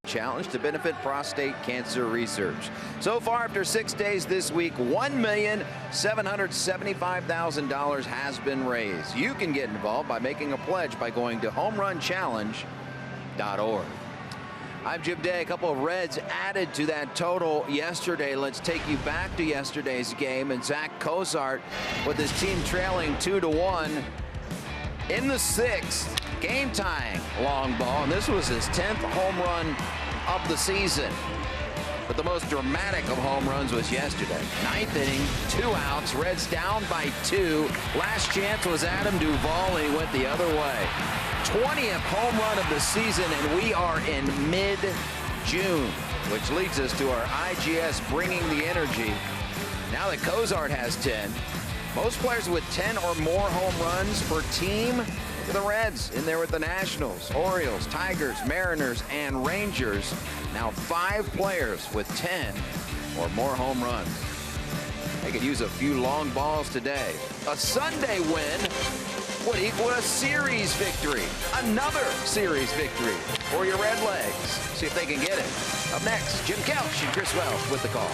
challenge to benefit prostate cancer research. So far, after 6 days this week, $1,775,000 has been raised. You can get involved by making a pledge by going to homerunchallenge.org. I'm Jim Day. A couple of Reds added to that total yesterday. Let's take you back to yesterday's game, and Zach Cozart with his team trailing 2-1 in the 6th, game tying long ball, and this was his 10th home run of the season. But the most dramatic of home runs was yesterday. 9th inning, 2 outs, Reds down by 2. Last chance was Adam Duvall, and he went the other way. 20th home run of the season, and we are in mid-June, which leads us to our IGS bringing the energy. Now that Cozart has 10, most players with 10 or more home runs per team. Look at the Reds in there with the Nationals, Orioles, Tigers, Mariners, and Rangers. Now 5 players with 10 or more home runs. They could use a few long balls today. A Sunday win would equal a series victory. Another series victory for your Redlegs. See if they can get it. Up next, Jim Kelch and Chris Welsh with the call.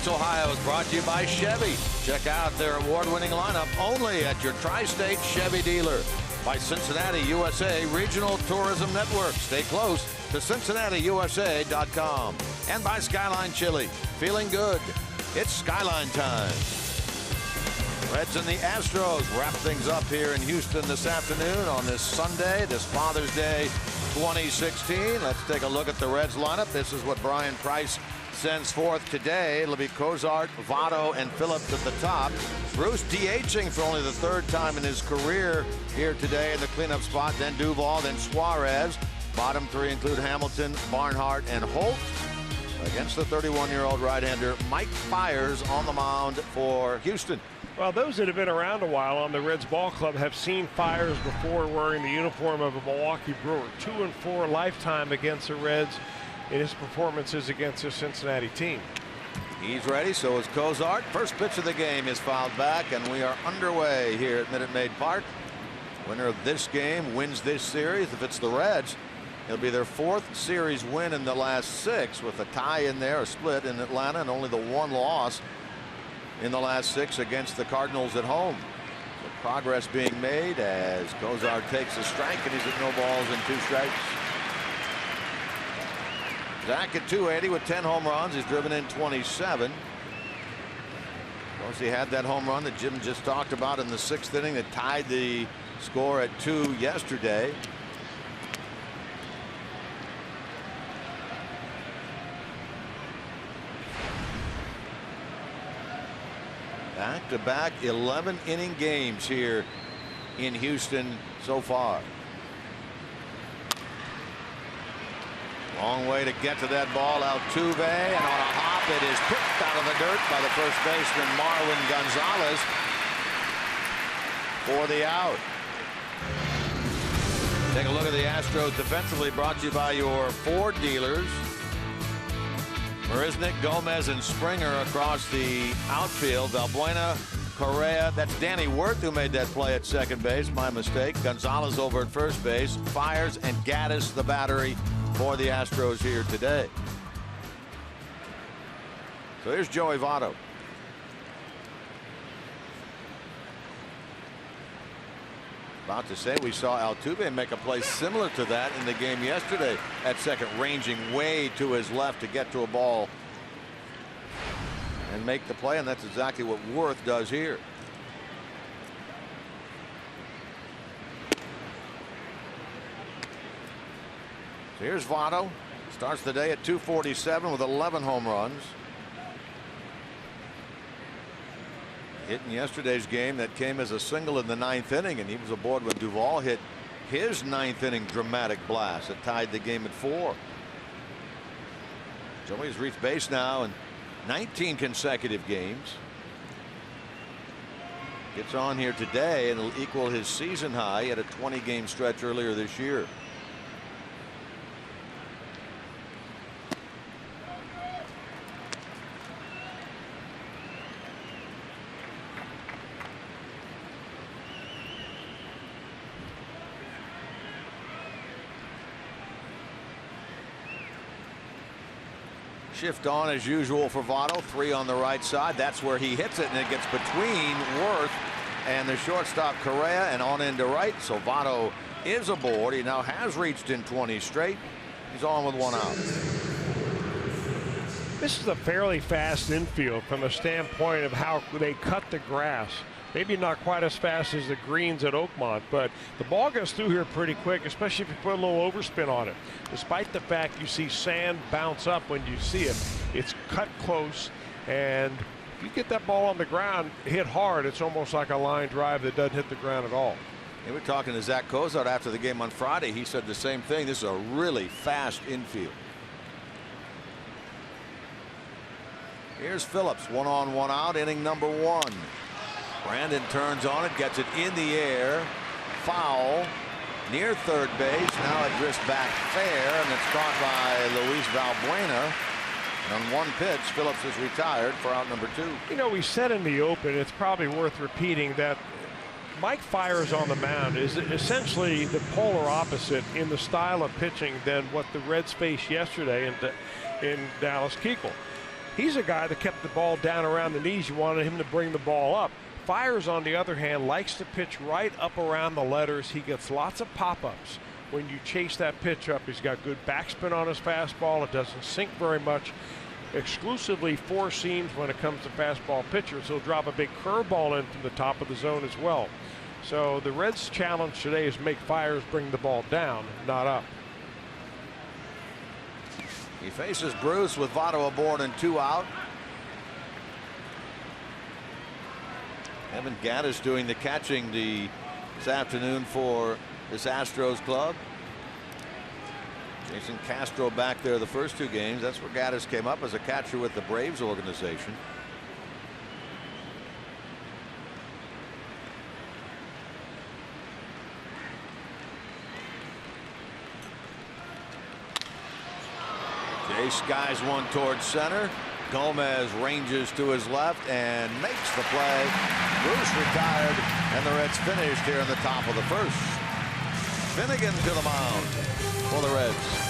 Ohio is brought to you by Chevy. Check out their award-winning lineup only at your Tri-State Chevy dealer. By Cincinnati USA Regional Tourism Network. Stay close to CincinnatiUSA.com. And by Skyline Chili. Feeling good. It's Skyline time. Reds and the Astros wrap things up here in Houston this afternoon on this Sunday, this Father's Day 2016. Let's take a look at the Reds lineup. This is what Brian Price sends forth today. It'll be Cozart, Votto, and Phillips at the top. Bruce DHing for only the 3rd time in his career here today in the cleanup spot. Then Duvall, then Suarez. Bottom 3 include Hamilton, Barnhart, and Holt. Against the 31-year-old right-hander Mike Fiers on the mound for Houston. Well, those that have been around a while on the Reds ball club have seen Fiers before wearing the uniform of a Milwaukee Brewer. 2-4 lifetime against the Reds in his performances against the Cincinnati team. He's ready, so is Cozart. First pitch of the game is fouled back, and we are underway here at Minute Maid Park. Winner of this game wins this series. If it's the Reds, it'll be their 4th series win in the last 6, with a tie in there, a split in Atlanta, and only the 1 loss in the last 6 against the Cardinals at home. So progress being made as Cozart takes a strike, and he's at no balls and 2 strikes. Zach at 280 with 10 home runs. He's driven in 27. course, he had that home run that Jim just talked about in the 6th inning that tied the score at 2 yesterday. Back-to-back 11-inning games here in Houston so far. Long way to get to that ball. Altuve, and on a hop it is picked out of the dirt by the first baseman Marwin Gonzalez for the out. Take a look at the Astros defensively, brought to you by your Ford dealers. Marisnick, Gomez, and Springer across the outfield. Valbuena, Correa, that's Danny Wirth who made that play at second base. My mistake. Gonzalez over at first base. Fires and Gaddis the battery for the Astros here today. So here's Joey Votto. About to say we saw Altuve make a play similar to that in the game yesterday at second, ranging way to his left to get to a ball and make the play, and that's exactly what Wirth does here. So here's Votto. Starts the day at 247 with 11 home runs. Hit in yesterday's game that came as a single in the 9th inning, and he was aboard when Duvall hit his 9th inning dramatic blast that tied the game at 4. Joey's reached base now in 19 consecutive games. Gets on here today and will equal his season high at a 20-game stretch earlier this year. Shift on as usual for Votto. 3 on the right side. That's where he hits it, and it gets between Wirth and the shortstop Correa and on into right. So Votto is aboard. He now has reached in 20 straight. He's on with 1 out. This is a fairly fast infield from a standpoint of how they cut the grass. Maybe not quite as fast as the greens at Oakmont, but the ball goes through here pretty quick, especially if you put a little overspin on it. Despite the fact you see sand bounce up when you see it, it's cut close, and if you get that ball on the ground hit hard, it's almost like a line drive that doesn't hit the ground at all. They were talking to Zach Cozart after the game on Friday. He said the same thing. This is a really fast infield. Here's Phillips, 1 on 1 out, inning number 1. Brandon turns on it, gets it in the air, foul near third base. Now it drifts back fair, and it's caught by Luis Valbuena. And on 1 pitch, Phillips is retired for out number 2. You know, we said in the open, it's probably worth repeating that Mike Fiers on the mound is essentially the polar opposite in the style of pitching than what the Reds faced yesterday in Dallas Keuchel. He's a guy that kept the ball down around the knees. You wanted him to bring the ball up. Fiers, on the other hand, likes to pitch right up around the letters. He gets lots of pop-ups when you chase that pitch up. He's got good backspin on his fastball. It doesn't sink very much. Exclusively 4 seams when it comes to fastball pitchers. He'll drop a big curveball in from the top of the zone as well. So the Reds' challenge today is make Fiers bring the ball down, not up. He faces Bruce with Votto aboard and 2 out. Evan Gaddis doing the catching this afternoon for this Astros club. Jason Castro back there the first 2 games. That's where Gaddis came up as a catcher with the Braves organization. Jay skies one towards center. Gomez ranges to his left and makes the play. Bruce retired, and the Reds finished here in the top of the first. Finnegan to the mound for the Reds.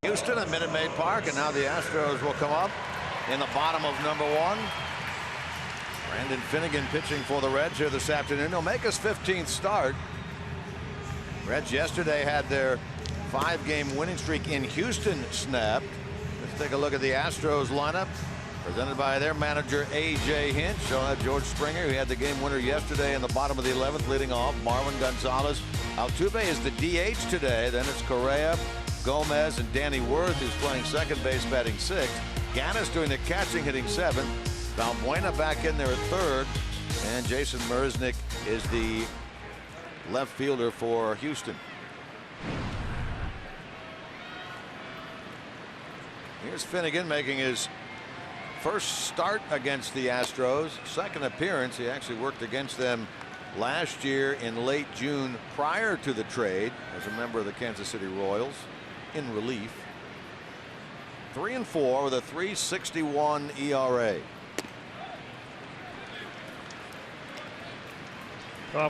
Houston at Minute Maid Park, and now the Astros will come up in the bottom of number 1. Brandon Finnegan pitching for the Reds here this afternoon. He'll make his 15th start. Reds yesterday had their 5-game winning streak in Houston snapped. Let's take a look at the Astros lineup, presented by their manager A.J. Hinch. Showing up George Springer, who had the game winner yesterday in the bottom of the 11th, leading off. Marwin Gonzalez. Altuve is the DH today. Then it's Correa, Gomez, and Danny Worth, who's playing second base, batting 6th. Gannis doing the catching, hitting 7th. Valbuena back in there at 3rd. And Jason Merznick is the left fielder for Houston. Here's Finnegan making his first start against the Astros. Second appearance. He actually worked against them last year in late June prior to the trade as a member of the Kansas City Royals in relief. 3-4 with a 3.61 ERA.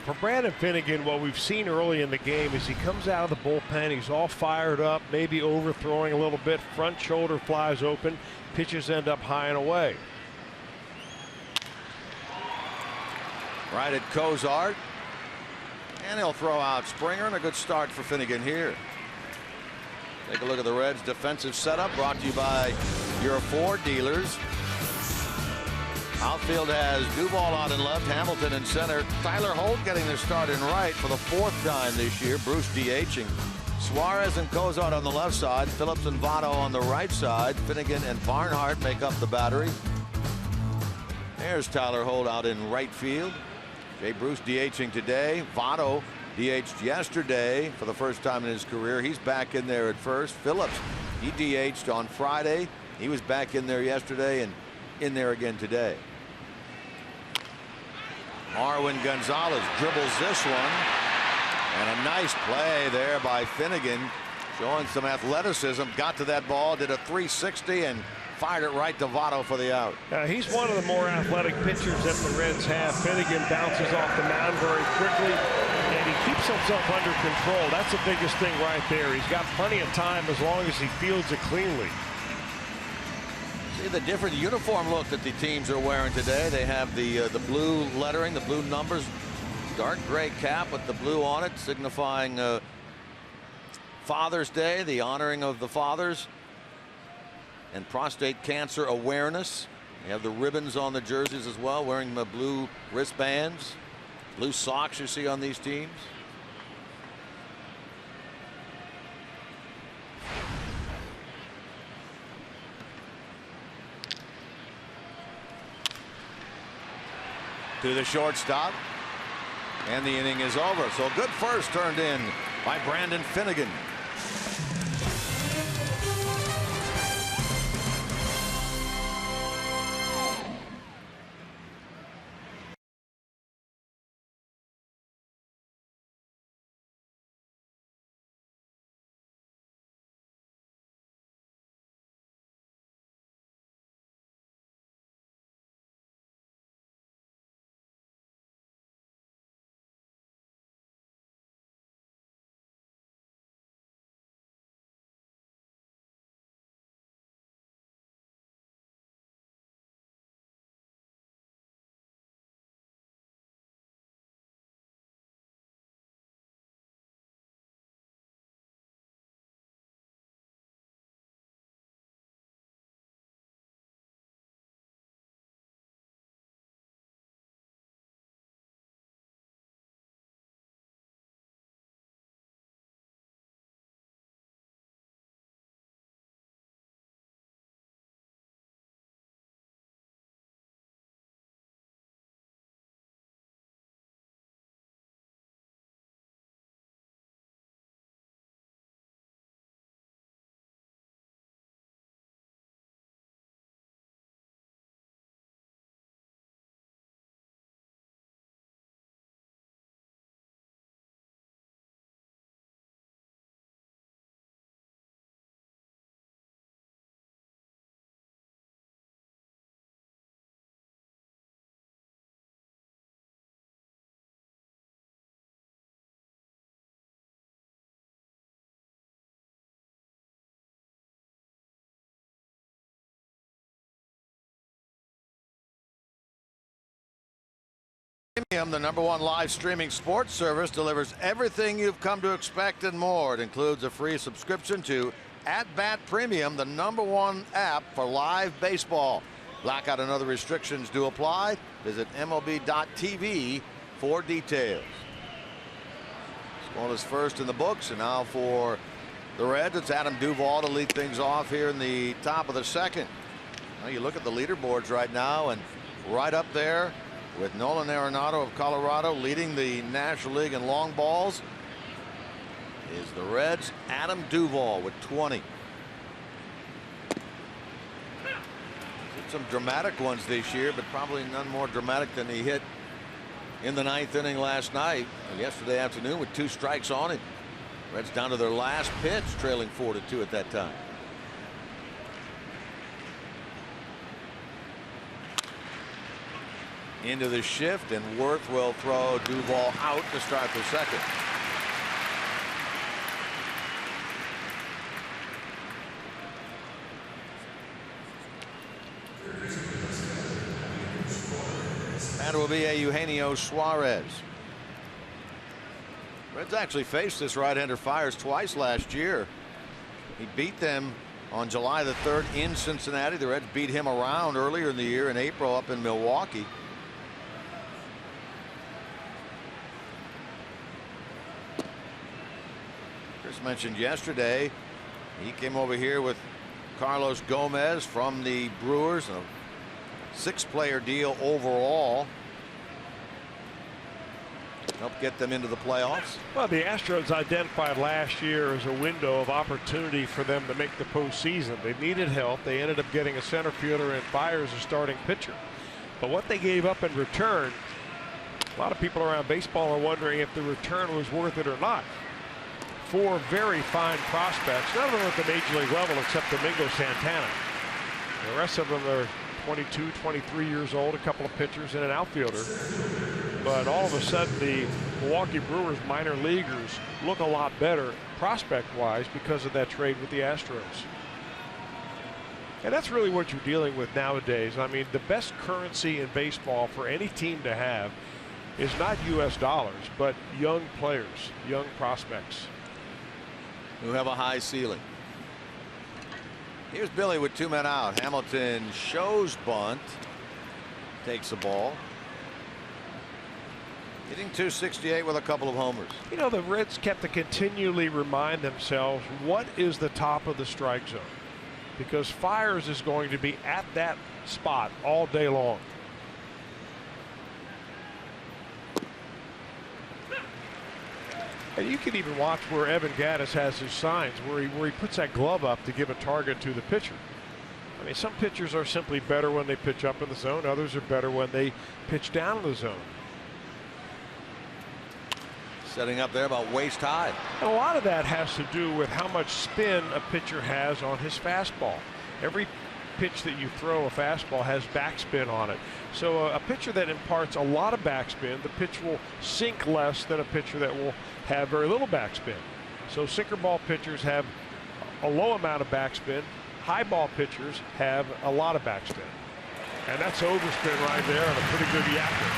For Brandon Finnegan, what we've seen early in the game is he comes out of the bullpen, he's all fired up, maybe overthrowing a little bit, front shoulder flies open, pitches end up high and away. Right at Cozart, and he'll throw out Springer, and a good start for Finnegan here. Take a look at the Reds' defensive setup, brought to you by your Ford dealers. Outfield has Duvall out in left, Hamilton in center. Tyler Holt getting the start in right for the 4th time this year. Bruce DHing. Suarez and Cozart on the left side. Phillips and Votto on the right side. Finnegan and Barnhart make up the battery. There's Tyler Holt out in right field. Jay Bruce DHing today. Votto DH'd yesterday for the first time in his career. He's back in there at first. Phillips, he DH'd on Friday. He was back in there yesterday and in there again today. Marwin Gonzalez dribbles this one, and a nice play there by Finnegan, showing some athleticism. Got to that ball, did a 360, and fired it right to Votto for the out. He's one of the more athletic pitchers that the Reds have. Finnegan bounces off the mound very quickly, and he keeps himself under control. That's the biggest thing right there. He's got plenty of time as long as he fields it cleanly. See the different uniform look that the teams are wearing today. They have the blue lettering, the blue numbers, dark gray cap with the blue on it, signifying Father's Day, the honoring of the fathers, and prostate cancer awareness. You have the ribbons on the jerseys as well, wearing the blue wristbands, blue socks you see on these teams. To the shortstop, and the inning is over. So a good first turned in by Brandon Finnegan. The #1 live streaming sports service delivers everything you've come to expect and more. It includes a free subscription to At Bat Premium, the #1 app for live baseball. Blackout and other restrictions do apply. Visit MLB.tv for details. Scoreless first in the books, and now for the Reds, it's Adam Duvall to lead things off here in the top of the second. Now you look at the leaderboards right now, and right up there with Nolan Arenado of Colorado leading the National League in long balls is the Reds' Adam Duvall with 20. Some dramatic ones this year, but probably none more dramatic than he hit in the 9th inning last night, yesterday afternoon, with 2 strikes on him. Reds down to their last pitch, trailing 4-2 at that time. Into the shift, and Worth will throw Duvall out to start the second. That will be a Eugenio Suarez. Reds actually faced this right-hander Fiers twice last year. He beat them on July the 3rd in Cincinnati. The Reds beat him around earlier in the year in April up in Milwaukee. Chris mentioned yesterday he came over here with Carlos Gomez from the Brewers, a 6-player deal overall. Help get them into the playoffs. Well, the Astros identified last year as a window of opportunity for them to make the postseason. They needed help. They ended up getting a center fielder and Fiers a starting pitcher. But what they gave up in return, a lot of people around baseball are wondering if the return was worth it or not. 4 very fine prospects, none of them at the major league level except Domingo Santana. The rest of them are 22, 23 years old, a couple of pitchers and an outfielder. But all of a sudden the Milwaukee Brewers minor leaguers look a lot better prospect-wise because of that trade with the Astros. And that's really what you're dealing with nowadays. I mean, the best currency in baseball for any team to have is not U.S. dollars, but young players, young prospects. Who have a high ceiling. Here's Billy with 2 men out. Hamilton shows bunt. Takes the ball. Hitting .268 with a couple of homers. You know, the Reds kept to continually remind themselves what is the top of the strike zone, because Fiers is going to be at that spot all day long. And you can even watch where Evan Gattis has his signs, where he puts that glove up to give a target to the pitcher. I mean, some pitchers are simply better when they pitch up in the zone. Others are better when they pitch down in the zone. Setting up there about waist high. And a lot of that has to do with how much spin a pitcher has on his fastball. Every pitch that you throw a fastball has backspin on it. So a pitcher that imparts a lot of backspin, the pitch will sink less than a pitcher that will have very little backspin. So sinker ball pitchers have a low amount of backspin. High ball pitchers have a lot of backspin. And that's overspin right there and a pretty good yacker.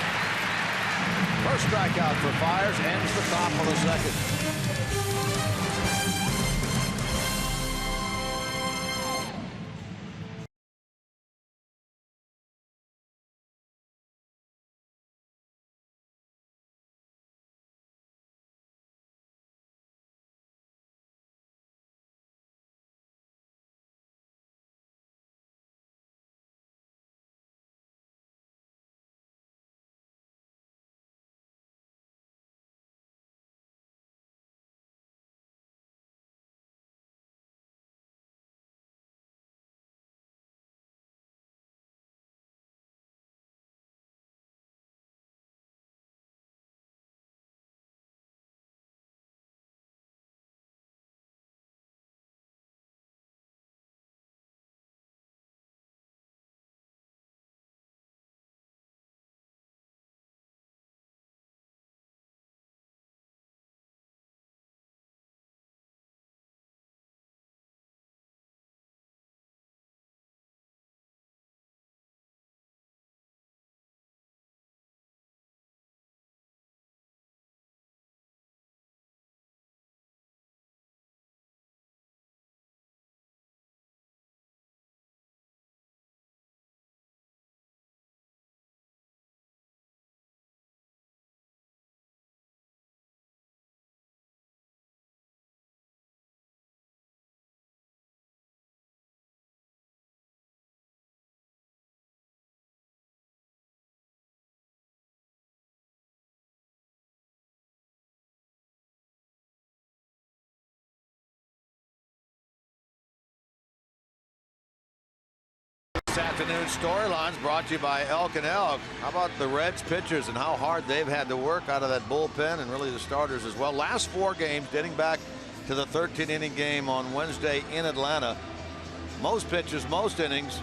First strikeout for Fiers, ends the top of the second. This afternoon's storylines brought to you by Elk and Elk. How about the Reds pitchers and how hard they've had to work out of that bullpen, and really the starters as well. Last 4 games dating back to the 13-inning game on Wednesday in Atlanta. Most pitches, most innings,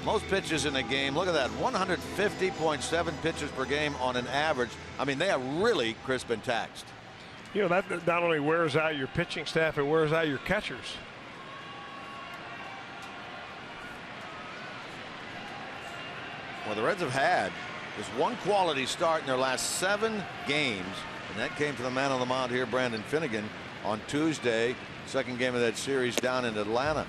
most pitches in a game. Look at that, 150.7 pitches per game on an average. I mean, they are really crisp and taxed. You know, that not only wears out your pitching staff, it wears out your catchers. Well, the Reds have had just one quality start in their last 7 games, and that came to the man on the mound here, Brandon Finnegan, on Tuesday, second game of that series down in Atlanta.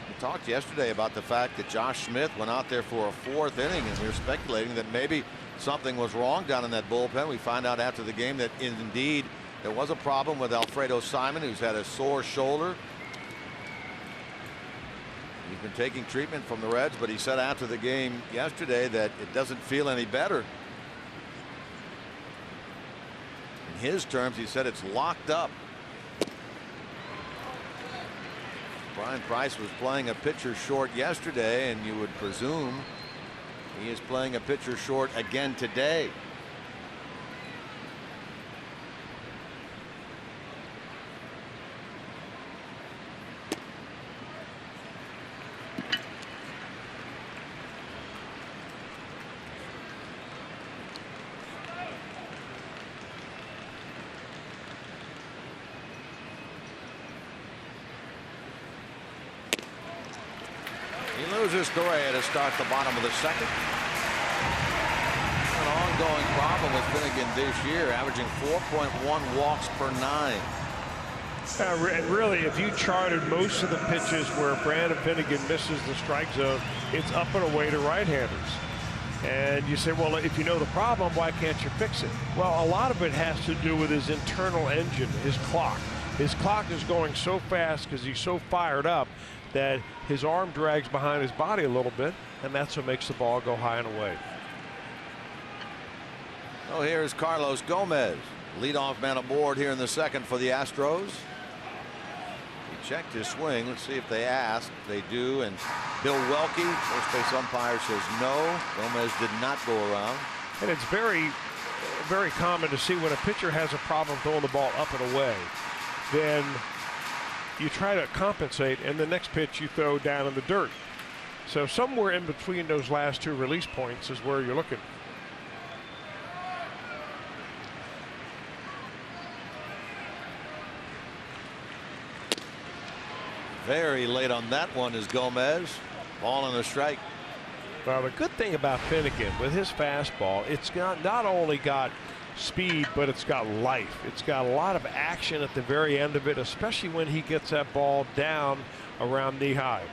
We talked yesterday about the fact that Josh Smith went out there for a 4th inning, and we were speculating that maybe something was wrong down in that bullpen. We find out after the game that indeed there was a problem with Alfredo Simon, who's had a sore shoulder. He's been taking treatment from the Reds, but he said after the game yesterday that it doesn't feel any better. In his terms, he said it's locked up. Brian Price was playing a pitcher short yesterday, and you would presume he is playing a pitcher short again today. Loses Correa to start the bottom of the second. An ongoing problem with Finnegan this year, averaging 4.1 walks per 9. And really, if you charted most of the pitches where Brandon Finnegan misses the strike zone, it's up and away to right-handers. And you say, well, if you know the problem, why can't you fix it? Well, a lot of it has to do with his internal engine, his clock. His clock is going so fast because he's so fired up that his arm drags behind his body a little bit, and that's what makes the ball go high and away. Oh, here's Carlos Gomez, leadoff man aboard here in the second for the Astros. He checked his swing. Let's see if they ask. They do, and Bill Welke, first base umpire, says no. Gomez did not go around. And it's very, very common to see when a pitcher has a problem throwing the ball up and away, then you try to compensate, and the next pitch you throw down in the dirt. So somewhere in between those last 2 release points is where you're looking. Very late on that one is Gomez. Ball and a strike. Well, the good thing about Finnegan with his fastball, it's not only got speed, but it's got life. It's got a lot of action at the very end of it, especially when he gets that ball down around knee high.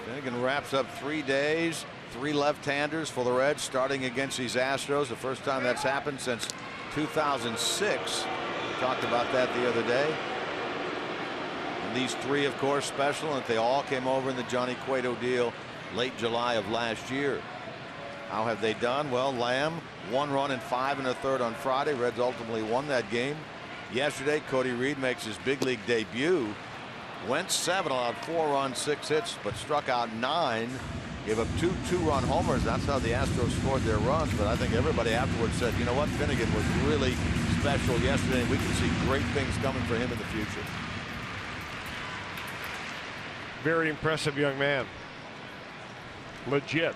Finnegan wraps up 3 days. 3 left-handers for the Reds starting against these Astros. The first time that's happened since 2006. We talked about that the other day. And these 3, of course, special, and they all came over in the Johnny Cueto deal late July of last year. How have they done? Well, Lamb, 1 run and 5 1/3 on Friday. Reds ultimately won that game. Yesterday, Cody Reed makes his big league debut. Went 7, allowed 4 runs, 6 hits, but struck out 9. Gave up 2 2-run homers. That's how the Astros scored their runs. But I think everybody afterwards said, you know what, Finnegan was really special yesterday, and we can see great things coming for him in the future. Very impressive young man. Legit.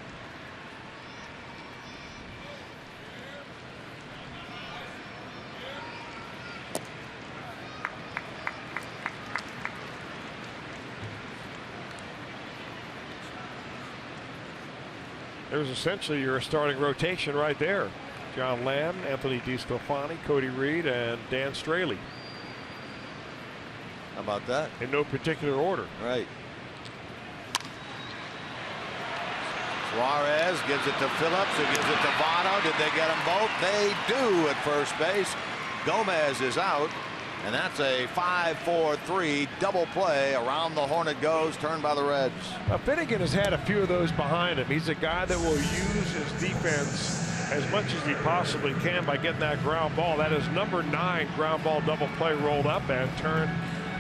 There's essentially your starting rotation right there. John Lamb, Anthony DeStefani, Cody Reed, and Dan Straley. How about that? In no particular order. Right. Suarez gives it to Phillips, who gives it to Votto. Did they get them both? They do at first base. Gomez is out. And that's a 5-4-3 double play. Around the horn it goes, turned by the Reds. Finnegan has had a few of those behind him. He's a guy that will use his defense as much as he possibly can by getting that ground ball. That is number 9 ground ball double play rolled up and turned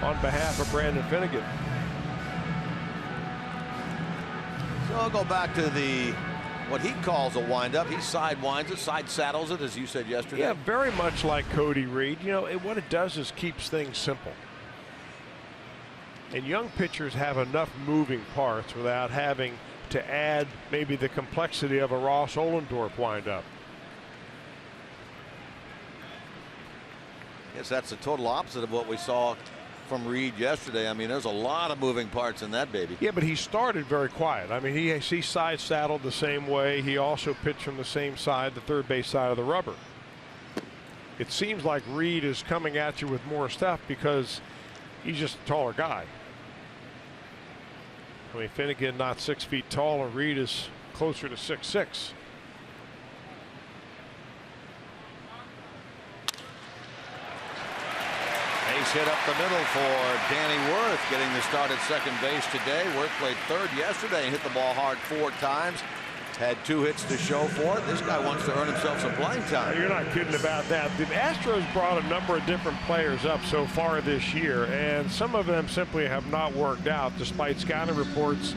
on behalf of Brandon Finnegan. So I'll go back to what he calls a windup. He sidewinds it, side saddles it, as you said yesterday. Yeah, very much like Cody Reed. You know, what it does is keeps things simple. And young pitchers have enough moving parts without having to add maybe the complexity of a Ross Ohlendorf windup. I guess that's the total opposite of what we saw from Reed yesterday. I mean, there's a lot of moving parts in that baby. Yeah, but he started very quiet. I mean, he side saddled the same way. He also pitched from the same side, the third base side of the rubber. It seems like Reed is coming at you with more stuff because he's just a taller guy. I mean, Finnegan not 6 feet tall, and Reed is closer to 6'6". Base hit up the middle for Danny Worth, getting the start at second base today. Worth played third yesterday and hit the ball hard 4 times. Had 2 hits to show for it. This guy wants to earn himself some playing time. You're not kidding about that. The Astros brought a number of different players up so far this year, and some of them simply have not worked out despite scouting reports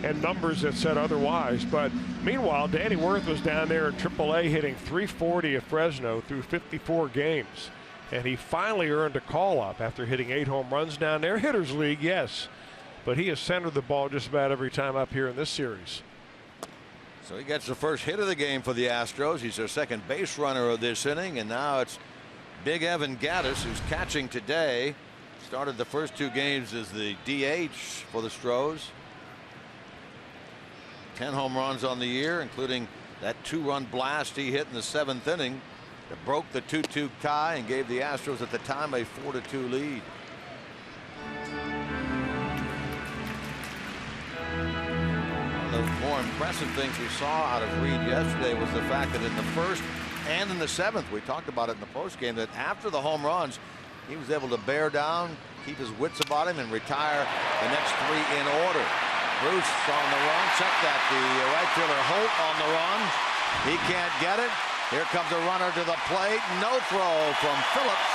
and numbers that said otherwise. But meanwhile, Danny Worth was down there at AAA hitting .340 at Fresno through 54 games. And he finally earned a call-up after hitting 8 home runs down there. Hitters League, yes. But he has centered the ball just about every time up here in this series. So he gets the first hit of the game for the Astros. He's their second base runner of this inning. And now it's Big Evan Gattis, who's catching today. Started the first 2 games as the DH for the Stros. 10 home runs on the year, including that 2-run blast he hit in the 7th inning that broke the 2-2 tie and gave the Astros at the time a 4-2 lead. One of the more impressive things we saw out of Reed yesterday was the fact that in the 1st and in the 7th, we talked about it in the postgame, that after the home runs, he was able to bear down, keep his wits about him, and retire the next 3 in order. Bruce on the run. Check that. The right fielder Holt on the run. He can't get it. Here comes a runner to the plate. No throw from Phillips.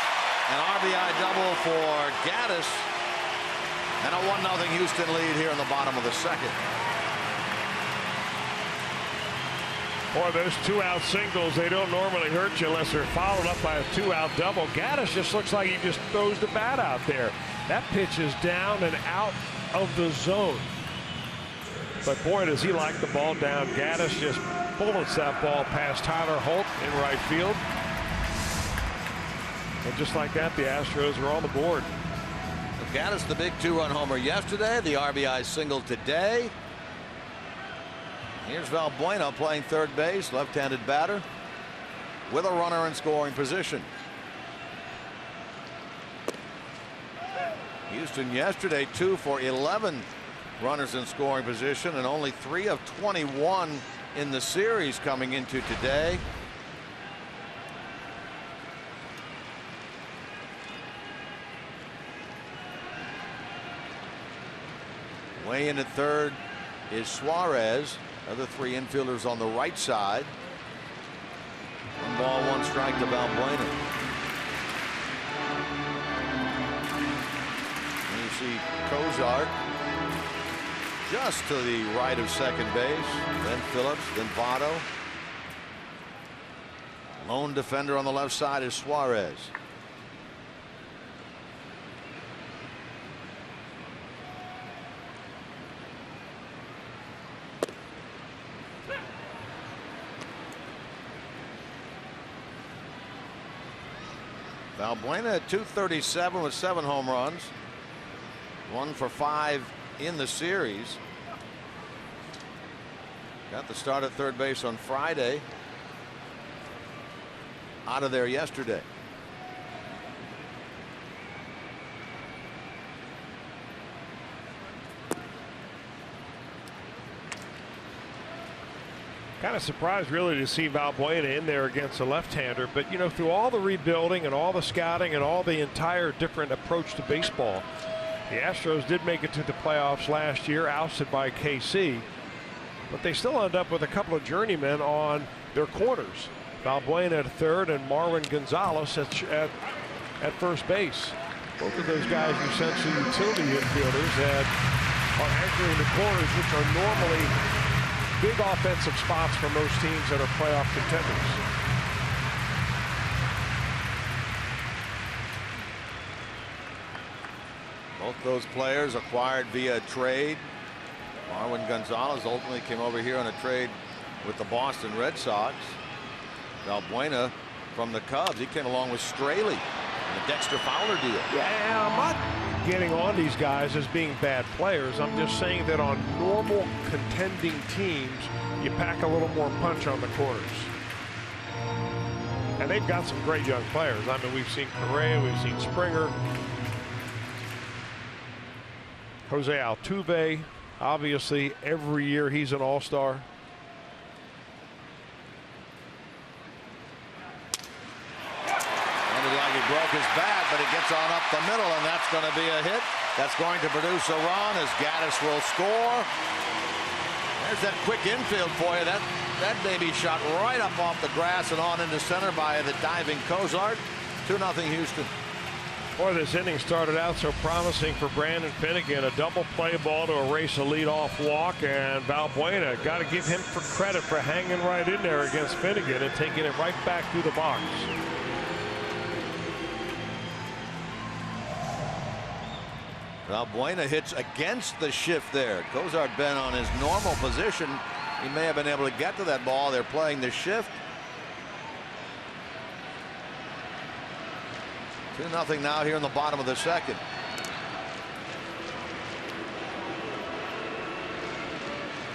An RBI double for Gattis. And a 1-0 Houston lead here in the bottom of the 2nd. Boy, those 2-out singles, they don't normally hurt you unless they're followed up by a 2-out double. Gattis just looks like he just throws the bat out there. That pitch is down and out of the zone. But boy, does he like the ball down. Gattis just bullets that ball past Tyler Holt in right field. And just like that, the Astros are on the board. So Gattis, the big 2-run homer yesterday, the RBI single today. Here's Valbuena playing third base, left-handed batter, with a runner in scoring position. Houston yesterday 2 for 11 runners in scoring position, and only 3 of 21 in the series coming into today. Way in at third is Suarez. Other 3 infielders on the right side. 1 ball, 1 strike to Valbuena. And you see Cozart just to the right of second base. Then Phillips, then Votto. Lone defender on the left side is Suarez. Valbuena at .237 with 7 home runs. 1 for 5 in the series. Got the start at third base on Friday. Out of there yesterday. Kind of surprised really to see Valbuena in there against a left-hander, but you know, through all the rebuilding and all the scouting and all the entire different approach to baseball, the Astros did make it to the playoffs last year, ousted by KC, but they still end up with a couple of journeymen on their corners. Valbuena at third and Marwin Gonzalez at first base. Both of those guys are essentially utility infielders that are anchoring the corners, which are normally big offensive spots for most teams that are playoff contenders. Both those players acquired via trade. Marwin Gonzalez ultimately came over here on a trade with the Boston Red Sox. Valbuena from the Cubs. He came along with Straley in the Dexter Fowler deal. Yeah, I'm not getting on these guys as being bad players. I'm just saying that on normal contending teams, you pack a little more punch on the corners. And they've got some great young players. I mean, we've seen Correa, we've seen Springer, Jose Altuve. Obviously, every year he's an all-star. Like he broke his bat, but it gets on up the middle, and that's going to be a hit. That's going to produce a run as Gaddis will score. There's that quick infield for you. That baby shot right up off the grass and on into center by the diving Cozart. 2-0 Houston. Boy, this inning started out so promising for Brandon Finnegan. A double play ball to erase a leadoff walk, and Valbuena, got to give him for credit for hanging right in there against Finnegan and taking it right back through the box. Valbuena hits against the shift there. Cozart been on his normal position. He may have been able to get to that ball. They're playing the shift. 2-0 now here in the bottom of the second.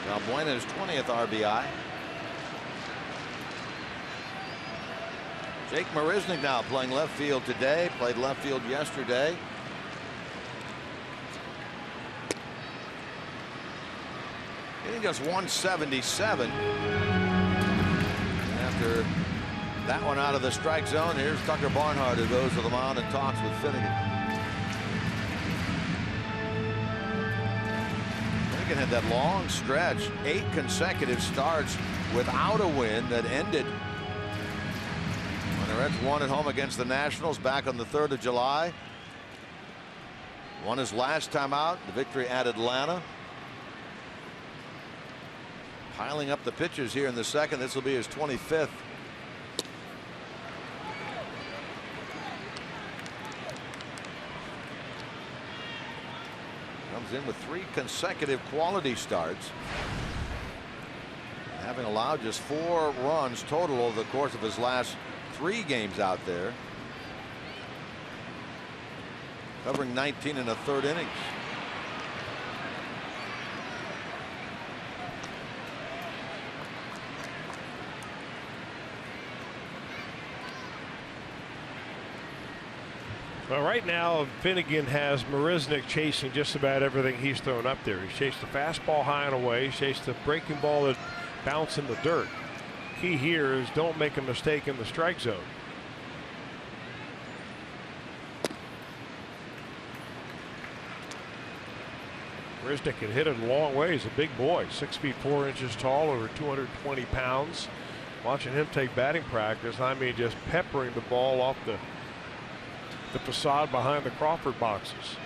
Valbuena's 20th RBI. Jake Marisnick now playing left field today. Played left field yesterday. Hitting just 177. After that one out of the strike zone, here's Tucker Barnhart, who goes to the mound and talks with Finnegan. Finnegan had that long stretch, 8 consecutive starts without a win that ended when the Reds won at home against the Nationals back on the 3rd of July. Won his last time out, the victory at Atlanta. Piling up the pitches here in the second. This will be his 25th. Comes in with 3 consecutive quality starts, having allowed just 4 runs total over the course of his last 3 games out there, covering 19 1/3 innings. Well, right now, Finnegan has Marisnick chasing just about everything he's thrown up there. He's chased the fastball high and away. He's chased the breaking ball that bounced in the dirt. Key here is don't make a mistake in the strike zone. Marisnick can hit it a long way. He's a big boy, 6 feet 4 inches tall, over 220 pounds. Watching him take batting practice, I mean, just peppering the ball off the facade behind the Crawford boxes.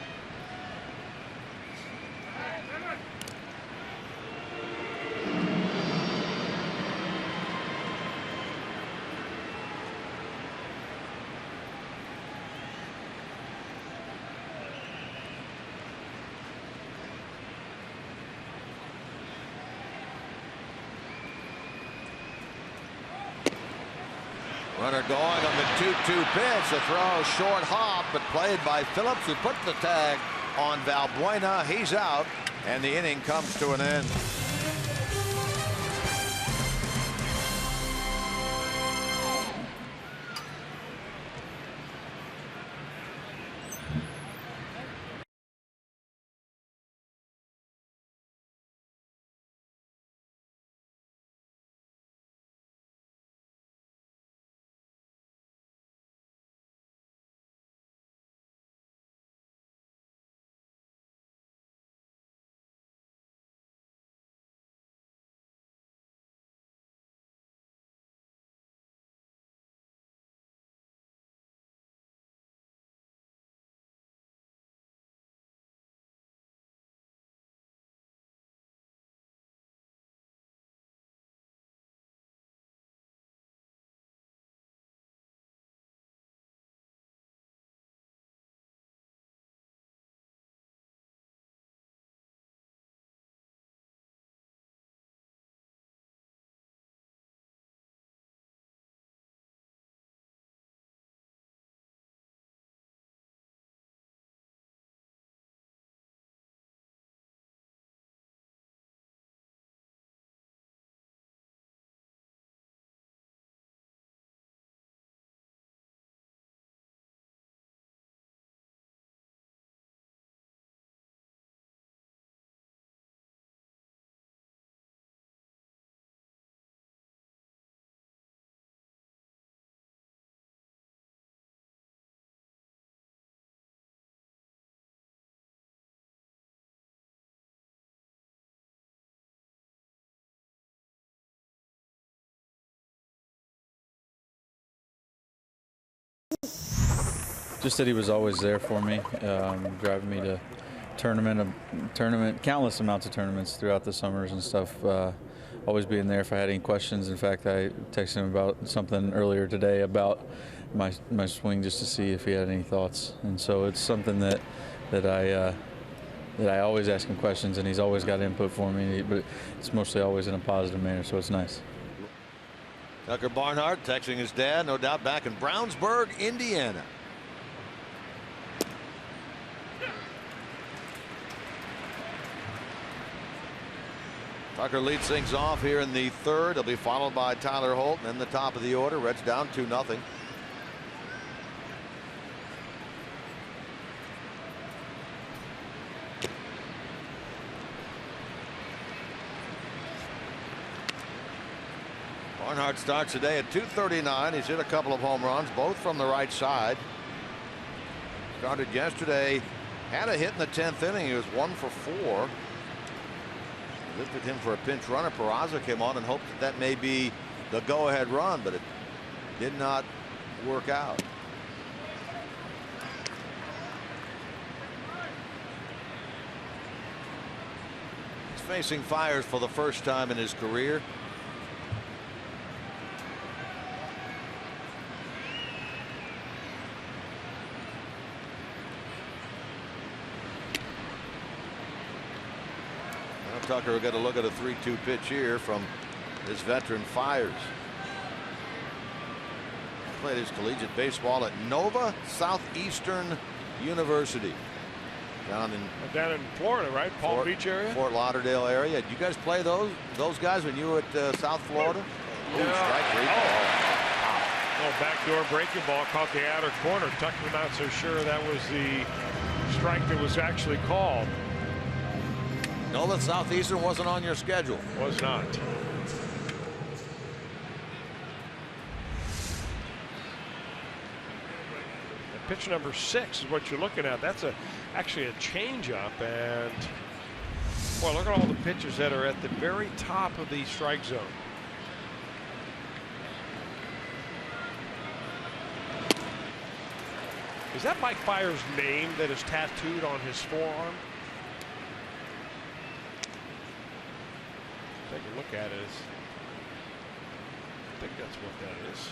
Runner going on the 2-2 pitch. A throw, short hop, but played by Phillips, who put the tag on Valbuena. He's out, and the inning comes to an end. Just that he was always there for me, driving me to countless amounts of tournaments throughout the summers and stuff. Always being there if I had any questions. In fact, I texted him about something earlier today about my swing just to see if he had any thoughts. And so it's something that I always ask him questions, and he's always got input for me. But it's mostly always in a positive manner, so it's nice. Tucker Barnhart texting his dad, no doubt back in Brownsburg, Indiana. Tucker leads things off here in the third. He'll be followed by Tyler Holt, and then the top of the order. Reds down 2-0. Barnhart starts today at .239. He's hit a couple of home runs, both from the right side. Started yesterday, had a hit in the 10th inning. He was 1 for 4. Lifted him for a pinch runner. Peraza came on and hoped that may be the go-ahead run, but it did not work out. He's facing fires for the first time in his career. Tucker will get a look at a 3-2 pitch here from this veteran Fires. Played his collegiate baseball at Nova Southeastern University down in Florida, right? Palm Beach area, Fort Lauderdale area. Did you guys play those guys when you were at South Florida? Yeah. Ooh, strike three. Oh, backdoor breaking ball caught the outer corner. Tucker not so sure that was the strike that was actually called. Nova Southeastern wasn't on your schedule. Was not. Pitch number 6 is what you're looking at. That's actually a changeup, and boy, look at all the pitches that are at the very top of the strike zone. Is that Mike Fiers' name that is tattooed on his forearm? Take a look at it. I think that's what that is.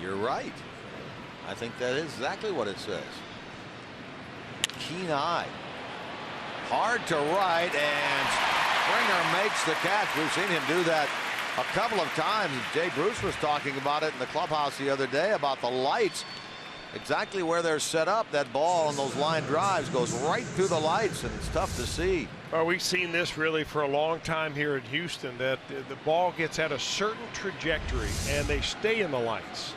You're right. I think that is exactly what it says. Keen eye. Hard to right, and Springer makes the catch. We've seen him do that a couple of times. Jay Bruce was talking about it in the clubhouse the other day about the lights. Exactly where they're set up, that ball on those line drives goes right through the lights, and it's tough to see. Well, we've seen this really for a long time here in Houston, that the ball gets at a certain trajectory and they stay in the lights.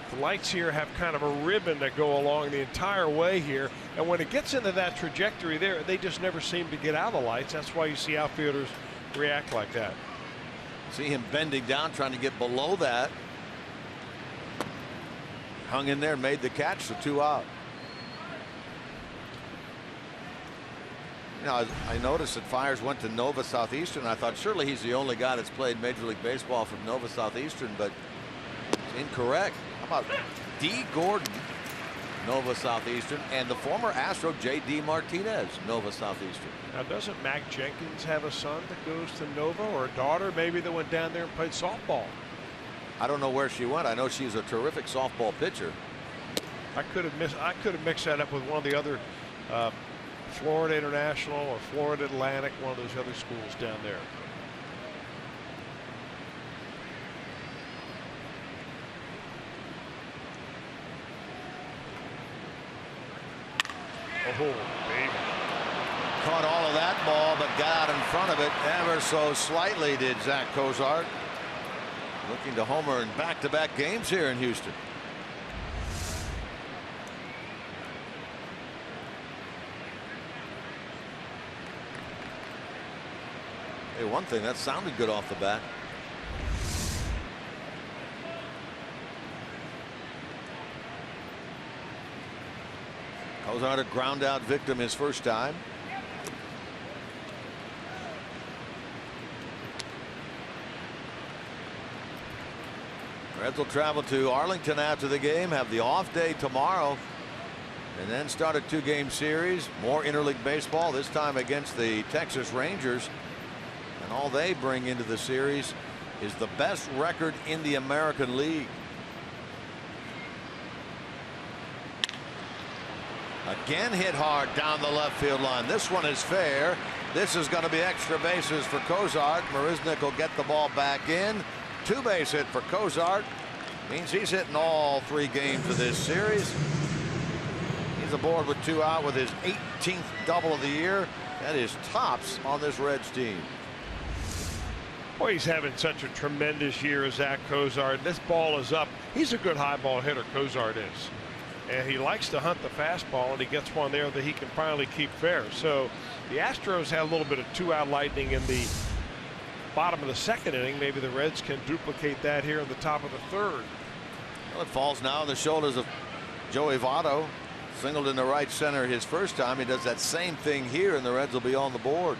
The lights here have kind of a ribbon that go along the entire way here, and when it gets into that trajectory there, they just never seem to get out of the lights. That's why you see outfielders react like that. See him bending down, trying to get below that. Hung in there, made the catch, so 2 out. You know, I noticed that Fiers went to Nova Southeastern. I thought surely he's the only guy that's played Major League Baseball from Nova Southeastern, but it's incorrect. How about D. Gordon, Nova Southeastern, and the former Astro J.D. Martinez, Nova Southeastern. Now, doesn't Mac Jenkins have a son that goes to Nova, or a daughter maybe that went down there and played softball? I don't know where she went. I know she's a terrific softball pitcher. I could have mixed that up with one of the other Florida International or Florida Atlantic, one of those other schools down there. Oh, baby. Caught all of that ball, but got out in front of it ever so slightly, did Zach Cozart. Looking to homer in back-to-back games here in Houston. Hey, one thing, that sounded good off the bat. Cozart a ground out victim his first time. Reds will travel to Arlington after the game, have the off day tomorrow, and then start a 2-game series. More interleague baseball, this time against the Texas Rangers. And all they bring into the series is the best record in the American League. Again hit hard down the left field line. This one is fair. This is going to be extra bases for Cozart. Marisnick will get the ball back in. 2-base hit for Cozart. Means he's hitting all 3 games of this series. He's aboard with 2 out with his 18th double of the year. That is tops on this Reds team. Boy, he's having such a tremendous year, Zach Cozart. This ball is up. He's a good high ball hitter, Cozart is. And he likes to hunt the fastball, and he gets one there that he can finally keep fair. So the Astros had a little bit of 2-out lightning in the bottom of the 2nd inning. Maybe the Reds can duplicate that here in the top of the 3rd. Well, it falls now on the shoulders of Joey Votto. Singled in the right center his first time. He does that same thing here, and the Reds will be on the board.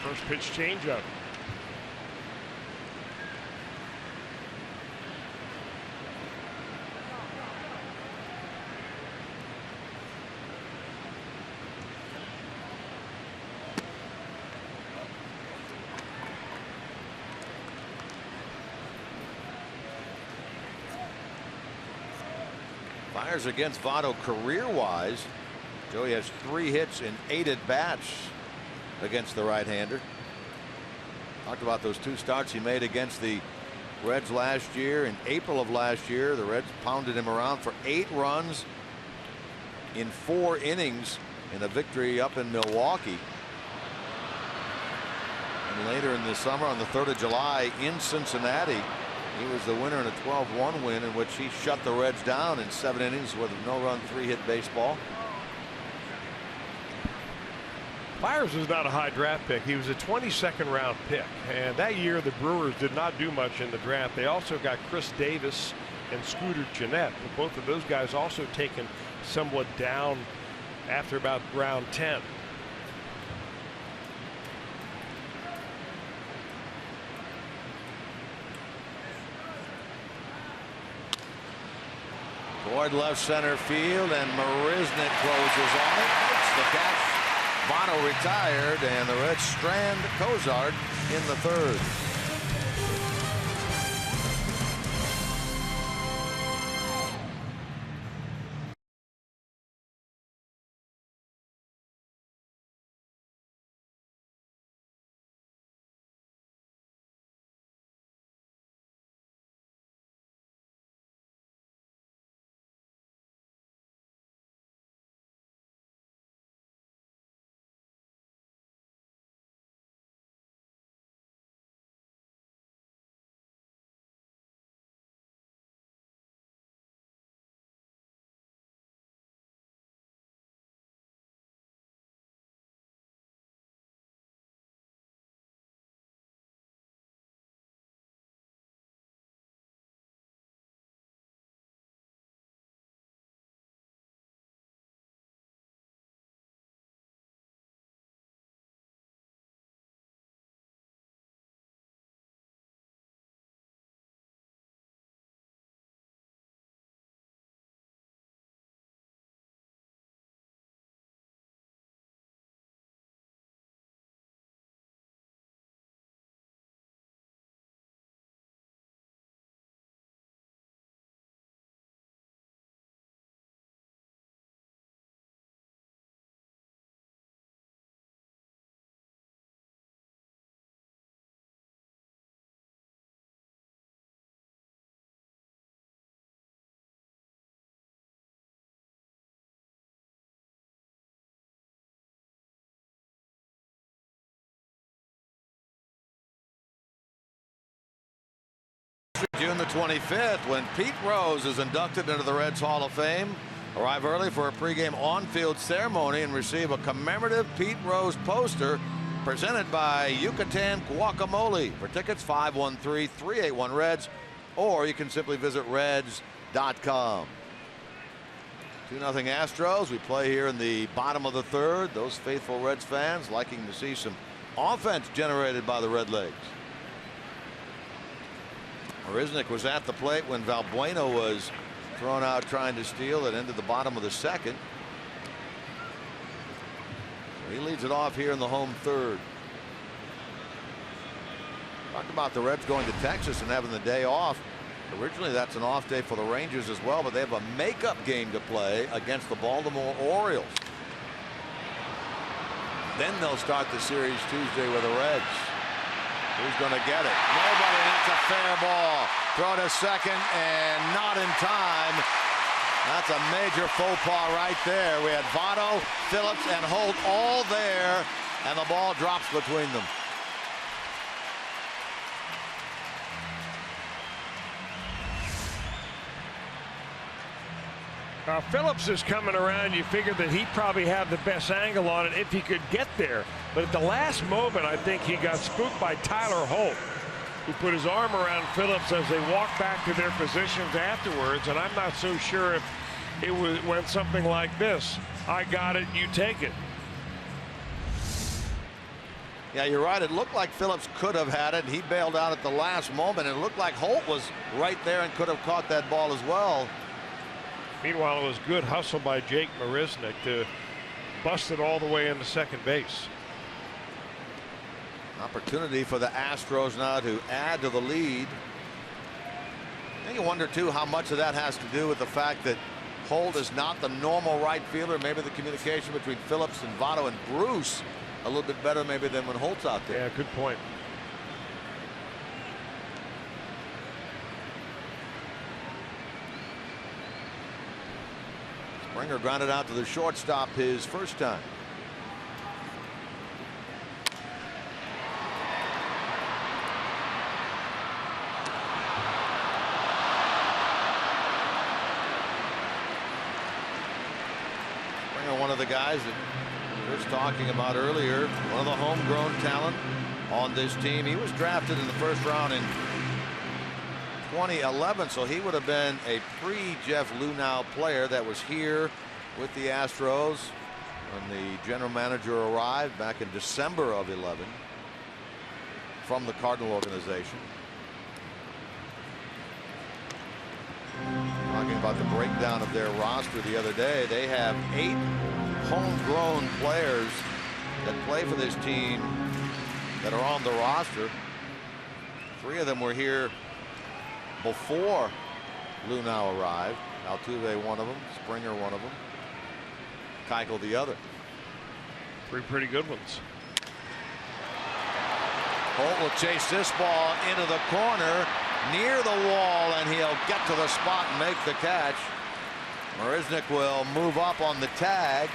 First pitch changeup. Fires against Votto career-wise. Joey has 3 hits in 8 at-bats against the right-hander. Talked about those 2 starts he made against the Reds last year. In April of last year, the Reds pounded him around for 8 runs in 4 innings in a victory up in Milwaukee. And later in the summer, on the 3rd of July in Cincinnati, he was the winner in a 12-1 win in which he shut the Reds down in 7 innings with a no-run 3-hit baseball. Myers was not a high draft pick. He was a 22nd round pick. And that year the Brewers did not do much in the draft. They also got Chris Davis and Scooter Gennett. But both of those guys also taken somewhat down after about round 10. Toward left center field, and Marisnick closes on it. It's the catch. Votto retired, and the Reds strand Cozart in the 3rd. June the 25th, when Pete Rose is inducted into the Reds Hall of Fame. Arrive early for a pregame on-field ceremony and receive a commemorative Pete Rose poster presented by Yucatan Guacamole. For tickets, 513-381-REDS, or you can simply visit Reds.com. 2-0 Astros. We play here in the bottom of the 3rd. Those faithful Reds fans liking to see some offense generated by the Redlegs. Marisnick was at the plate when Valbuena was thrown out trying to steal. It ended the bottom of the second. He leads it off here in the home third. Talked about the Reds going to Texas and having the day off. Originally that's an off day for the Rangers as well, but they have a makeup game to play against the Baltimore Orioles. Then they'll start the series Tuesday with the Reds. Who's going to get it? Nobody. That's a fair ball. Throw to second and not in time. That's a major faux pas right there. We had Votto, Phillips, and Holt all there, and the ball drops between them. Phillips is coming around. You figured that he'd probably have the best angle on it if he could get there. But at the last moment, I think he got spooked by Tyler Holt, who put his arm around Phillips as they walked back to their positions afterwards. And I'm not so sure if it went something like this. I got it, you take it. Yeah, you're right. It looked like Phillips could have had it. He bailed out at the last moment. It looked like Holt was right there and could have caught that ball as well. Meanwhile, it was good hustle by Jake Marisnick to bust it all the way into second base. Opportunity for the Astros now to add to the lead. And you wonder, too, how much of that has to do with the fact that Holt is not the normal right fielder. Maybe the communication between Phillips and Votto and Bruce a little bit better maybe than when Holt's out there. Yeah, good point. Springer grounded out to the shortstop his first time. Springer, one of the guys that we were talking about earlier, one of the homegrown talent on this team. He was drafted in the first round in 2011, so he would have been a pre-Jeff Luhnow player that was here with the Astros when the general manager arrived back in December of 11 from the Cardinal organization. Talking about the breakdown of their roster the other day, they have 8 homegrown players that play for this team that are on the roster. 3 of them were here before Luhnow arrived. Altuve, one of them. Springer, one of them. Keuchel, the other. 3 pretty good ones. Holt will chase this ball into the corner near the wall, and he'll get to the spot and make the catch. Marisnick will move up on the tag.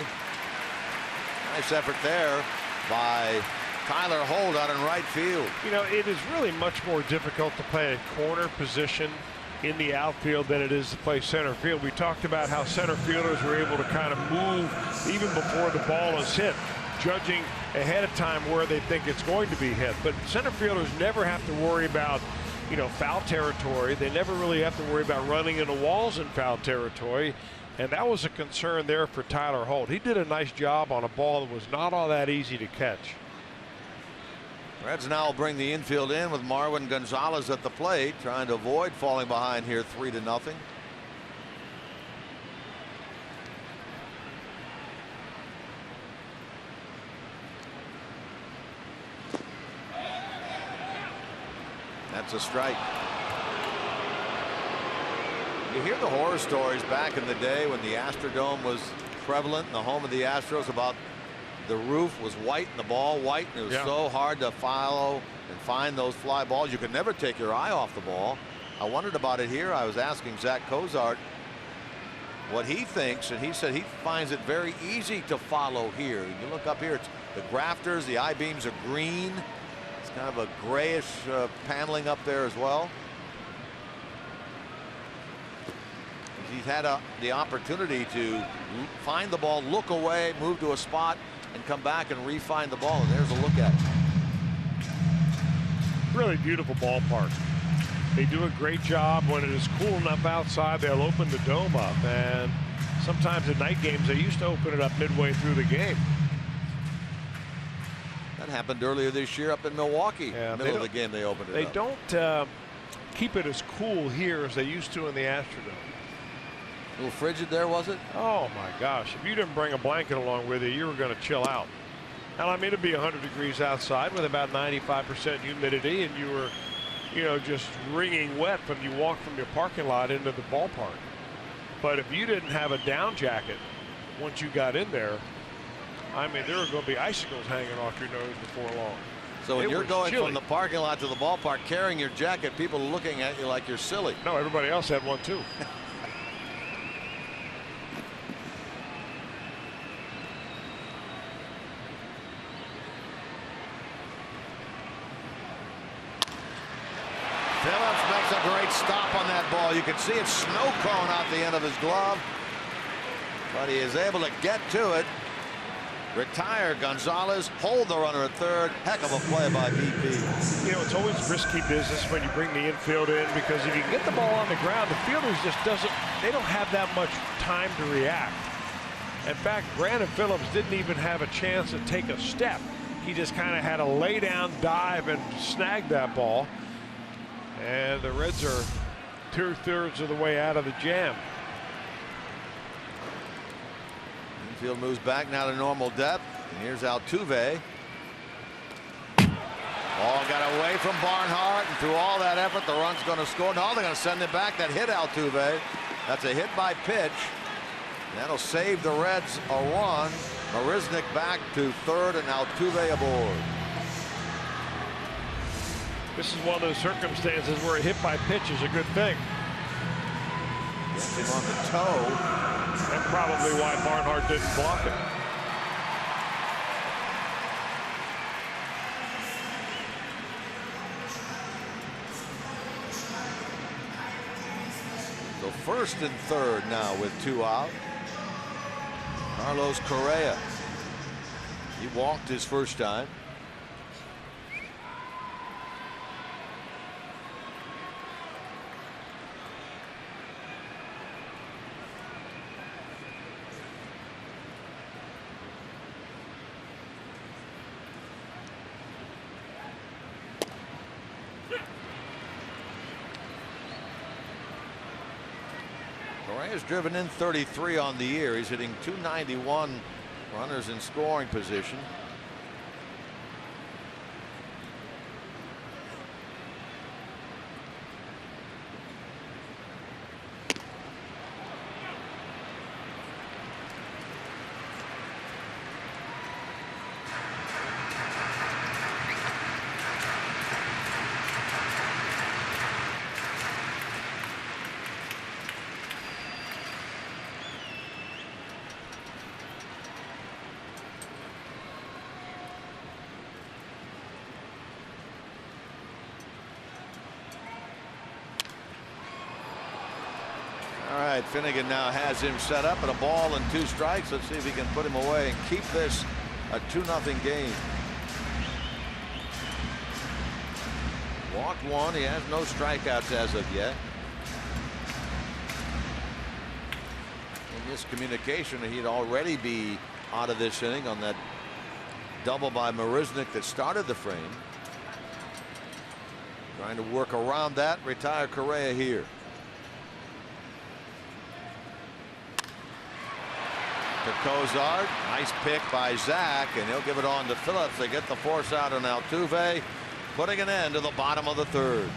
Nice effort there by Tyler Holt out in right field. You know, it is really much more difficult to play a corner position in the outfield than it is to play center field. We talked about how center fielders were able to kind of move even before the ball is hit, judging ahead of time where they think it's going to be hit. But center fielders never have to worry about, you know, foul territory. They never really have to worry about running into walls in foul territory. And that was a concern there for Tyler Holt. He did a nice job on a ball that was not all that easy to catch. Reds now will bring the infield in with Marwin Gonzalez at the plate, trying to avoid falling behind here 3-0. That's a strike. You hear the horror stories back in the day when the Astrodome was prevalent in the home of the Astros about the roof was white and the ball white, and it was so hard to follow and find those fly balls. You could never take your eye off the ball. I wondered about it here. I was asking Zach Cozart what he thinks, and he said he finds it very easy to follow here. You look up here, it's the grafters, the I-beams are green. It's kind of a grayish paneling up there as well. He's had the opportunity to find the ball, look away, move to a spot, and come back and re-find the ball. And there's a look at it. Really beautiful ballpark. They do a great job when it is cool enough outside. They'll open the dome up, and sometimes at night games they used to open it up midway through the game. That happened earlier this year up in Milwaukee. Yeah, Middle of the game they opened it They up. don't keep it as cool here as they used to in the Astrodome. A little frigid there, was it? Oh my gosh, if you didn't bring a blanket along with you, you were going to chill out. And I mean, it'd be 100 degrees outside with about 95% humidity, and you were, you know, just wringing wet when you walked from your parking lot into the ballpark. But if you didn't have a down jacket once you got in there, I mean, there were going to be icicles hanging off your nose before long. So when you're going chilly from the parking lot to the ballpark carrying your jacket, people are looking at you like you're silly. No, everybody else had one too. Phillips makes a great stop on that ball. You can see it snow cone out the end of his glove, but he is able to get to it. Retire Gonzalez, hold the runner at third. Heck of a play by BP. You know, it's always risky business when you bring the infield in, because if you get the ball on the ground, the fielders just they don't have that much time to react. In fact, Brandon Phillips didn't even have a chance to take a step. He just kind of had a lay down dive and snagged that ball. And the Reds are 2/3 of the way out of the jam. Infield moves back now to normal depth. And here's Altuve. Ball got away from Barnhart, and through all that effort, the run's going to score. No, they're going to send it back. That hit Altuve. That's a hit by pitch. That'll save the Reds a run. Marisnick back to third, and Altuve aboard. This is one of those circumstances where a hit by pitch is a good thing. Gets him on the toe. And probably why Barnhart didn't block it. So first and third now with 2 out. Carlos Correa. He walked his first time. Correa's driven in 33 on the year. He's hitting .291, runners in scoring position. All right, Finnegan now has him set up at a ball and 2 strikes. Let's see if he can put him away and keep this a 2-0 game. Walked 1. He has no strikeouts as of yet. In this communication, he'd already be out of this inning on that double by Marisnick that started the frame. Trying to work around that. Retire Correa here. To Cozart. Nice pick by Zach, and he'll give it on to Phillips. They get the force out on Altuve, putting an end to the bottom of the third.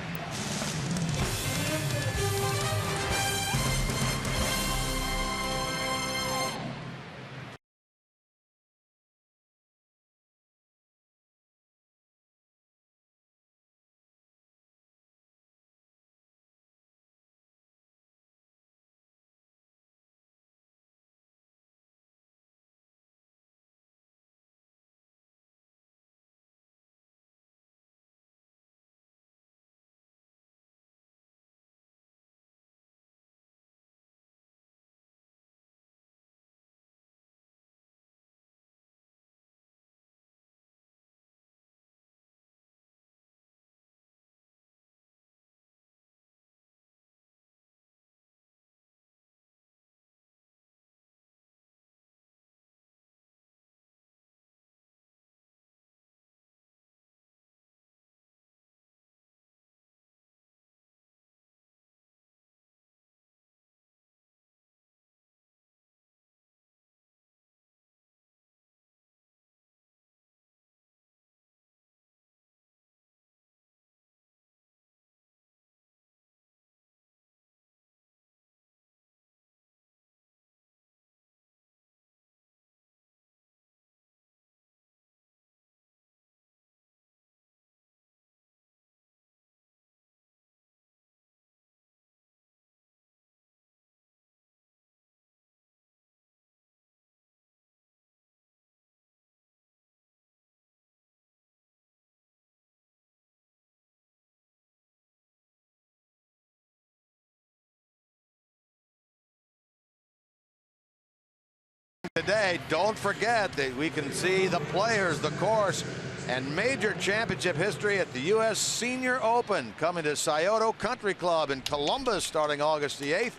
Today, don't forget that we can see the players, the course, and major championship history at the U.S. Senior Open coming to Scioto Country Club in Columbus starting August the 8th.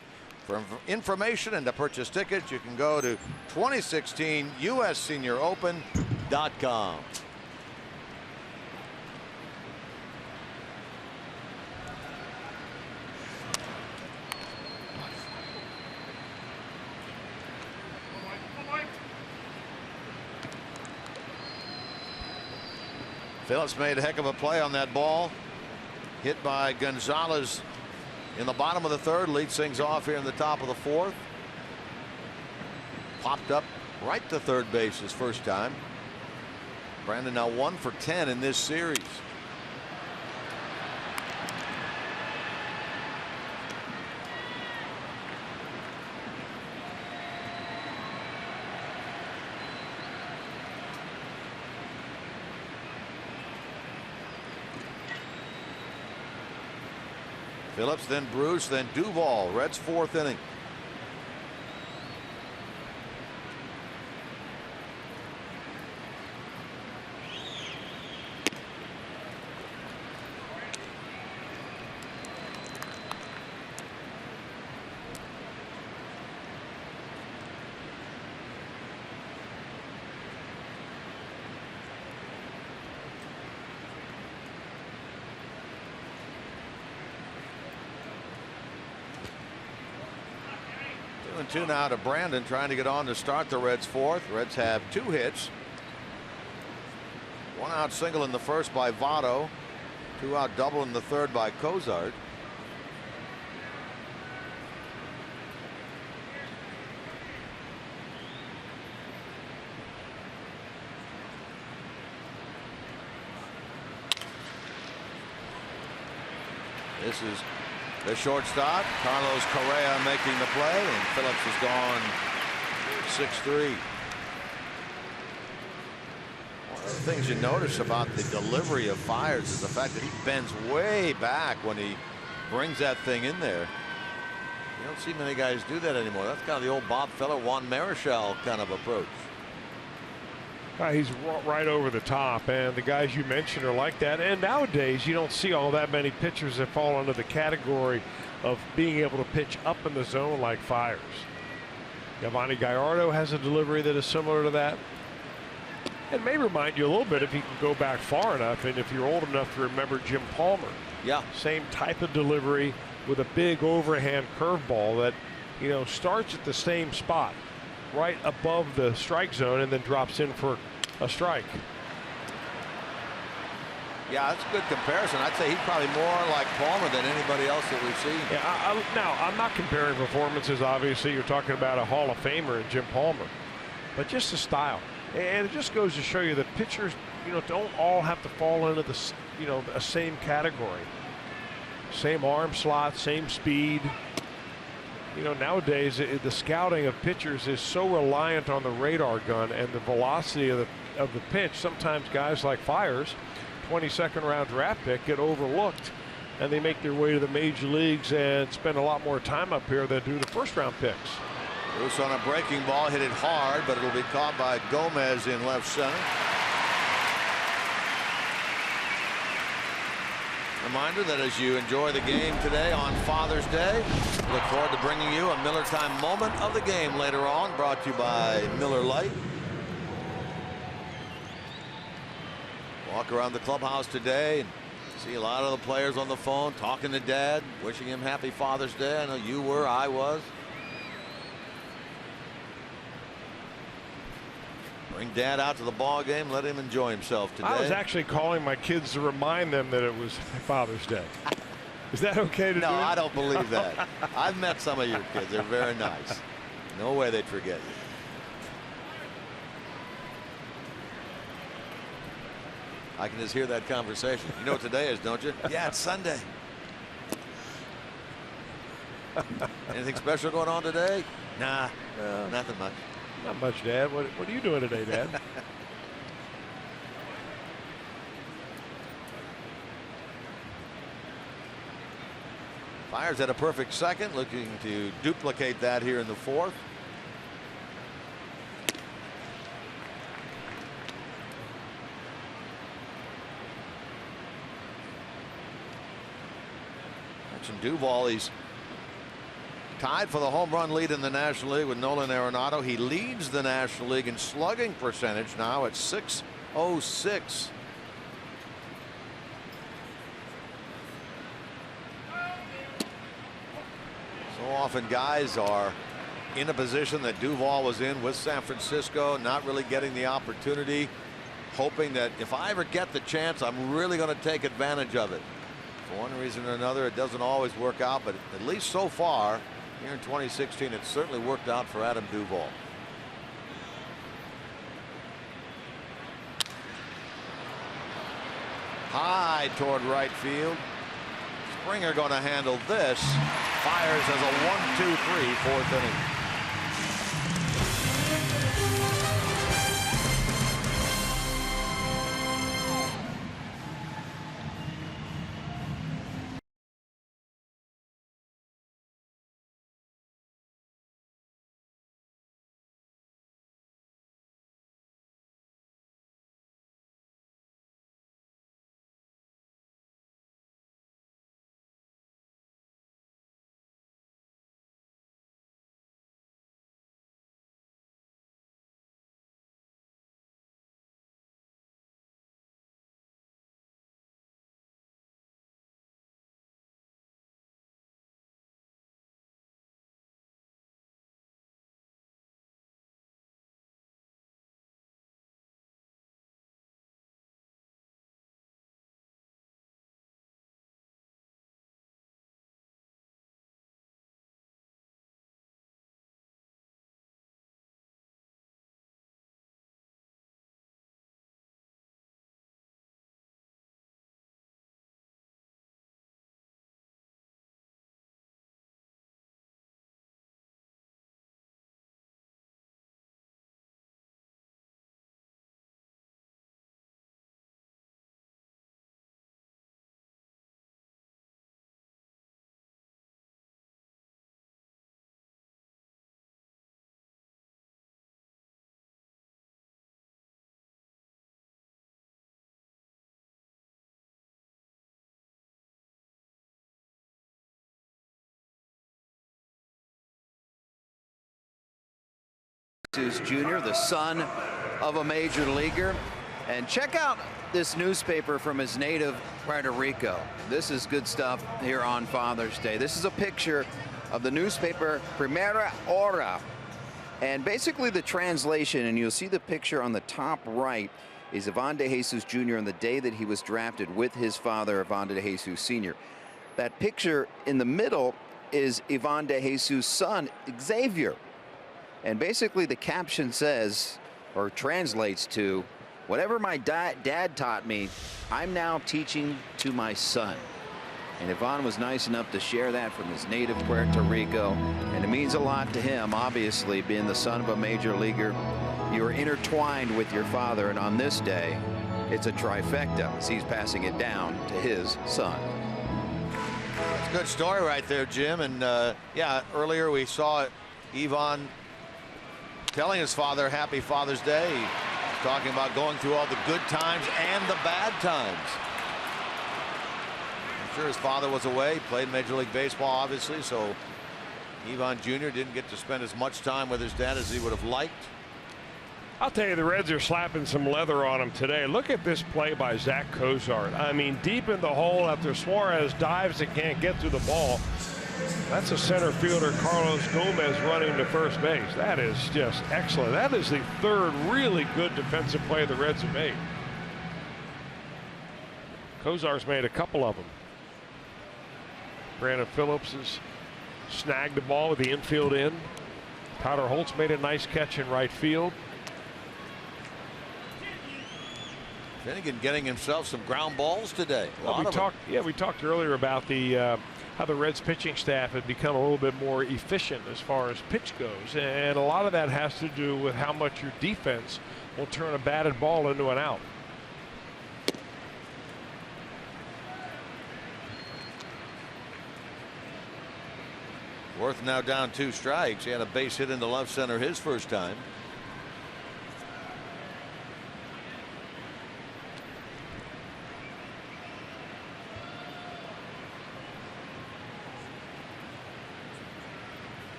For information and to purchase tickets, you can go to 2016USSeniorOpen.com. Phillips made a heck of a play on that ball. Hit by Gonzalez in the bottom of the third. Leads things off here in the top of the fourth. Popped up right to third base his first time. Brandon now 1 for 10 in this series. Phillips, then Bruce, then Duvall. Reds' fourth inning. And 2 now to Brandon, trying to get on to start the Reds' fourth. Reds have 2 hits. 1 out single in the first by Votto. 2 out double in the third by Cozart. This is the shortstop, Carlos Correa, making the play, and Phillips is gone 6-3. One of the things you notice about the delivery of Fiers is the fact that he bends way back when he brings that thing in there. You don't see many guys do that anymore. That's kind of the old Bob Feller, Juan Marichal kind of approach. He's right over the top, and the guys you mentioned are like that. And nowadays, you don't see all that many pitchers that fall under the category of being able to pitch up in the zone like Fiers. Giovanni Gallardo has a delivery that is similar to that. It may remind you a little bit if you can go back far enough, and if you're old enough to remember Jim Palmer. Yeah. Same type of delivery with a big overhand curveball that, you know, starts at the same spot, right above the strike zone, and then drops in for a strike. Yeah, that's a good comparison. I'd say he's probably more like Palmer than anybody else that we've seen. Yeah, now, I'm not comparing performances. Obviously, you're talking about a Hall of Famer in Jim Palmer, but just the style. And it just goes to show you that pitchers, you know, don't all have to fall into the, you know, a same category. Same arm slot, same speed. You know, nowadays the scouting of pitchers is so reliant on the radar gun and the velocity of the pitch. Sometimes guys like Fiers, 22nd round draft pick, get overlooked, and they make their way to the major leagues and spend a lot more time up here than do the first round picks. Bruce on a breaking ball, hit it hard, but it'll be caught by Gomez in left center. Reminder that as you enjoy the game today on Father's Day, look forward to bringing you a Miller Time moment of the game later on, brought to you by Miller Lite. Walk around the clubhouse today and see a lot of the players on the phone talking to Dad, wishing him happy Father's Day. I know you were, I was. Bring Dad out to the ball game. Let him enjoy himself today. I was actually calling my kids to remind them that it was Father's Day. Is that okay to do? No, I don't believe that. I've met some of your kids. They're very nice. No way they'd forget you. I can just hear that conversation. You know what today is, don't you? Yeah, it's Sunday. Anything special going on today? Nah, nothing much. Not much, Dad. What are you doing today, Dad? Fiers at a perfect second, looking to duplicate that here in the fourth. Jackson Duvall, he's tied for the home run lead in the National League with Nolan Arenado. He leads the National League in slugging percentage now at .606. So often guys are in a position that Duvall was in with San Francisco, not really getting the opportunity, hoping that if I ever get the chance, I'm really going to take advantage of it. For one reason or another, it doesn't always work out, but at least so far here in 2016, it's certainly worked out for Adam Duvall. High toward right field. Springer going to handle this. Fires as a 1-2-3 fourth inning. Jr., the son of a major leaguer. And check out this newspaper from his native Puerto Rico. This is good stuff here on Father's Day. This is a picture of the newspaper Primera Hora. And basically the translation, and you'll see the picture on the top right, is Ivan de Jesus Jr. on the day that he was drafted with his father, Ivan de Jesus Sr. That picture in the middle is Ivan de Jesus' son, Xavier. And basically the caption says, or translates to, whatever my dad taught me, I'm now teaching to my son. And Ivan was nice enough to share that from his native Puerto Rico. And it means a lot to him, obviously, being the son of a major leaguer. You are intertwined with your father, and on this day, it's a trifecta as he's passing it down to his son. It's a good story right there, Jim. And yeah, earlier we saw Ivan telling his father Happy Father's Day. He's talking about going through all the good times and the bad times. I'm sure his father was away, played Major League Baseball, obviously, so Ivan Jr. didn't get to spend as much time with his dad as he would have liked. I'll tell you, the Reds are slapping some leather on him today. Look at this play by Zach Cozart. I mean, deep in the hole after Suarez dives and can't get to the ball. That's a center fielder, Carlos Gomez, running to first base. That is just excellent. That is the third really good defensive play the Reds have made. Cozart's made a couple of them. Brandon Phillips has snagged the ball with the infield in. Tyler Holtz made a nice catch in right field. Finnegan getting himself some ground balls today. We talked earlier about the how the Reds pitching staff had become a little bit more efficient as far as pitch goes, and a lot of that has to do with how much your defense will turn a batted ball into an out. Worth now down 2 strikes. He had a base hit into left center his first time.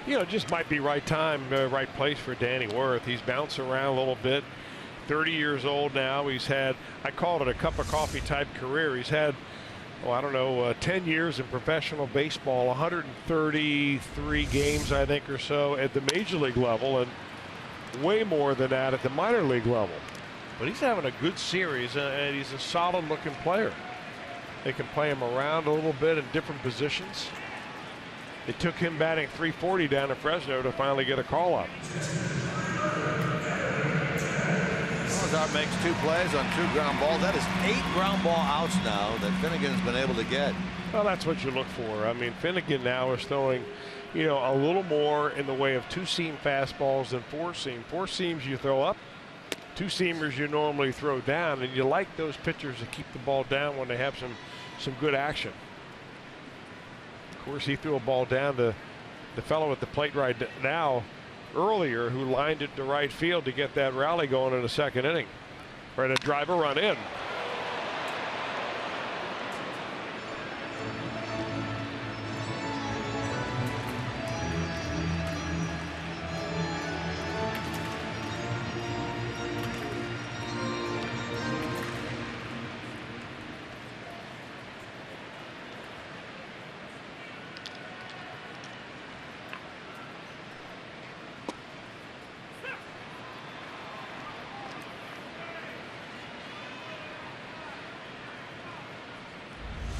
you know, just might be right time, right place for Danny Wirth. He's bounced around a little bit. 30 years old now. He's had, I call it a cup of coffee type career. He's had, well, I don't know, 10 years in professional baseball, 133 games, I think, or so at the major league level, and way more than that at the minor league level. But he's having a good series, and he's a solid looking player. They can play him around a little bit in different positions. It took him batting .340 down in Fresno to finally get a call up. Cozart makes 2 plays on 2 ground balls. That is 8 ground ball outs now that Finnegan's been able to get. Well, that's what you look for. I mean, Finnegan now is throwing, you know, a little more in the way of 2-seam fastballs than 4-seam. 4-seams you throw up, 2-seamers you normally throw down, and you like those pitchers to keep the ball down when they have some good action. Of course, he threw a ball down to the fellow at the plate right now earlier, who lined it to right field to get that rally going in the 2nd inning. Right, a driver run in.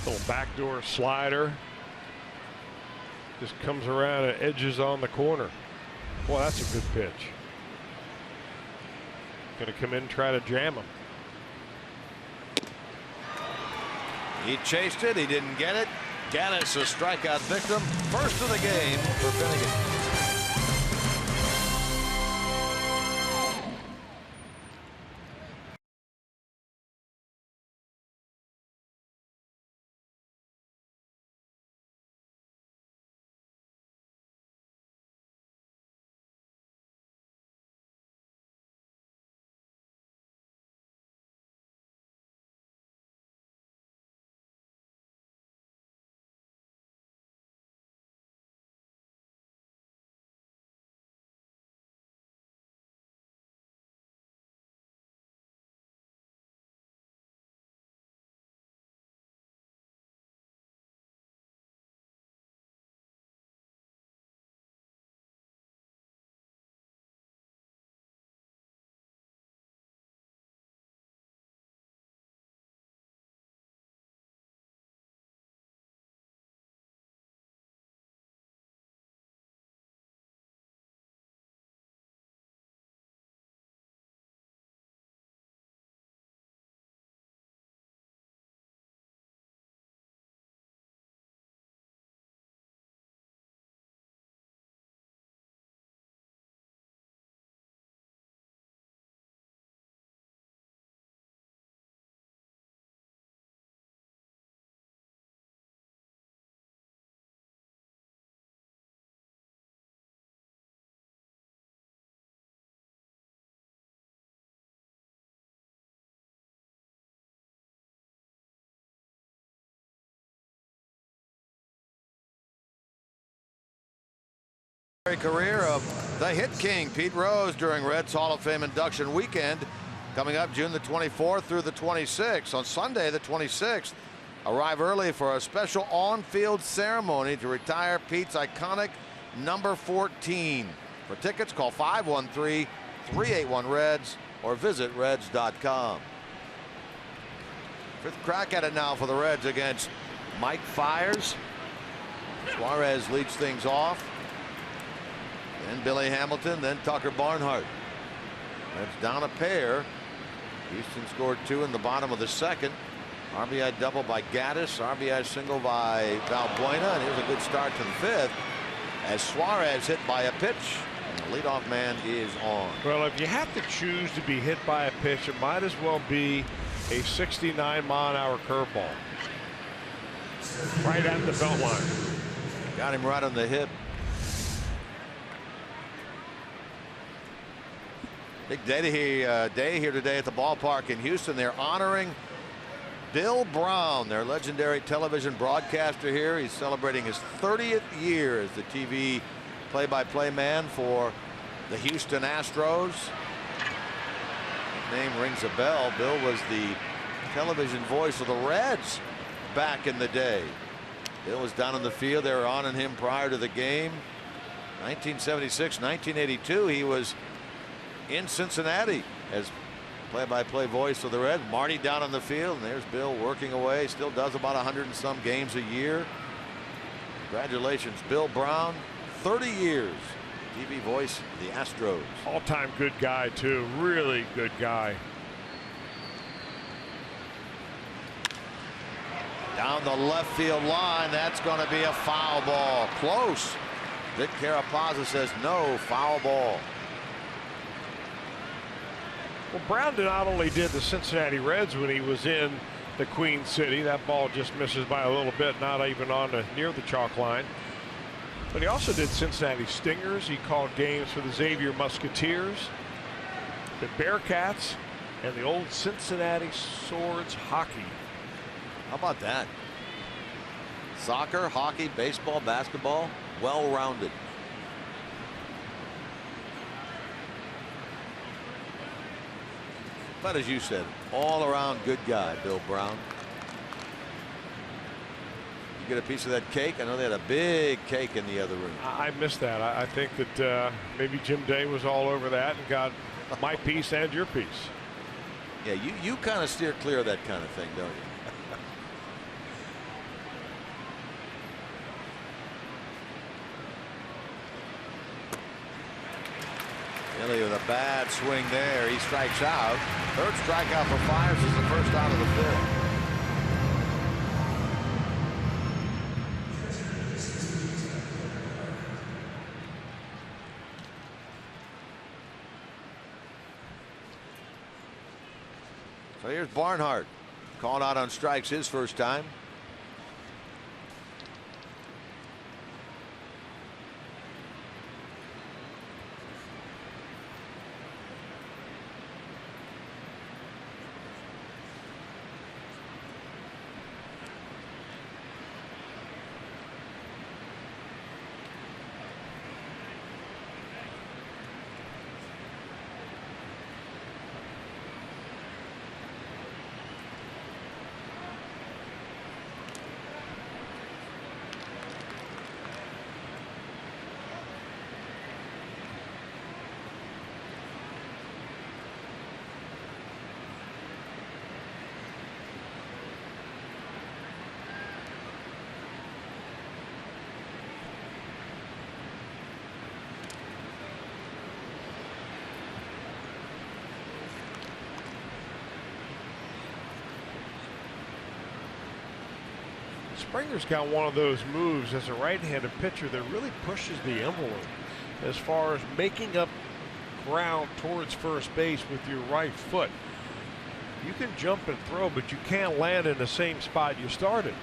Little backdoor slider. Just comes around and edges on the corner. Boy, that's a good pitch. Going to come in and try to jam him. He chased it. He didn't get it. Gaddis, a strikeout victim. First of the game for Finnegan. Career of the hit king Pete Rose during Reds Hall of Fame induction weekend coming up June the 24th through the 26th. On Sunday the 26th, arrive early for a special on-field ceremony to retire Pete's iconic number 14. For tickets, call 513-381-REDS or visit reds.com. 5th crack at it now for the Reds against Mike Fiers. Suarez leads things off. Then Billy Hamilton, then Tucker Barnhart. That's down a pair. Houston scored 2 in the bottom of the 2nd. RBI double by Gaddis, RBI single by Valbuena, and here's a good start to the 5th as Suarez hit by a pitch, and the leadoff man is on. Well, if you have to choose to be hit by a pitch, it might as well be a 69-mile-an-hour curveball. Right at the belt line. Got him right on the hip. Big day here today at the ballpark in Houston. They're honoring Bill Brown, their legendary television broadcaster here. He's celebrating his 30th year as the TV play-by-play man for the Houston Astros. His name rings a bell. Bill was the television voice of the Reds back in the day. Bill was down in the field. They were on him prior to the game. 1976, 1982, he was in Cincinnati as play-by-play voice of the Reds. Marty down on the field, and there's Bill working away. Still does about 100 and some games a year. Congratulations, Bill Brown. 30 years, TV voice of the Astros. All-time good guy, too. Really good guy. Down the left field line, that's going to be a foul ball. Close. Vic Carapazza says no, foul ball. Well, Brown not only did the Cincinnati Reds when he was in the Queen City. That ball just misses by a little bit, not even on near the chalk line. But he also did Cincinnati Stingers. He called games for the Xavier Musketeers, the Bearcats, and the old Cincinnati Swords hockey. How about that? Soccer, hockey, baseball, basketball, well-rounded. But as you said, all-around good guy, Bill Brown. You get a piece of that cake? I know they had a big cake in the other room. I missed that. I think that maybe Jim Day was all over that and got my piece and your piece. Yeah, you kind of steer clear of that kind of thing, don't you? Billy with a bad swing there. He strikes out. Third strikeout for Fiers is the first out of the fifth. So here's Barnhart. Called out on strikes his first time. Springer's got one of those moves as a right-handed pitcher that really pushes the envelope as far as making up ground towards first base with your right foot. You can jump and throw, but you can't land in the same spot you started.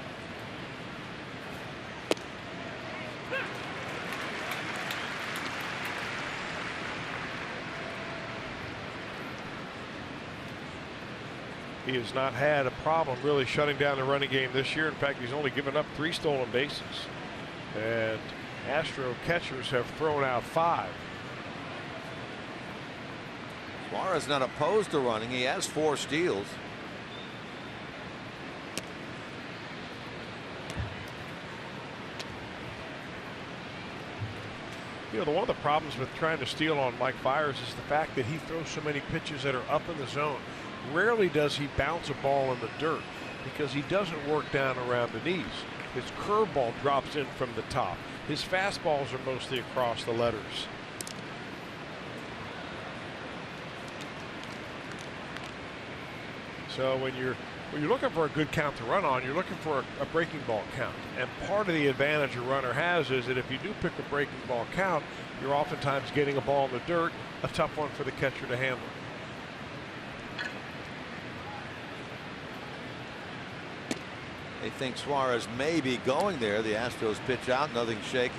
He has not had a problem really shutting down the running game this year. In fact, he's only given up 3 stolen bases. And Astro catchers have thrown out 5. Suarez not opposed to running. He has 4 steals. You know, one of the problems with trying to steal on Mike Fiers is the fact that he throws so many pitches that are up in the zone. Rarely does he bounce a ball in the dirt because he doesn't work down around the knees. His curveball drops in from the top. His fastballs are mostly across the letters. So when you're looking for a good count to run on, you're looking for a breaking ball count. And part of the advantage a runner has is that if you do pick a breaking ball count, you're oftentimes getting a ball in the dirt, a tough one for the catcher to handle. They think Suarez may be going there. The Astros pitch out, nothing shaky.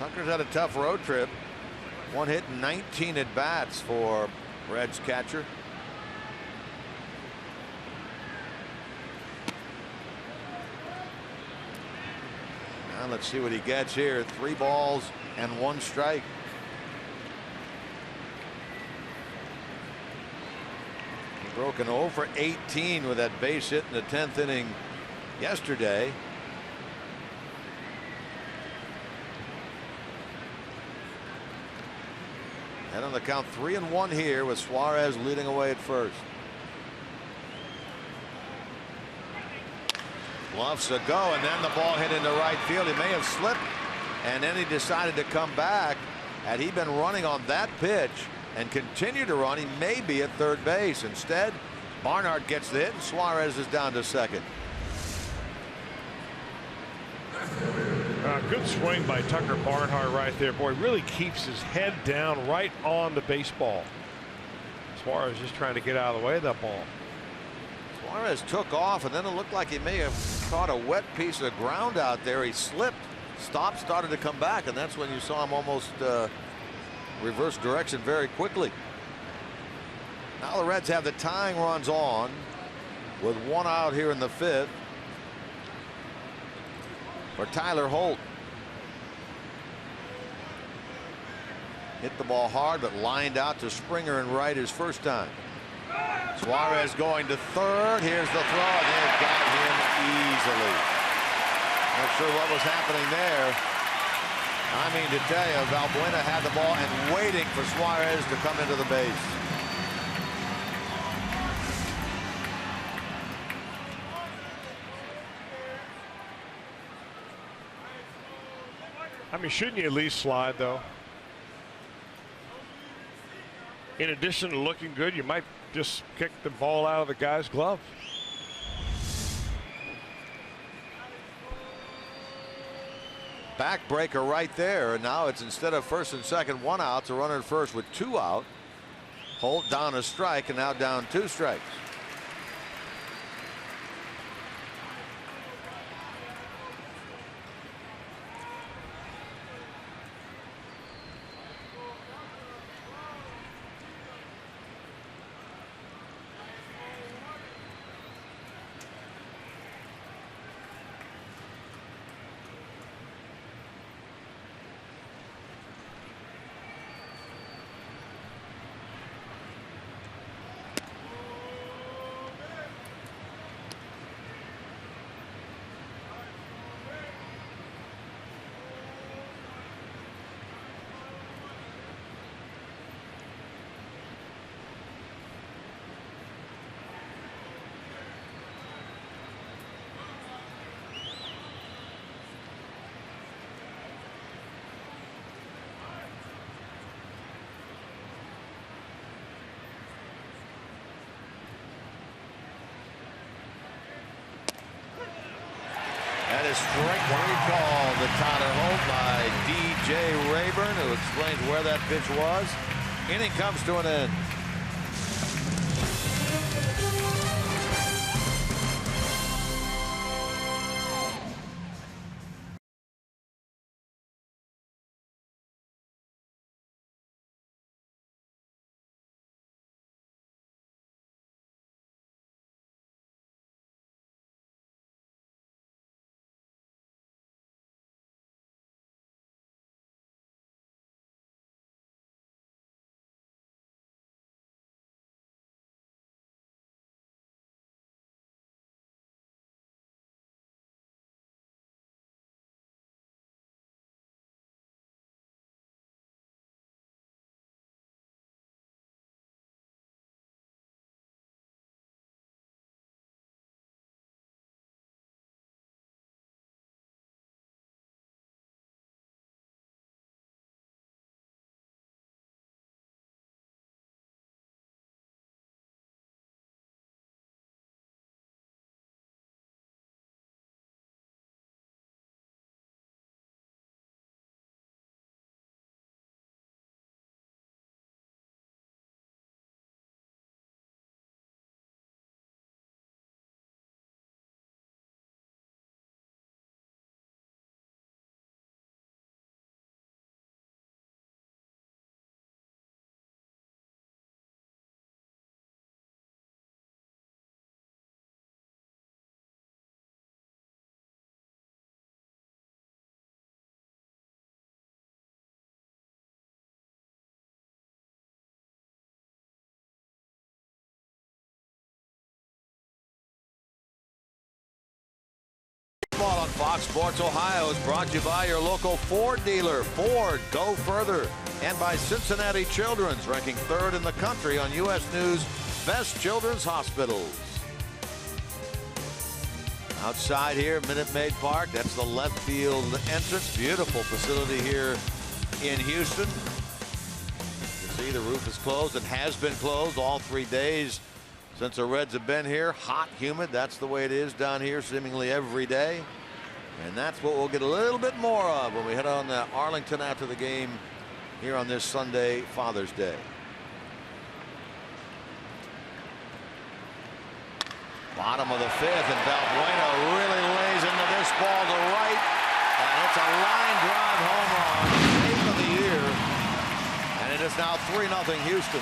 Tucker's had a tough road trip. 1 hit and 19 at bats for Reds catcher. Now let's see what he gets here. 3 balls and 1 strike. He broke an 0 for 18 with that base hit in the 10th inning yesterday. And on the count 3-1 here with Suarez leading away at first. Bluffs a go, and then the ball hit into right field. He may have slipped, and then he decided to come back. Had he been running on that pitch and continued to run, he may be at third base. Instead, Barnhart gets the hit, and Suarez is down to second. Good swing by Tucker Barnhart right there. Boy, really keeps his head down right on the baseball. Suarez just trying to get out of the way of that ball. Suarez took off, and then it looked like he may have caught a wet piece of ground out there. He slipped, stopped, started to come back, and that's when you saw him almost reverse direction very quickly. Now the Reds have the tying runs on with 1 out here in the 5th for Tyler Holt. Hit the ball hard, but lined out to Springer and right his first time. Suarez going to third. Here's the throw, and they've got him easily. Not sure what was happening there. I mean to tell you, Valbuena had the ball and waiting for Suarez to come into the base. I mean, shouldn't you at least slide, though? In addition to looking good, you might just kick the ball out of the guy's glove. Backbreaker right there, and now it's instead of first and second 1 out, to runner at first with 2 out. Holt down a strike, and now down 2 strikes. That is strike 3 call to Tyler Holt by DJ Rayburn, who explains where that pitch was. Inning comes to an end. Baseball on Fox Sports Ohio is brought to you by your local Ford dealer. Ford, go further. And by Cincinnati Children's, ranking 3rd in the country on U.S. News' Best Children's Hospitals. Outside here, Minute Maid Park. That's the left field entrance. Beautiful facility here in Houston. You can see the roof is closed. It has been closed all 3 days since the Reds have been here. Hot, humid. That's the way it is down here seemingly every day. And that's what we'll get a little bit more of when we head on to Arlington after the game here on this Sunday, Father's Day. Bottom of the 5th, and Baltimore really lays into this ball to right, and it's a line drive home run, 8th of the year, and it is now 3-0 Houston.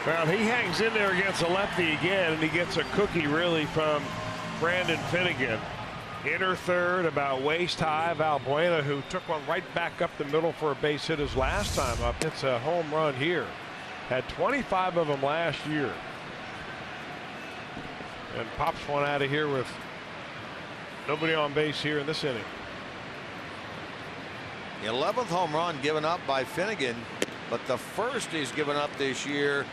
Well, he hangs in there against a lefty again, and he gets a cookie really from Brandon Finnegan. Inner third, about waist high. Valbuena, who took one right back up the middle for a base hit his last time up. It's a home run here. Had 25 of them last year. And pops one out of here with nobody on base here in this inning. The 11th home run given up by Finnegan, but the first he's given up this year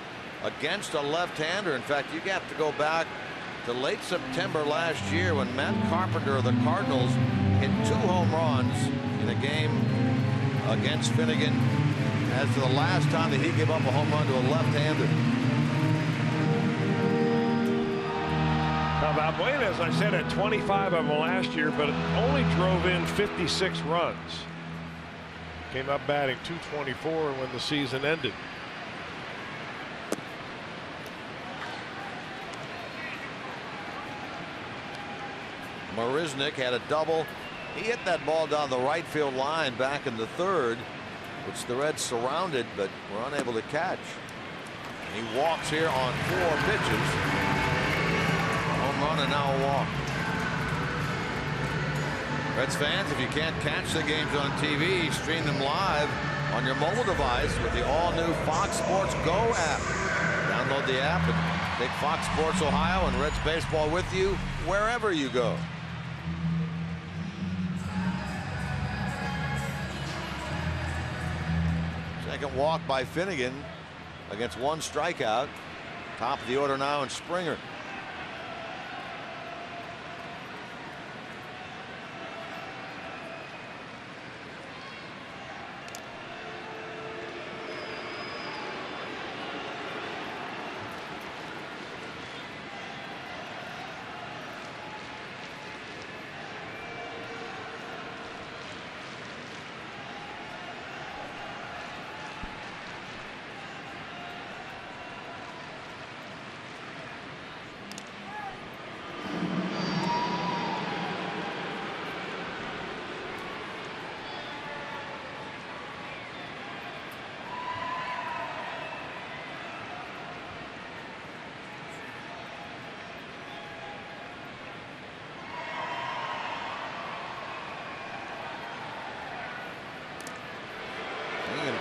against a left-hander. In fact, you got to go back to late September last year when Matt Carpenter of the Cardinals hit 2 home runs in a game against Finnegan as to the last time that he gave up a home run to a left-hander. Now, Valbuena, as I said, had 25 of them last year, but only drove in 56 runs. Came up batting .224 when the season ended. Marisnick had a double. He hit that ball down the right field line back in the 3rd, which the Reds surrounded but were unable to catch. He walks here on 4 pitches. Home run and now a walk. Reds fans, if you can't catch the games on TV, stream them live on your mobile device with the all-new Fox Sports Go app. Download the app and take Fox Sports Ohio and Reds baseball with you wherever you go. Second walk by Finnegan against 1 strikeout. Top of the order now in Springer.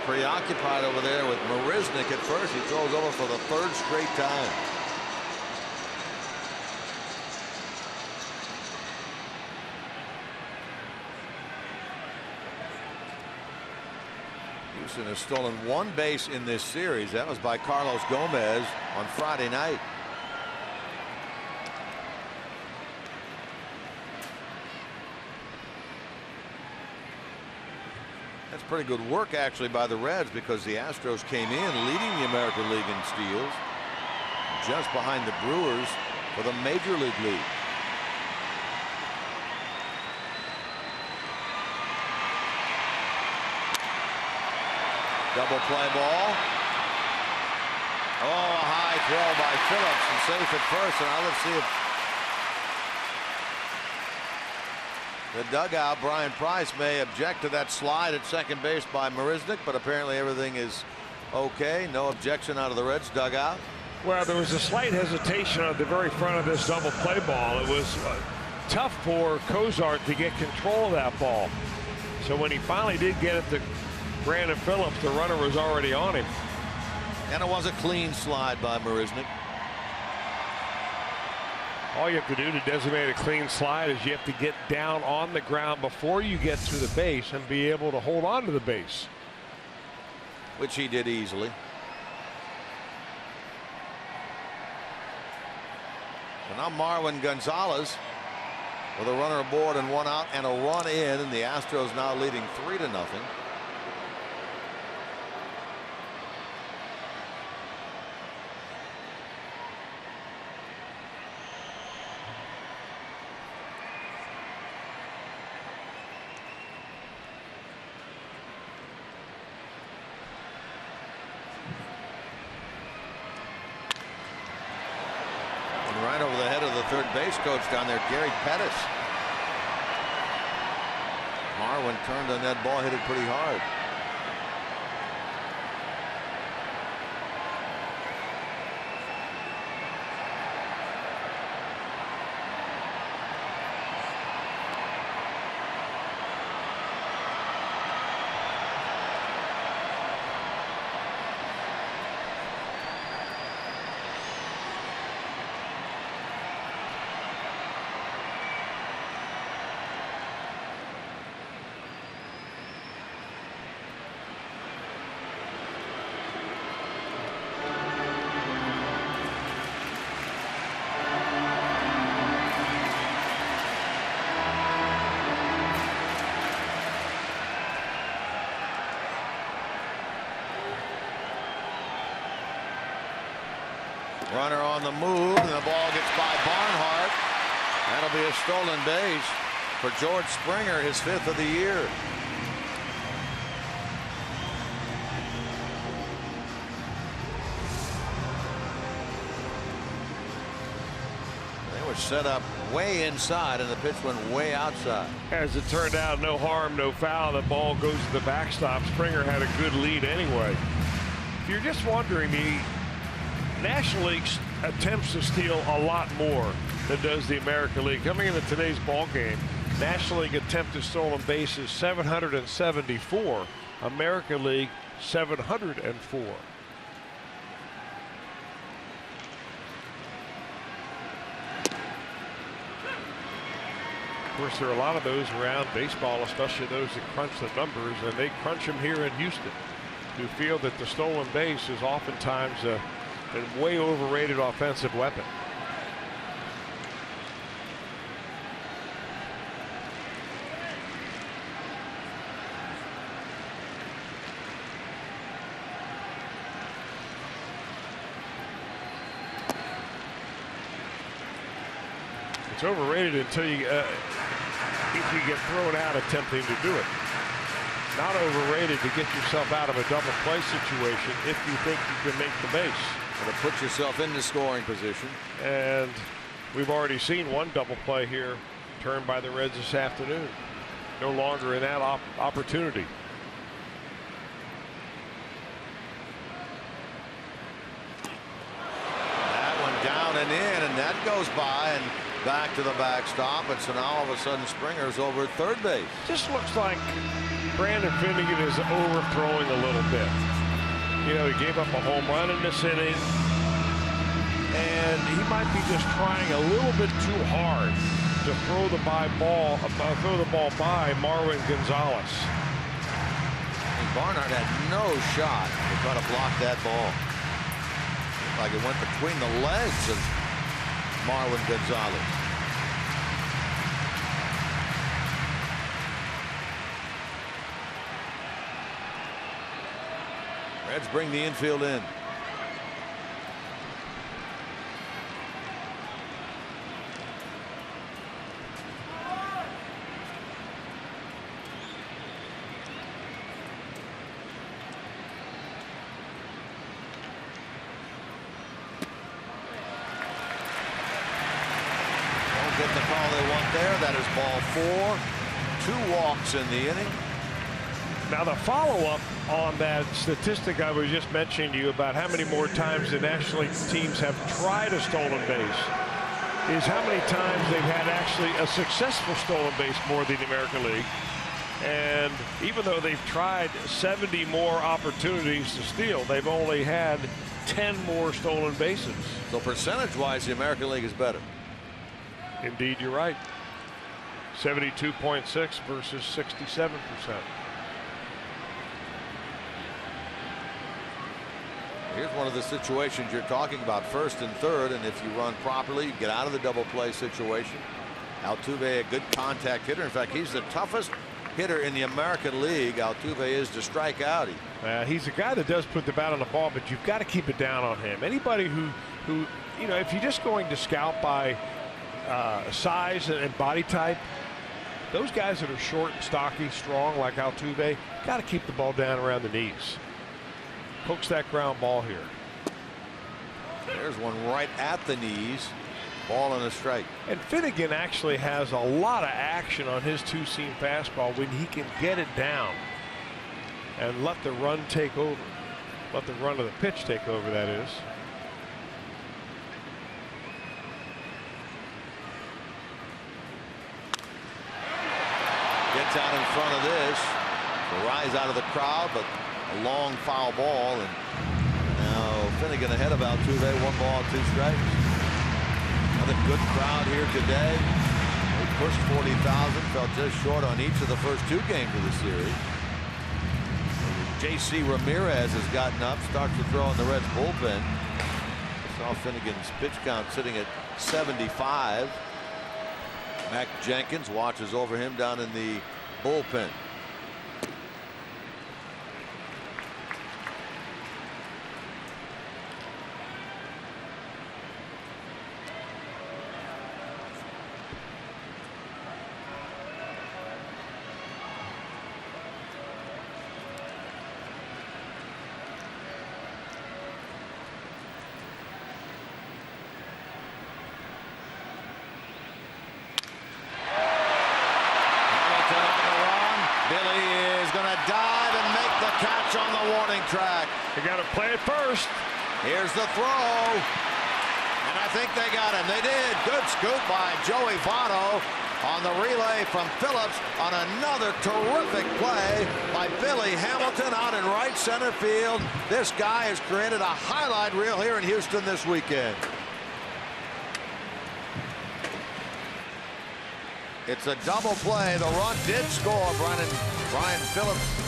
Preoccupied over there with Marisnick at first. He throws over for the 3rd straight time. Houston has stolen 1 base in this series. That was by Carlos Gomez on Friday night. That's pretty good work actually by the Reds, because the Astros came in leading the American League in steals, just behind the Brewers for the Major League lead. Double play ball. Oh, a high throw by Phillips and safe at first. And now let's see if The dugout, Brian Price may object to that slide at second base by Marisnick, but apparently everything is okay. No objection out of the Reds dugout. Well, there was a slight hesitation at the very front of this double play ball. It was tough for Cozart to get control of that ball. So when he finally did get it to Brandon Phillips, the runner was already on him. And it was a clean slide by Marisnick. All you have to do to designate a clean slide is you have to get down on the ground before you get to the base and be able to hold on to the base. Which he did easily. So now Marwin Gonzalez with a runner aboard and one out and a run in, and the Astros now leading 3-0. Right over the head of the third base coach down there, Gary Pettis. Marwin turned on that ball, hit it pretty hard. Runner on the move, and the ball gets by Barnhart. That'll be a stolen base for George Springer, his 5th of the year. They were set up way inside, and the pitch went way outside. As it turned out, no harm, no foul. The ball goes to the backstop. Springer had a good lead anyway. If you're just wondering, the National League attempts to steal a lot more than does the American League. Coming into today's ball game, National League attempted stolen bases 774. American League 704. Of course, there are a lot of those around baseball, especially those that crunch the numbers, and they crunch them here in Houston, who feel that the stolen base is oftentimes a way overrated offensive weapon. It's overrated until you if you get thrown out attempting to do it. Not overrated to get yourself out of a double play situation if you think you can make the base. To put yourself into scoring position. And we've already seen one double play here turned by the Reds this afternoon. No longer in that opportunity. That one down and in, and that goes by and back to the backstop. And so now all of a sudden Springer's over at third base. Just looks like Brandon Finnegan is overthrowing a little bit. You know, he gave up a home run in this inning, and he might be just trying a little bit too hard to throw the ball by Marwin Gonzalez. And Barnhart had no shot to try to block that ball. Like it went between the legs of Marwin Gonzalez. Reds bring the infield in. Don't get the call they want there. That is ball 4. 2 walks in the inning. Now the follow-up on that statistic I was just mentioning to you about how many more times the National League teams have tried a stolen base is how many times they've had actually a successful stolen base more than the American League. And even though they've tried 70 more opportunities to steal, they've only had 10 more stolen bases. So percentage-wise, the American League is better. Indeed, you're right. 72.6 versus 67%. Here's one of the situations you're talking about, 1st and 3rd, and if you run properly, you get out of the double play situation. Altuve, a good contact hitter. In fact, he's the toughest hitter in the American League. Altuve is to strike out. He's a guy that does put the bat on the ball, but you've got to keep it down on him. Anybody who you know, if you're just going to scout by size and body type, those guys that are short and stocky, strong like Altuve, got to keep the ball down around the knees. Pokes that ground ball here. There's one right at the knees. Ball and a strike. And Finnegan actually has a lot of action on his 2-seam fastball when he can get it down and let the run take over. Let the run of the pitch take over, that is. Gets out in front of this. The rise out of the crowd, but a long foul ball, and now Finnegan ahead of Altuve. 1 ball, 2 strikes. Another good crowd here today. They pushed 40,000, fell just short on each of the first 2 games of the series. J.C. Ramirez has gotten up, starts to throw in the Reds bullpen. I saw Finnegan's pitch count sitting at 75. Mac Jenkins watches over him down in the bullpen. Track. They got to play it first. Here's the throw, and I think they got him. They did. Good scoop by Joey Votto on the relay from Phillips on another terrific play by Billy Hamilton out in right center field. This guy has created a highlight reel here in Houston this weekend. It's a double play. The run did score. Brian Phillips.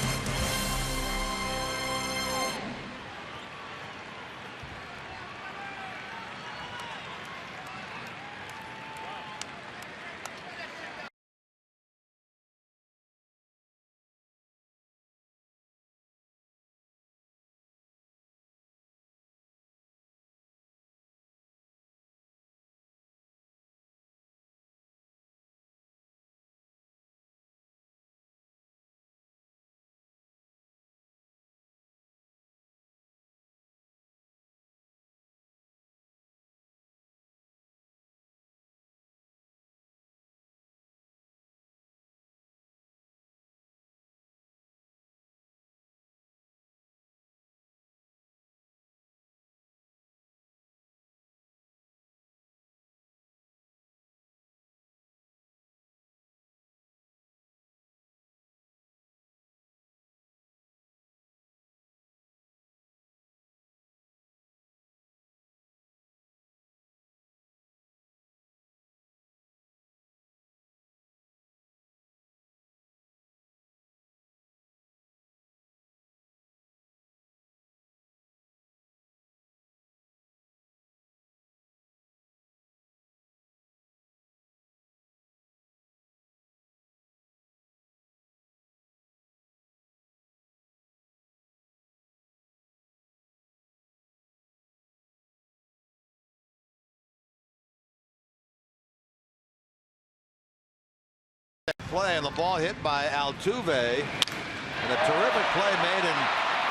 Play, and the ball hit by Altuve, and a terrific play made in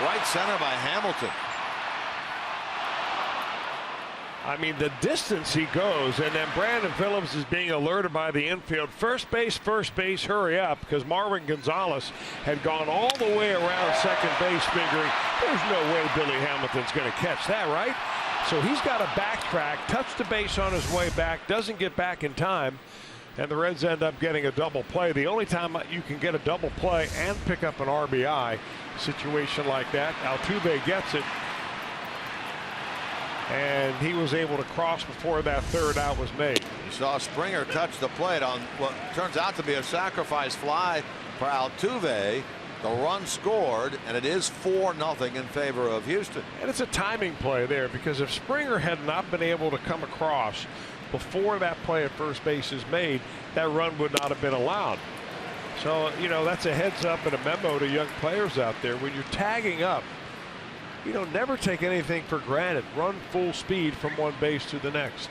right center by Hamilton. I mean, the distance he goes, and then Brandon Phillips is being alerted by the infield. First base, hurry up, because Marvin Gonzalez had gone all the way around second base, figuring there's no way Billy Hamilton's going to catch that, right? So he's got to backtrack, touch the base on his way back, doesn't get back in time, and the Reds end up getting a double play. The only time you can get a double play and pick up an RBI situation like that, Altuve gets it. And he was able to cross before that third out was made. You saw Springer touch the plate on what turns out to be a sacrifice fly for Altuve. The run scored, and it is 4-0 in favor of Houston. And it's a timing play there, because if Springer had not been able to come across before that play at first base is made, that run would not have been allowed. So, you know, that's a heads up and a memo to young players out there. When you're tagging up, you know, never take anything for granted. Run full speed from one base to the next.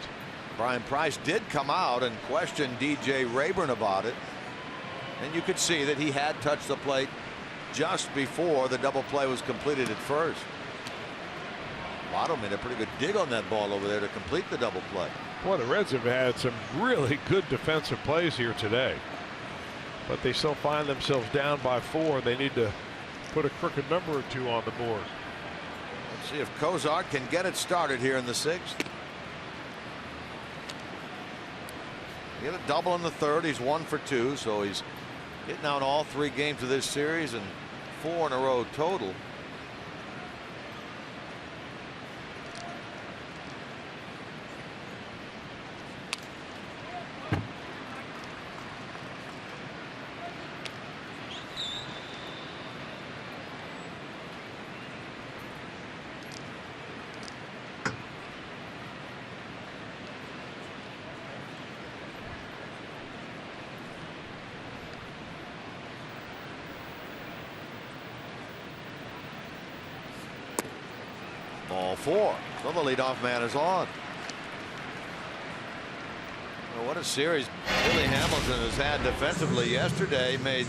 Brian Price did come out and question DJ Rayburn about it, and you could see that he had touched the plate just before the double play was completed at first. Votto made a pretty good dig on that ball over there to complete the double play. Boy, the Reds have had some really good defensive plays here today, but they still find themselves down by 4. They need to put a crooked number or 2 on the board. Let's see if Cozart can get it started here in the 6th. He had a double in the 3rd. He's 1 for 2, so he's hitting out all 3 games of this series and 4 in a row total. Ball 4. So the leadoff man is on. Well, what a series Billy Hamilton has had defensively yesterday. Made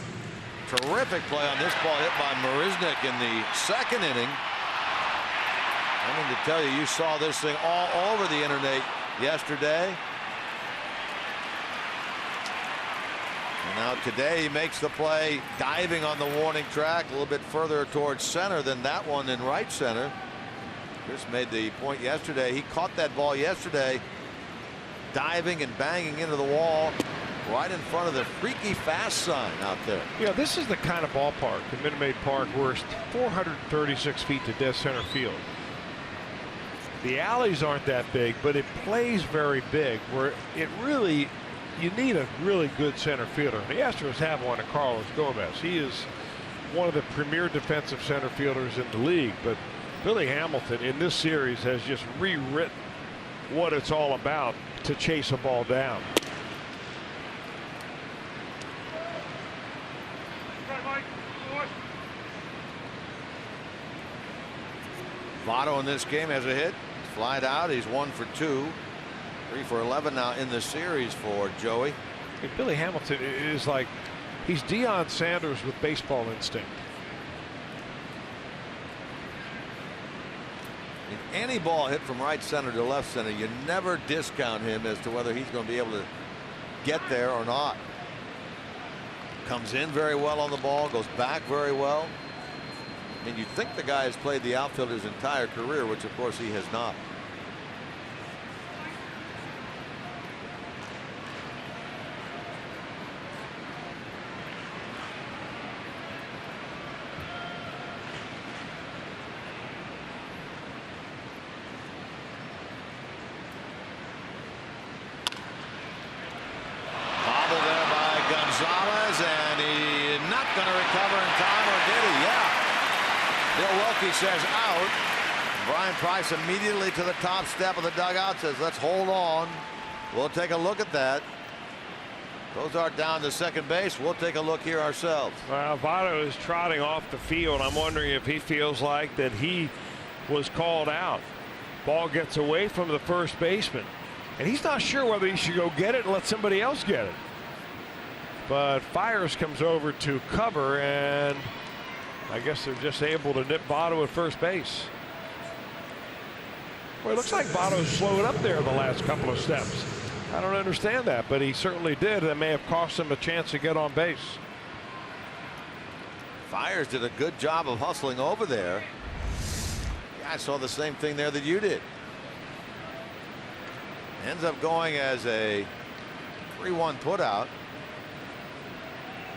terrific play on this ball hit by Marisnick in the 2nd inning. I mean to tell you, you saw this thing all over the internet yesterday. And now today he makes the play diving on the warning track a little bit further towards center than that one in right center. Chris made the point yesterday. He caught that ball yesterday diving and banging into the wall right in front of the freaky fast sign out there. You know, this is the kind of ballpark, the Minute Maid Park, where it's 436 feet to dead center field. The alleys aren't that big, but it plays very big, where it really, you need a really good center fielder. The Astros have one in Carlos Gomez. He is one of the premier defensive center fielders in the league, but Billy Hamilton in this series has just rewritten what it's all about to chase a ball down. Votto in this game has a hit. Flied out. He's 1 for 2. 3 for 11 now in the series for Joey. Hey, Billy Hamilton is like, he's Deion Sanders with baseball instinct. Any ball hit from right center to left center, you never discount him as to whether he's going to be able to get there or not. Comes in very well on the ball, goes back very well. I mean, you'd think the guy has played the outfield his entire career, which of course he has not. Milwaukee says out. Brian Price immediately to the top step of the dugout says, let's hold on. We'll take a look at that. Cozart down to second base. We'll take a look here ourselves. Well, Votto is trotting off the field. I'm wondering if he feels like that he was called out. Ball gets away from the first baseman, and he's not sure whether he should go get it and let somebody else get it. But Fires comes over to cover, and I guess they're just able to nip Votto at first base. Well, it looks like Votto slowed up there the last couple of steps. I don't understand that, but he certainly did. That may have cost him a chance to get on base. Fiers did a good job of hustling over there. Yeah, I saw the same thing there that you did. Ends up going as a 3-1 putout.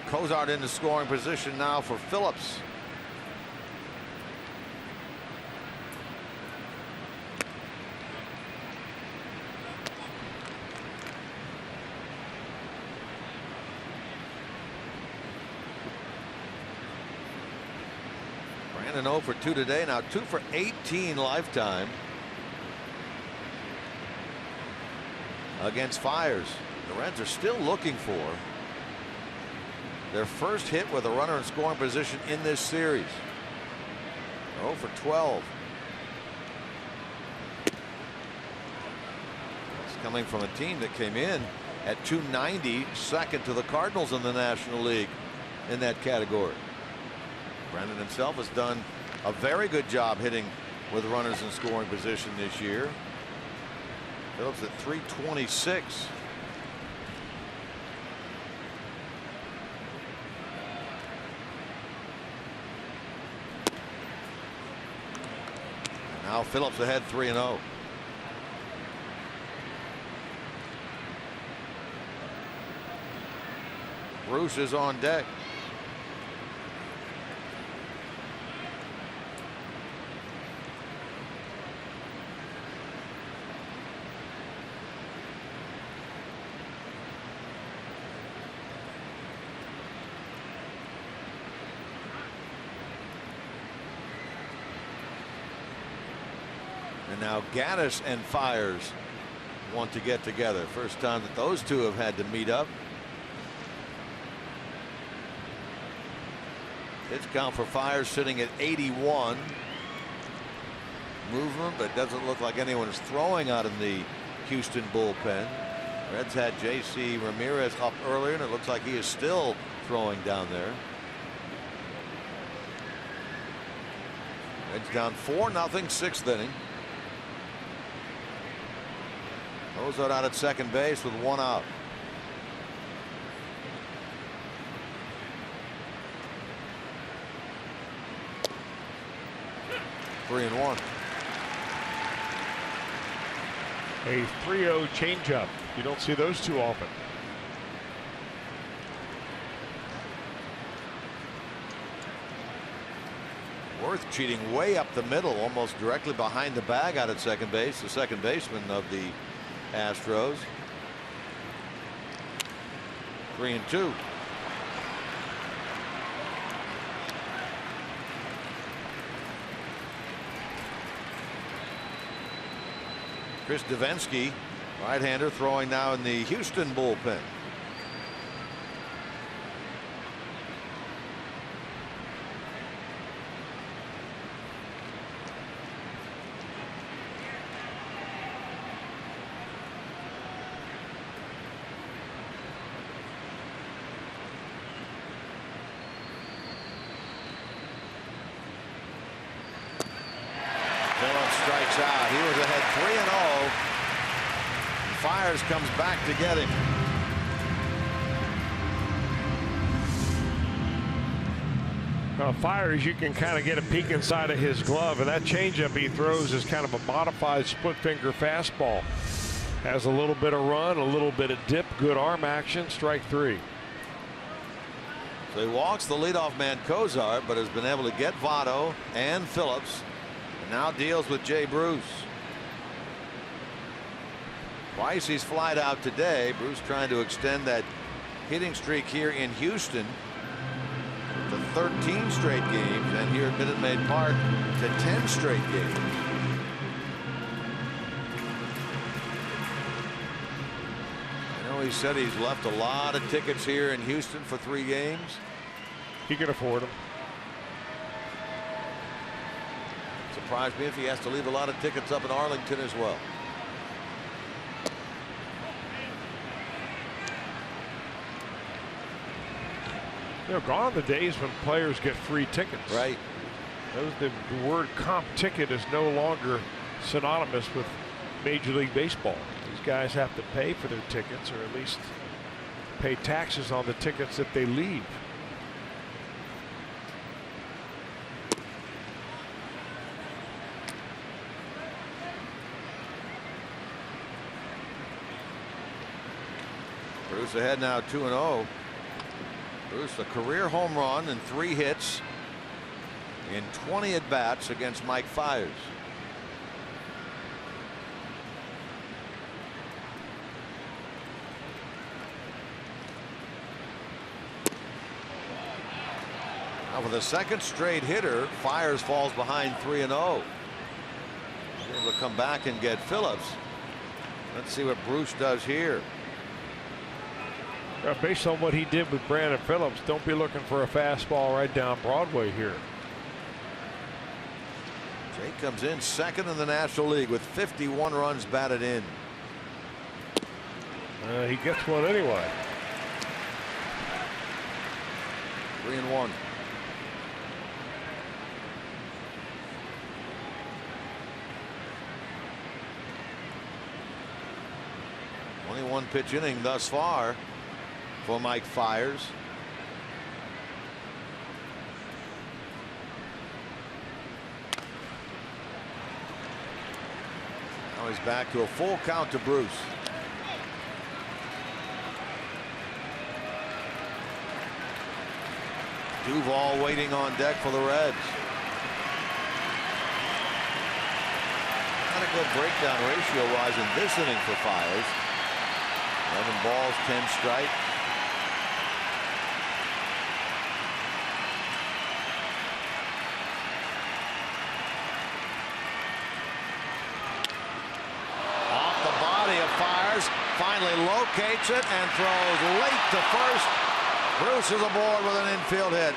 Cozart into scoring position now for Phillips. Brandon 0 for 2 today, now 2 for 18 lifetime against Fiers. The Reds are still looking for their first hit with a runner in scoring position in this series. 0 for 12. It's coming from a team that came in at 290, second to the Cardinals in the National League in that category. Brandon himself has done a very good job hitting with runners in scoring position this year. Phillips at 326. Now Phillips ahead 3-0. Bruce is on deck. And now Gaddis and Fiers want to get together. First time that those two have had to meet up. Pitch count for Fiers sitting at 81. Movement, but doesn't look like anyone is throwing out in the Houston bullpen. Reds had J.C. Ramirez up earlier, and it looks like he is still throwing down there. Reds down 4-0, sixth inning. Cozart out at second base with one out. Three and one. A 3-0 changeup. You don't see those too often. Worth cheating way up the middle, almost directly behind the bag out at second base, the second baseman of the Astros. 3-2. Chris Davinsky, right-hander, throwing now in the Houston bullpen. Strikes out. He was ahead 3-0. Fiers comes back to get him. Fiers, you can kind of get a peek inside of his glove, and that changeup he throws is kind of a modified split finger fastball. Has a little bit of run, a little bit of dip, good arm action. Strike three. So he walks the leadoff man Cozart, but has been able to get Votto and Phillips. Now deals with Jay Bruce. Twice he's flied out today. Bruce trying to extend that hitting streak here in Houston to 13 straight games, and here at Minute Maid Park to 10 straight games. I know he said he's left a lot of tickets here in Houston for 3 games. He can afford them. Surprised me if he has to leave a lot of tickets up in Arlington as well. You know, gone are the days when players get free tickets. Right. The word comp ticket is no longer synonymous with Major League Baseball. These guys have to pay for their tickets, or at least pay taxes on the tickets that they leave. Bruce ahead now 2-0. Bruce, a career home run and 3 hits in 20 at bats against Mike Fiers. Now for the second straight hitter, Fiers falls behind 3-0. Able to come back and get Phillips. Let's see what Bruce does here. Based on what he did with Brandon Phillips, don't be looking for a fastball right down Broadway here. Jay comes in second in the National League with 51 runs batted in. He gets one anyway. 3-1. Only 1 pitch inning thus far for Mike Fiers. Now he's back to a full count to Bruce. Duvall waiting on deck for the Reds. Not a good breakdown ratio wise in this inning for Fiers. 11 balls, 10 strike. Off the body of Fiers, finally locates it and throws late to first. Bruce is aboard with an infield hit.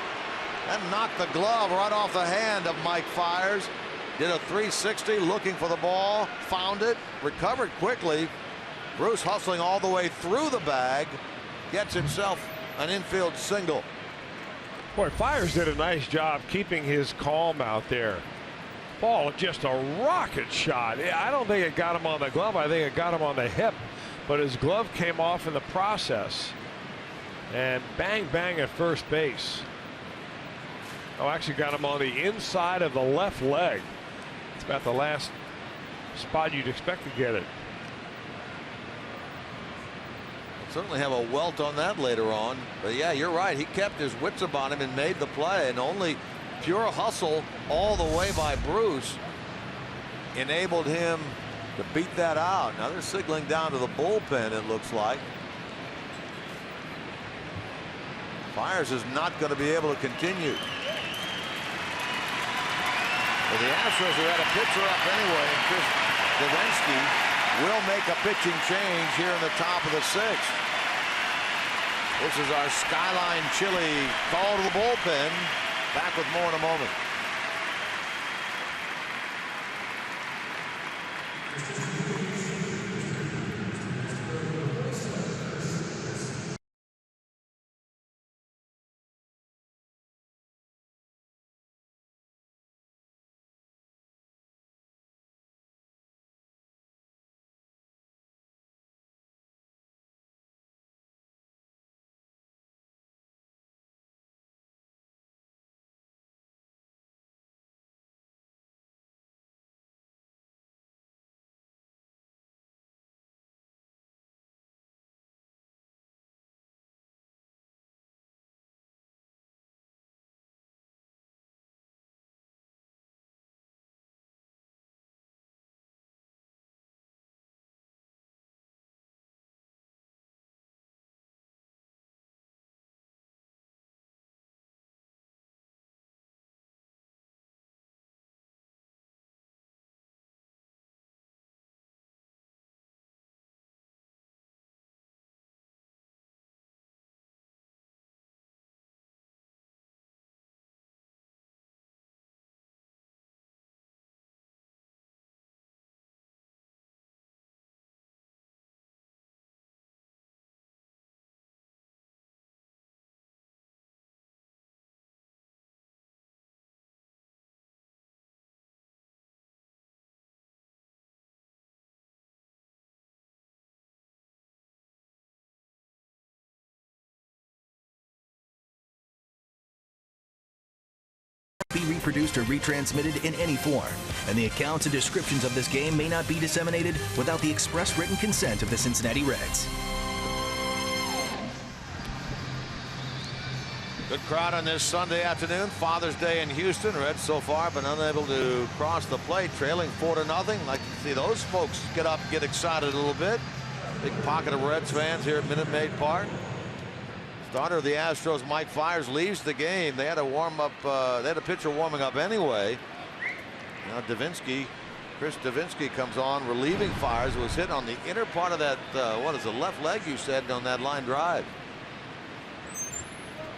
That knocked the glove right off the hand of Mike Fiers. Did a 360 looking for the ball, found it, recovered quickly. Bruce hustling all the way through the bag, gets himself an infield single. Boy, Fiers did a nice job keeping his calm out there. Ball, just a rocket shot. I don't think it got him on the glove. I think it got him on the hip, but his glove came off in the process. And bang, bang at first base. Oh, actually got him on the inside of the left leg. It's about the last spot you'd expect to get it. Certainly have a welt on that later on. But yeah, you're right. He kept his wits about him and made the play, and only pure hustle all the way by Bruce enabled him to beat that out. Now they're signaling down to the bullpen, it looks like. Fiers is not going to be able to continue. Well, the Astros who had a pitcher up anyway, and Chris Davinsky will make a pitching change here in the top of the 6th. This is our Skyline Chili call to the bullpen. Back with more in a moment. be reproduced or retransmitted in any form, and the accounts and descriptions of this game may not be disseminated without the express written consent of the Cincinnati Reds. Good crowd on this Sunday afternoon. Father's Day in Houston. Reds so far been unable to cross the plate, trailing 4-0. Like to see those folks get up, get excited a little bit. Big pocket of Reds fans here at Minute Maid Park. Starter of the Astros, Mike Fiers, leaves the game. They had a warm up. They had a pitcher warming up anyway. Now Chris Davinsky comes on, relieving Fiers, who was hit on the inner part of that. What is the left leg? You said on that line drive.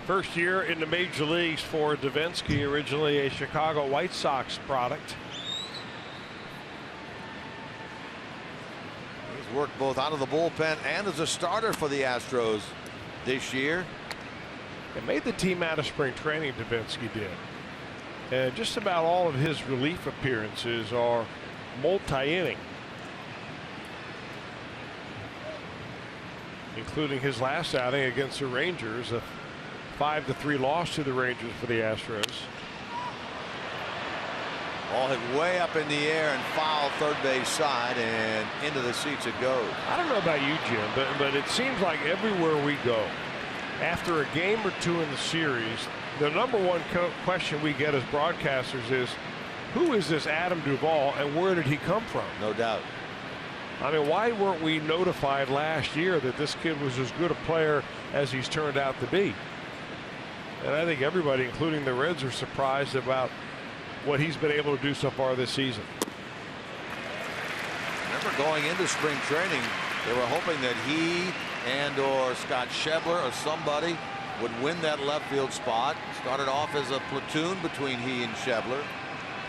First year in the major leagues for Davinsky, originally a Chicago White Sox product. He's worked both out of the bullpen and as a starter for the Astros this year. It made the team out of spring training, Davinsky did. And just about all of his relief appearances are multi-inning, including his last outing against the Rangers, a 5-3 loss to the Rangers for the Astros. Ball hit way up in the air and foul third base side, and into the seats it goes. I don't know about you, Jim, but it seems like everywhere we go, after a game or two in the series, the number one question we get as broadcasters is, who is this Adam Duvall and where did he come from? No doubt. I mean, why weren't we notified last year that this kid was as good a player as he's turned out to be? And I think everybody, including the Reds, are surprised about what he's been able to do so far this season. Remember, going into spring training, they were hoping that he and/or Scott Schebler or somebody would win that left field spot. Started off as a platoon between he and Schebler.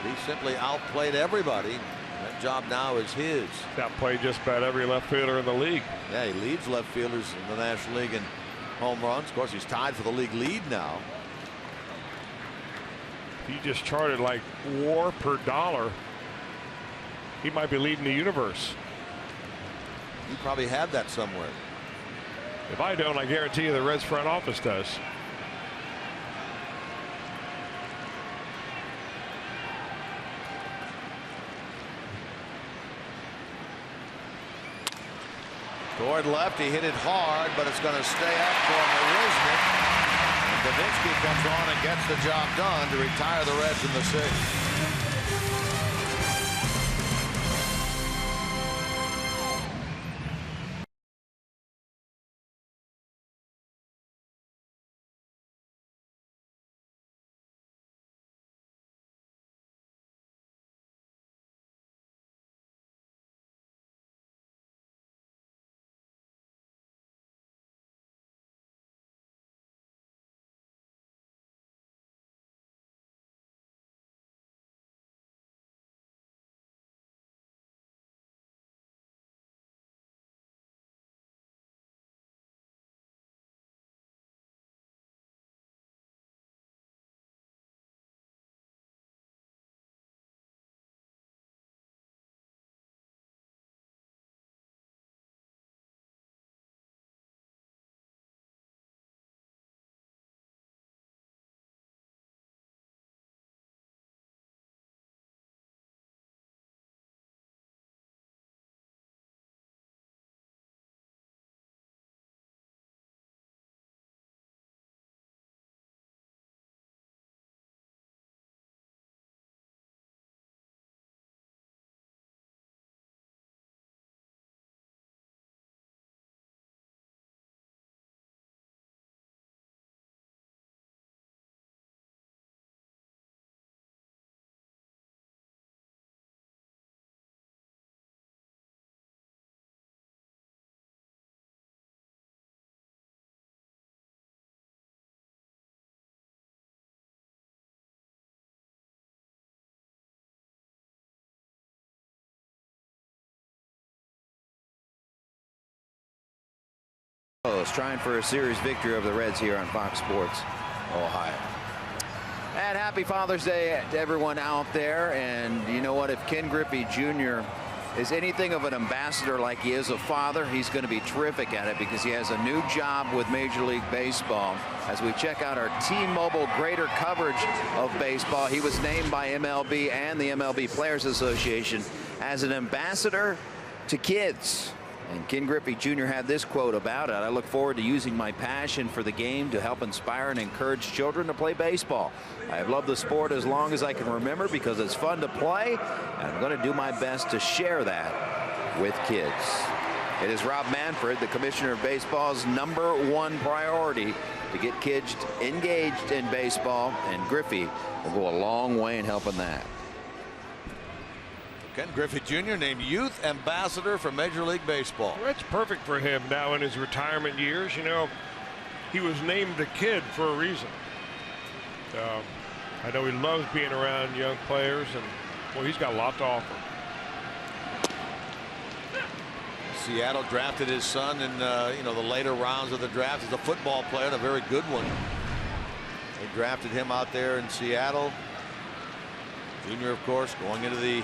He simply outplayed everybody. That job now is his. Outplayed just about every left fielder in the league. Yeah, he leads left fielders in the National League in home runs. Of course, he's tied for the league lead now. If he just charted like WAR per dollar, he might be leading the universe. You probably have that somewhere. If I don't, I guarantee you the Reds front office does. Toward left, he hit it hard, but it's going to stay up for Marisnick. And Davinsky comes on and gets the job done to retire the Reds in the sixth. Trying for a series victory over the Reds here on Fox Sports Ohio. And happy Father's Day to everyone out there. And you know what, if Ken Griffey Jr. is anything of an ambassador like he is a father, he's going to be terrific at it because he has a new job with Major League Baseball. As we check out our T-Mobile greater coverage of baseball, he was named by MLB and the MLB Players Association as an ambassador to kids. And Ken Griffey Jr. had this quote about it: "I look forward to using my passion for the game to help inspire and encourage children to play baseball. I have loved the sport as long as I can remember because it's fun to play, and I'm going to do my best to share that with kids." It is Rob Manfred, the commissioner of baseball's #1 priority, to get kids engaged in baseball, and Griffey will go a long way in helping that. Ken Griffey Jr. named Youth Ambassador for Major League Baseball. Well, that's perfect for him now in his retirement years. You know, he was named a kid for a reason. I know he loves being around young players, and well, he's got a lot to offer. Seattle drafted his son in the later rounds of the draft as a football player, and a very good one. They drafted him out there in Seattle. Junior, of course, going into the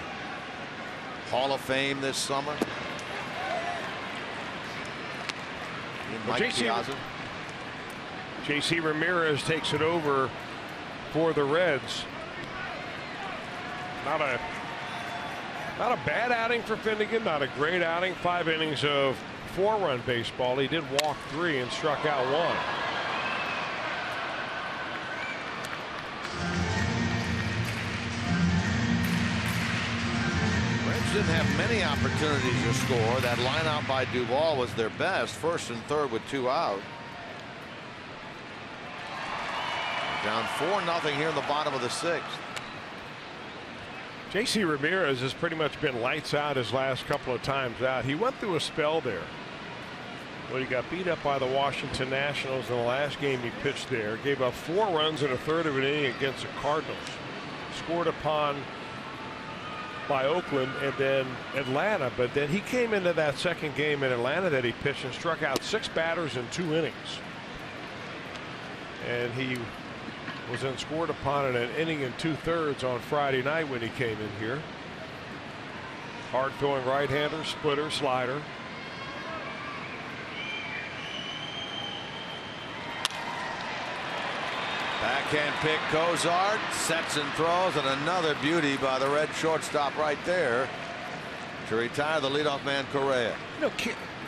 Hall of Fame this summer. JC Ramirez takes it over for the Reds. Not a bad outing for Finnegan, not a great outing. 5 innings of 4-run baseball. He did walk 3 and struck out 1. Didn't have many opportunities to score. That line out by Duvall was their best, 1st and 3rd with 2 out. Down 4-0 here in the bottom of the 6th. JC Ramirez has pretty much been lights out his last couple of times out. He went through a spell there. Well, he got beat up by the Washington Nationals in the last game he pitched there. Gave up 4 runs in a 1/3 of an inning against the Cardinals. Scored upon by Oakland and then Atlanta, but then he came into that second game in Atlanta that he pitched and struck out 6 batters in 2 innings. And he was then scored upon in an inning and 2/3 on Friday night when he came in here. Hard throwing right-hander, splitter, slider. Backhand pick, Cozart sets and throws, and another beauty by the Red shortstop right there to retire the leadoff man Correa. You know,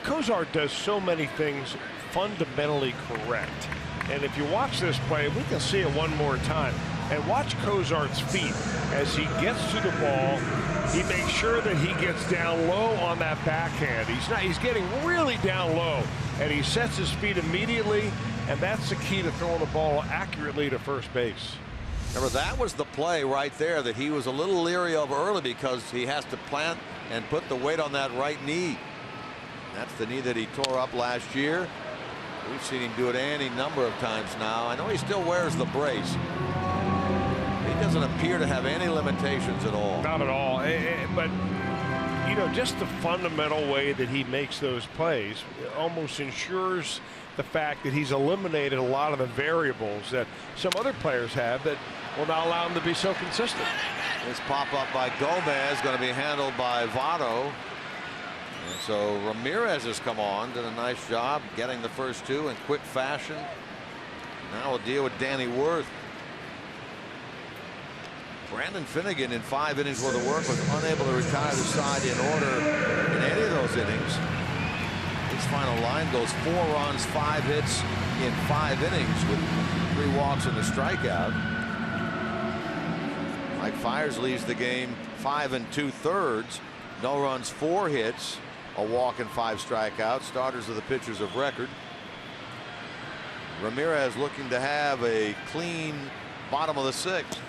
Cozart does so many things fundamentally correct. And if you watch this play, we can see it one more time. And watch Cozart's feet as he gets to the ball. He makes sure that he gets down low on that backhand. He's getting really down low, and he sets his feet immediately. And that's the key to throwing the ball accurately to first base. Remember, that was the play right there that he was a little leery of early because he has to plant and put the weight on that right knee. That's the knee that he tore up last year. We've seen him do it any number of times now. I know he still wears the brace. He doesn't appear to have any limitations at all. Not at all. But, you know, just the fundamental way that he makes those plays almost ensures the fact that he's eliminated a lot of the variables that some other players have that will not allow him to be so consistent. This pop-up by Gomez going to be handled by Votto. And so Ramirez has come on, did a nice job getting the first 2 in quick fashion. Now we'll deal with Danny Worth. Brandon Finnegan in 5 innings worth of work was unable to retire the side in order in any of those innings. His final line goes 4 runs, 5 hits in 5 innings with 3 walks and a strikeout. Mike Fiers leads the game 5 2/3. No runs, 4 hits, a walk and 5 strikeouts. Starters are the pitchers of record. Ramirez looking to have a clean bottom of the 6th.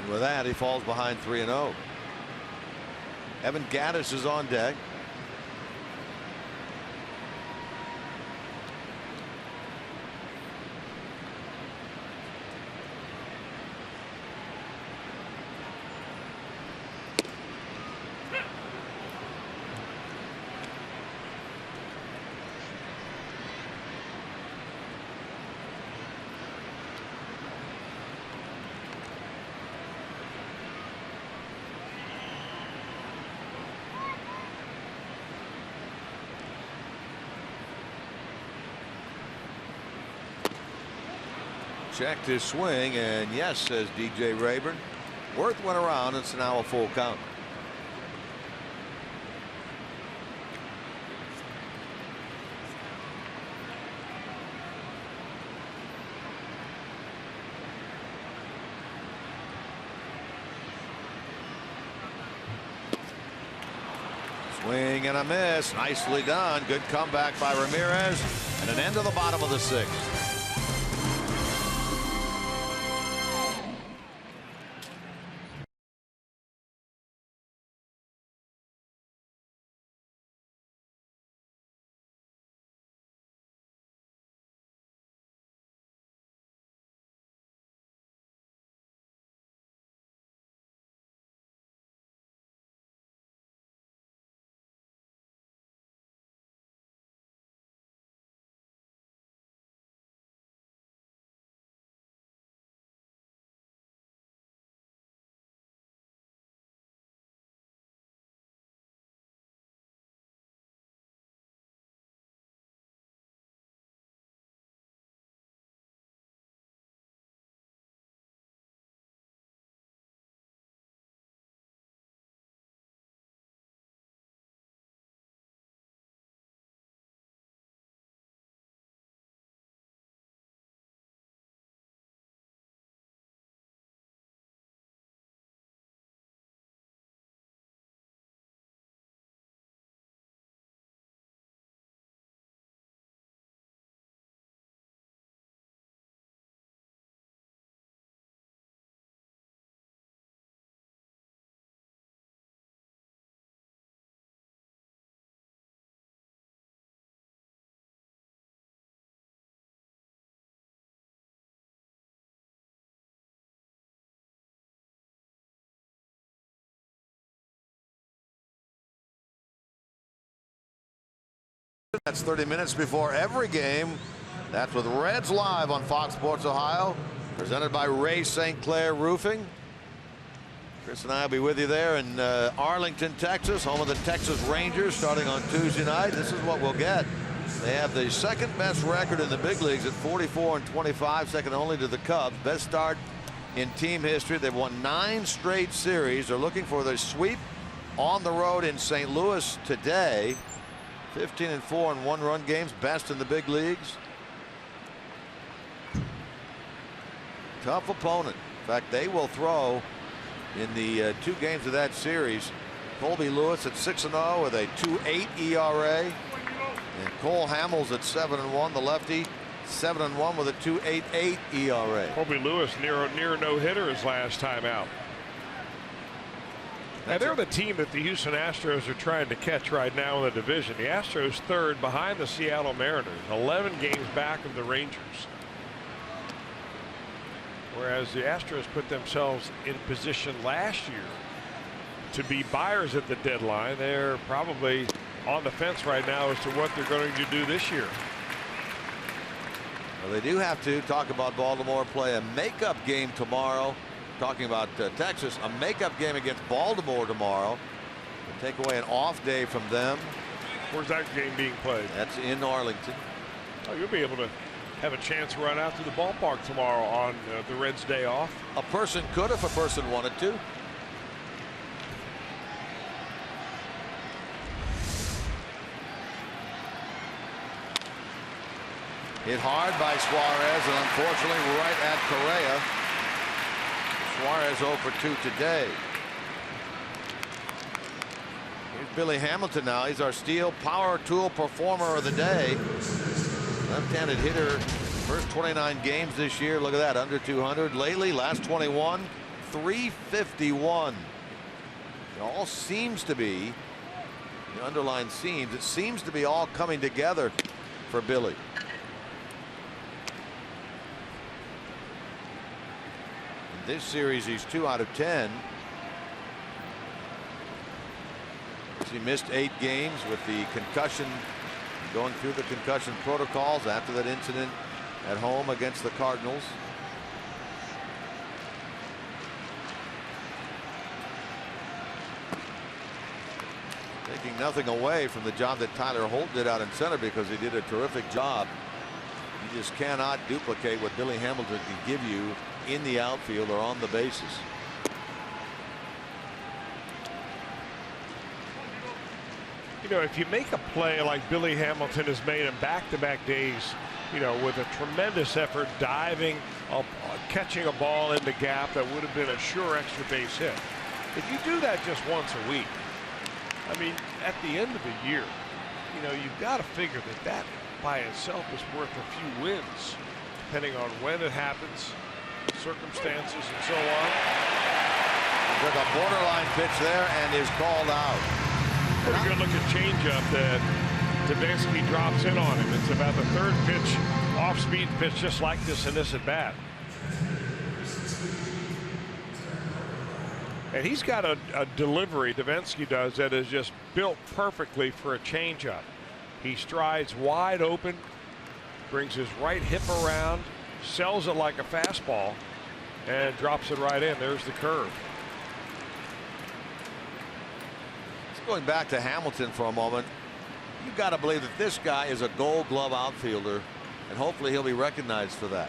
And with that, he falls behind 3-0. Evan Gattis is on deck. Checked his swing, and yes, says DJ Rayburn. Worth went around. It's now a full count. Swing and a miss. Nicely done. Good comeback by Ramirez, and an end to the bottom of the sixth. That's 30 minutes before every game. That's with Reds Live on Fox Sports Ohio, presented by Ray St. Clair Roofing. Chris and I will be with you there in Arlington, Texas, home of the Texas Rangers, starting on Tuesday night. This is what we'll get. They have the second best record in the big leagues at 44-25, second only to the Cubs. Best start in team history. They've won 9 straight series. They're looking for their sweep on the road in St. Louis today. 15-4 in one-run games, best in the big leagues. Tough opponent. In fact, they will throw in the 2 games of that series. Colby Lewis at 6-0 with a 2.8 ERA, and Cole Hamels at 7-1. The lefty 7-1 with a 2.88 ERA. Colby Lewis near no-hitter his last time out. Now, they're the team that the Houston Astros are trying to catch right now in the division. The Astros third behind the Seattle Mariners, 11 games back of the Rangers. Whereas the Astros put themselves in position last year to be buyers at the deadline. They're probably on the fence right now as to what they're going to do this year. Well, they do have to talk about Baltimore play a makeup game tomorrow. Talking about Texas, a makeup game against Baltimore tomorrow. We'll take away an off day from them. Where's that game being played? That's in Arlington. Oh, you'll be able to have a chance to run out to the ballpark tomorrow on the Reds' day off. A person could if a person wanted to. Hit hard by Suarez, and unfortunately right at Correa. Suarez 0 for 2 today. Here's Billy Hamilton now. He's our Steel Power Tool Performer of the Day. Left-handed hitter. First 29 games this year. Look at that, under 200. Lately, last 21, 351. It all seems to be, the underlined seems, it seems to be all coming together for Billy. In this series, he's 2 out of 10. He missed 8 games with the concussion, going through the concussion protocols after that incident at home against the Cardinals. Taking nothing away from the job that Tyler Holt did out in center, because he did a terrific job. You just cannot duplicate what Billy Hamilton can give you in the outfield or on the bases. You know, if you make a play like Billy Hamilton has made in back-to-back days, you know, with a tremendous effort, diving, catching a ball in the gap that would have been a sure extra base hit. If you do that just once a week, I mean, at the end of the year, you know, you've got to figure that that by itself is worth a few wins, depending on when it happens, circumstances, and so on. Took a borderline pitch there and is called out. Pretty good looking changeup that Davinsky drops in on him. It's about the 3rd pitch, off-speed pitch, just like this in this at bat. And he's got a delivery, Davinsky does, that is just built perfectly for a changeup. He strides wide open, brings his right hip around, sells it like a fastball, and drops it right in. There's the curve. Going back to Hamilton for a moment, you've got to believe that this guy is a Gold Glove outfielder, and hopefully he'll be recognized for that.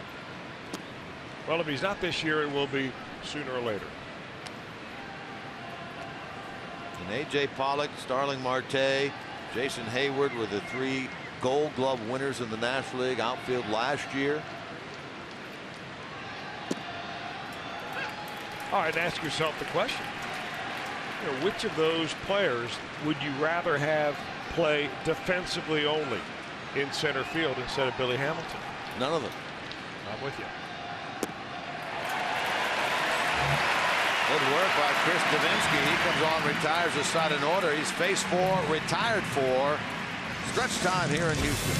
Well, if he's not this year, it will be sooner or later. And A.J. Pollock, Starling Marte, Jason Hayward were the 3 Gold Glove winners in the National League outfield last year. All right, ask yourself the question. You know, which of those players would you rather have play defensively only in center field instead of Billy Hamilton? None of them. I'm with you. Good work by Chris Davinsky. He comes on, retires the side in order. He's faced 4, retired 4. Stretch time here in Houston.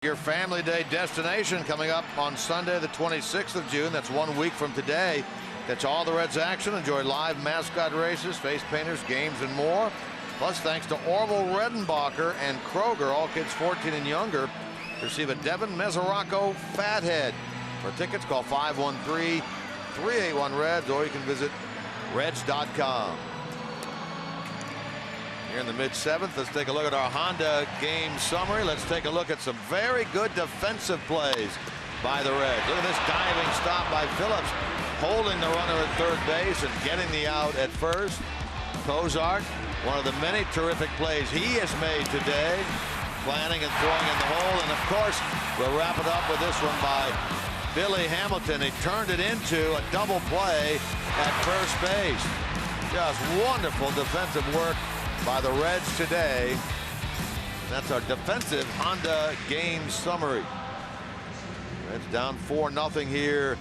Your family day destination coming up on Sunday, the 26th of June. That's 1 week from today. Catch all the Reds action. Enjoy live mascot races, face painters, games, and more. Plus, thanks to Orville Redenbacher and Kroger, all kids 14 and younger, receive a Devin Mesoraco Fathead. For tickets, call 513-381-REDS, or you can visit Reds.com. Here in the mid-7th, let's take a look at our Honda game summary. Let's take a look at some very good defensive plays by the Reds. Look at this diving stop by Phillips, holding the runner at third base and getting the out at first. Cozart, one of the many terrific plays he has made today, planting and throwing in the hole. And of course, we'll wrap it up with this one by Billy Hamilton. He turned it into a double play at first base. Just wonderful defensive work by the Reds today. And that's our defensive Honda game summary. Reds down 4-0 here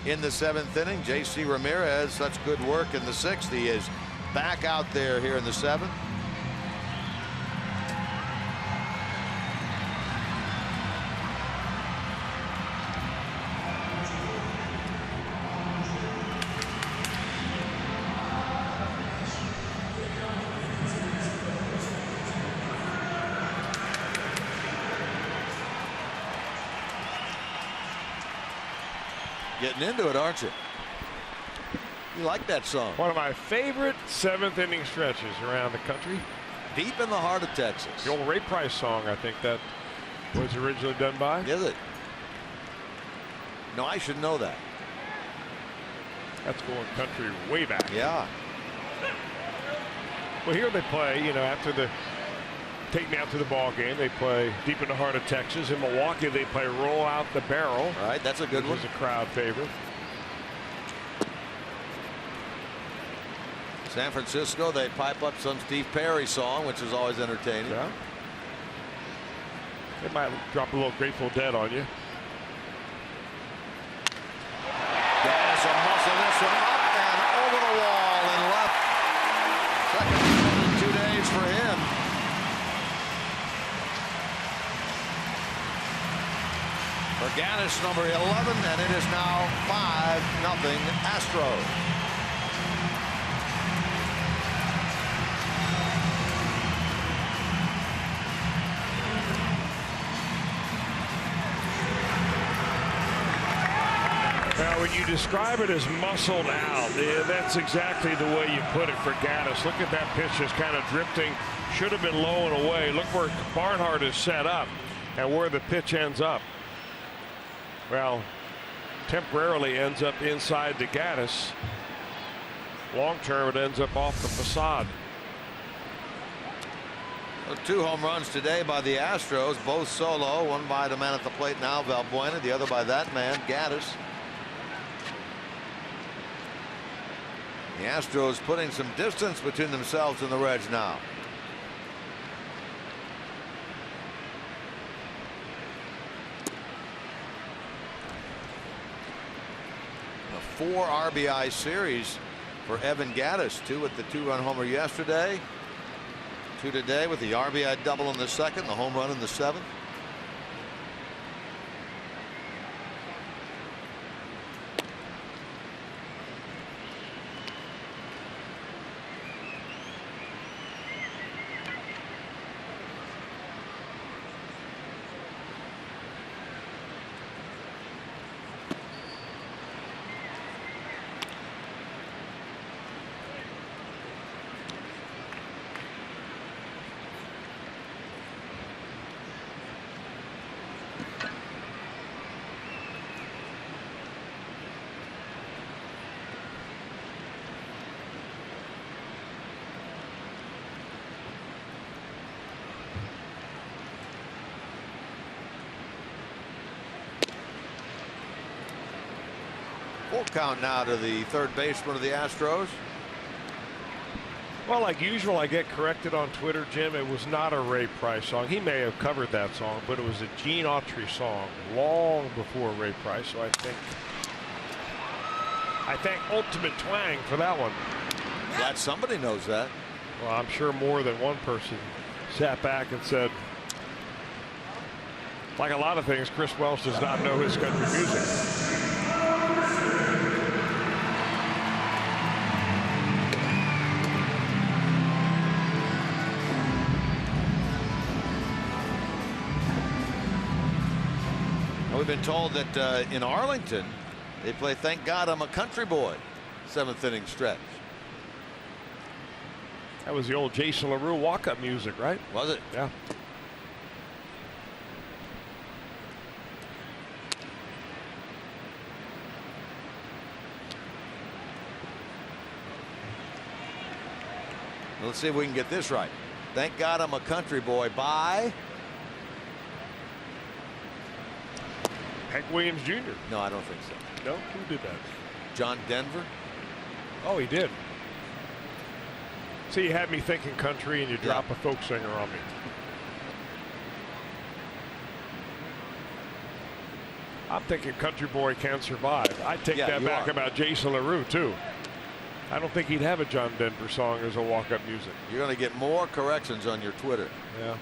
in the 7th inning. J.C. Ramirez, such good work in the 6th. He is back out there here in the 7th. Getting into it, aren't you? You like that song? One of my favorite 7th inning stretches around the country. Deep in the heart of Texas. The old Ray Price song, I think that was originally done by. Is it? No, I should know that. That's going country way back. Yeah. Well, here they play, you know, after the take me out to the ball game, they play Deep in the Heart of Texas. In Milwaukee, they play Roll Out the Barrel. All right, that's a good one. Which is a crowd favorite. San Francisco, they pipe up some Steve Perry song, which is always entertaining. Yeah. They might drop a little Grateful Dead on you. There's a muscle this one up and over the wall and left. Second in 2 days for him. Gaddis, number 11, and it is now 5-0 Astros. Now, when you describe it as muscled out, that's exactly the way you put it for Gaddis. Look at that pitch just kind of drifting. Should have been low and away. Look where Barnhart is set up and where the pitch ends up. Well, temporarily ends up inside the Gaddis. Long term, it ends up off the facade. Well, 2 home runs today by the Astros, both solo. One by the man at the plate now, Valbuena, the other by that man, Gaddis. The Astros putting some distance between themselves and the Reds now. A 4 RBI series for Evan Gaddis. 2 with the 2-run homer yesterday. 2 today with the RBI double in the 2nd, the home run in the 7th. Full count now to the third baseman of the Astros. Well, like usual, I get corrected on Twitter, Jim. It was not a Ray Price song. He may have covered that song, but it was a Gene Autry song long before Ray Price. So I thank Ultimate Twang for that one. Glad somebody knows that. Well, I'm sure more than one person sat back and said, like a lot of things, Chris Welsh does not know his country music. We've been told that in Arlington they play Thank God I'm a Country Boy, 7th inning stretch. That was the old Jason LaRue walk-up music, right? Was it? Yeah. Let's see if we can get this right. Thank God I'm a country boy. Bye. Hank Williams Jr. No, I don't think so. No? Who did that? John Denver. Oh, he did. See, you had me thinking country and you drop a folk singer on me. I'm thinking Country Boy Can't Survive. I take that back about Jason LaRue, too. I don't think he'd have a John Denver song as a walk-up music. You're going to get more corrections on your Twitter. Yeah.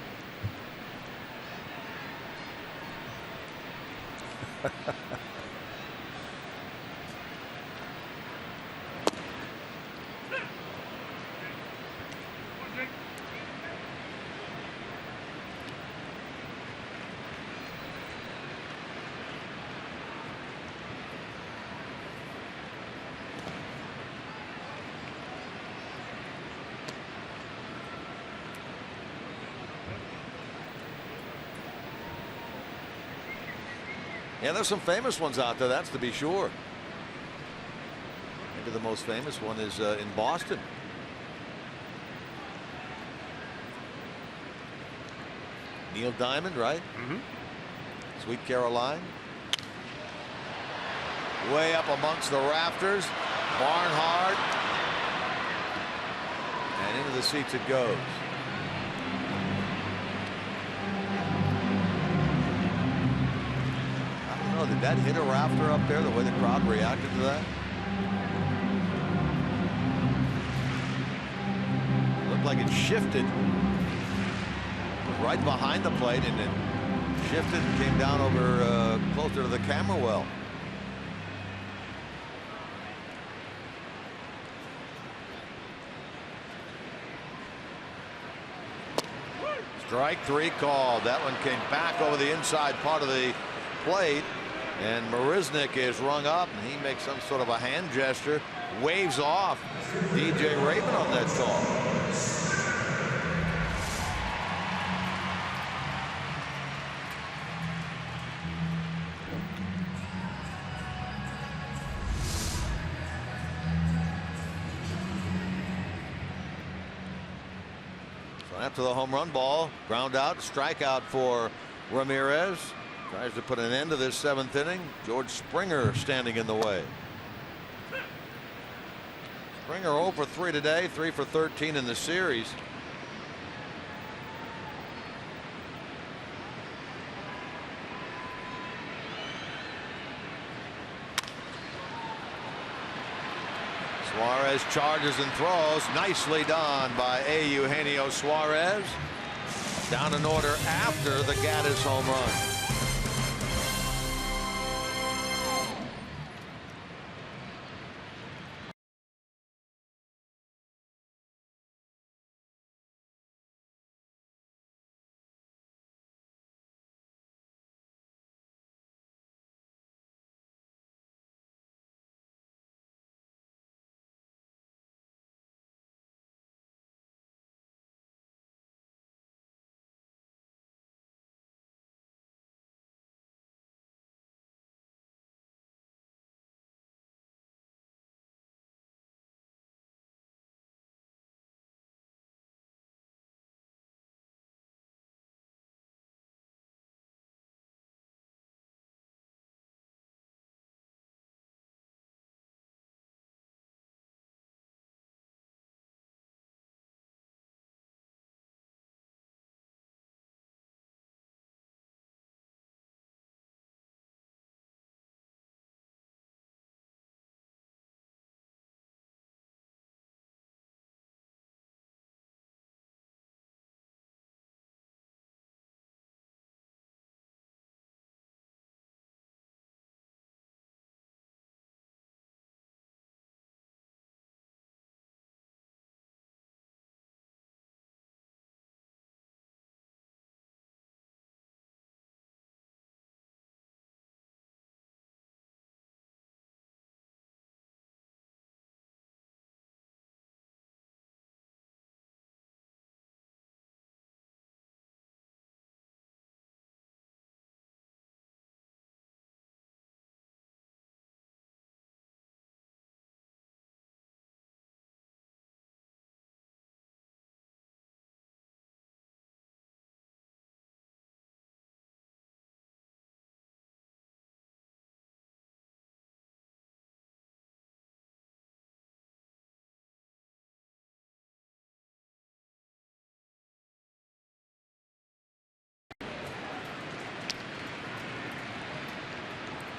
Yeah, there's some famous ones out there, that's to be sure. Maybe the most famous one is in Boston. Neil Diamond, right? Mm-hmm. Sweet Caroline. Way up amongst the rafters. Barnhart. And into the seats it goes. Did that hit a rafter up there, the way the crowd reacted to that? Looked like it shifted. It was right behind the plate and it shifted and came down over closer to the camera well. Strike 3 called. That one came back over the inside part of the plate. And Marisnick is rung up, and he makes some sort of a hand gesture, waves off DJ Raven on that call. So after the home run ball, ground out, strikeout for Ramirez. Tries to put an end to this 7th inning. George Springer standing in the way. Springer 0 for 3 today, 3 for 13 in the series. Suarez charges and throws. Nicely done by Eugenio Suarez. Down in order after the Gaddis home run.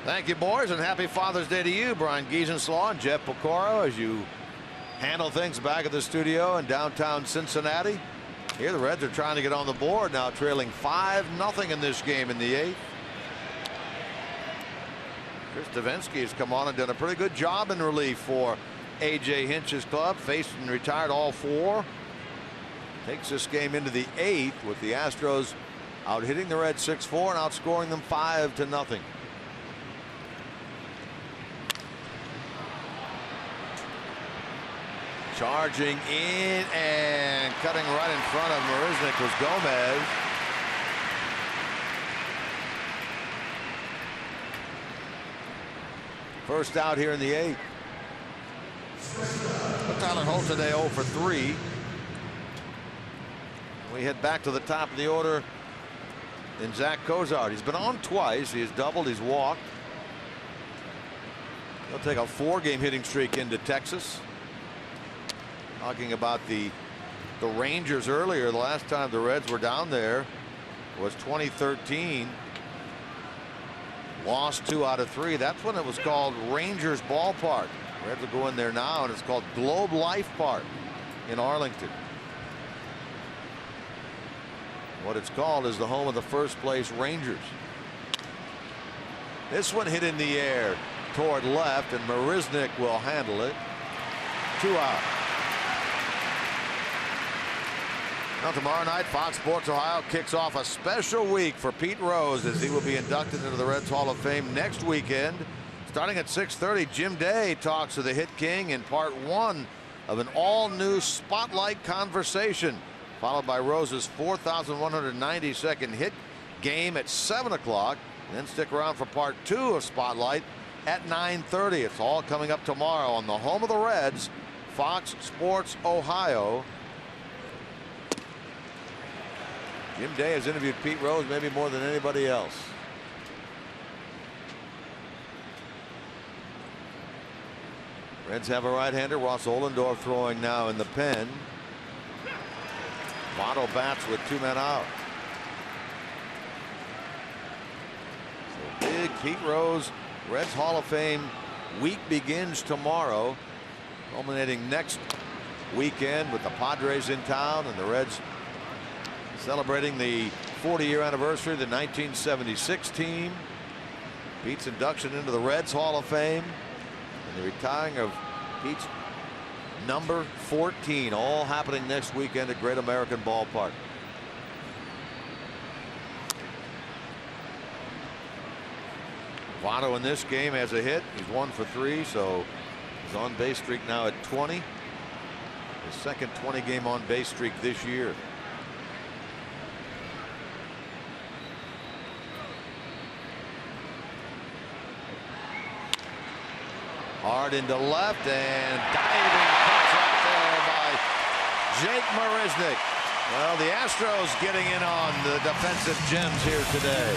Thank you, boys, and happy Father's Day to you, Brian Giesenslaw and Jeff Picoro, as you handle things back at the studio in downtown Cincinnati. Here the Reds are trying to get on the board now, trailing 5-0 in this game in the 8th. Chris Davinsky has come on and done a pretty good job in relief for A.J. Hinch's club. Faced and retired all 4. Takes this game into the 8th with the Astros out hitting the Reds 6-4 and outscoring them 5-0. Charging in and cutting right in front of Marisnick was Gomez. First out here in the 8th. Tyler Holt today 0 for 3. We head back to the top of the order in Zach Cozart. He's been on twice. He's doubled. He's walked. He'll take a 4-game hitting streak into Texas. Talking about the Rangers earlier, the last time the Reds were down there was 2013. Lost 2 out of 3. That's when it was called Rangers Ballpark. Reds will go in there now, and it's called Globe Life Park in Arlington. What it's called is the home of the first place Rangers. This one hit in the air toward left, and Marisnick will handle it. 2 out. Now tomorrow night, Fox Sports Ohio kicks off a special week for Pete Rose as he will be inducted into the Reds Hall of Fame next weekend. Starting at 6:30, Jim Day talks to the Hit King in part 1 of an all-new Spotlight conversation, followed by Rose's 4,192nd hit game at 7 o'clock. Then stick around for part 2 of Spotlight at 9:30. It's all coming up tomorrow on the home of the Reds, Fox Sports Ohio. Jim Day has interviewed Pete Rose maybe more than anybody else. Reds have a right-hander. Ross Ohlendorf throwing now in the pen. Votto bats with 2 men out. So big Pete Rose Reds Hall of Fame week begins tomorrow, culminating next weekend with the Padres in town and the Reds celebrating the 40-year anniversary of the 1976 team. Pete's induction into the Reds Hall of Fame and the retiring of Pete's number 14, all happening next weekend at Great American Ballpark. Votto in this game has a hit. He's 1 for 3, so his on base streak now at 20. His second 20-game on base streak this year. Hard into left and diving catch up there by Jake Marisnick. Well, the Astros getting in on the defensive gems here today.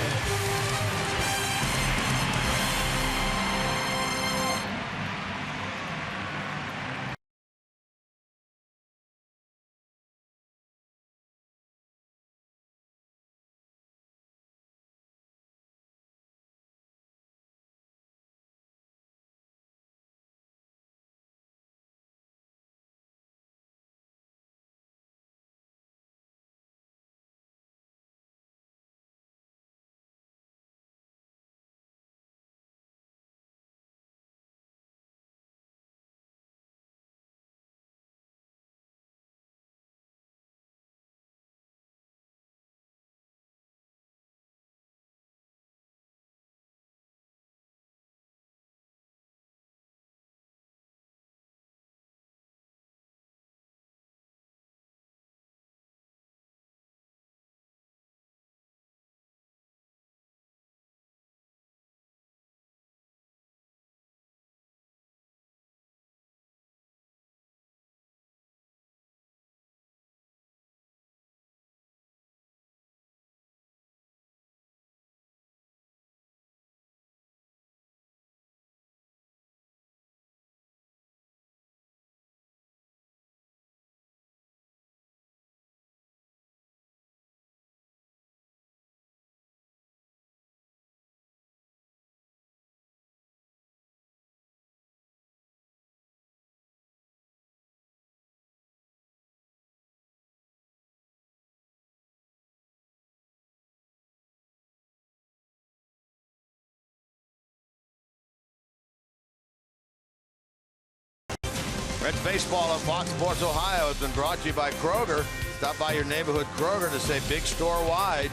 Reds baseball on Fox Sports Ohio has been brought to you by Kroger. Stop by your neighborhood Kroger to say big store wide.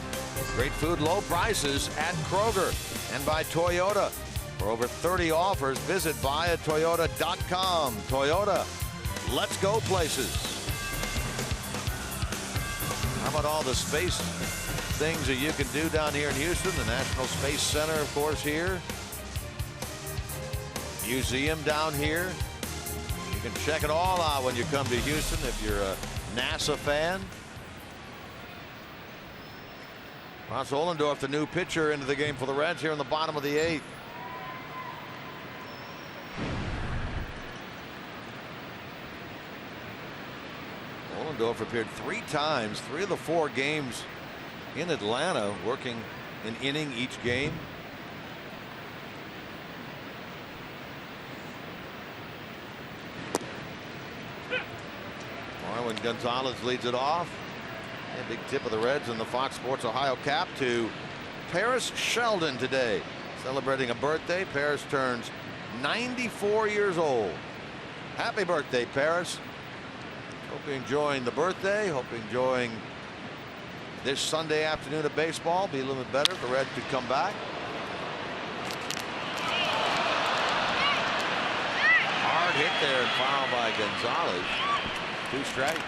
Great food, low prices at Kroger. And by Toyota. For over 30 offers, visit buyatoyota.com. Toyota, let's go places. How about all the space things that you can do down here in Houston? The National Space Center, of course, here. Museum down here. You can check it all out when you come to Houston if you're a NASA fan. Ross Ollendorf, the new pitcher, into the game for the Reds here in the bottom of the 8th. Ollendorf appeared 3 times, 3 of the 4 games in Atlanta, working an inning each game. Marwin Gonzalez leads it off. And big tip of the Reds in the Fox Sports Ohio cap to Paris Sheldon today. Celebrating a birthday. Paris turns 94 years old. Happy birthday, Paris. Hope you're enjoying the birthday. Hope you're enjoying this Sunday afternoon of baseball. Be a little bit better if the Reds could come back. Hard hit there and foul by Gonzalez. 2 strikes.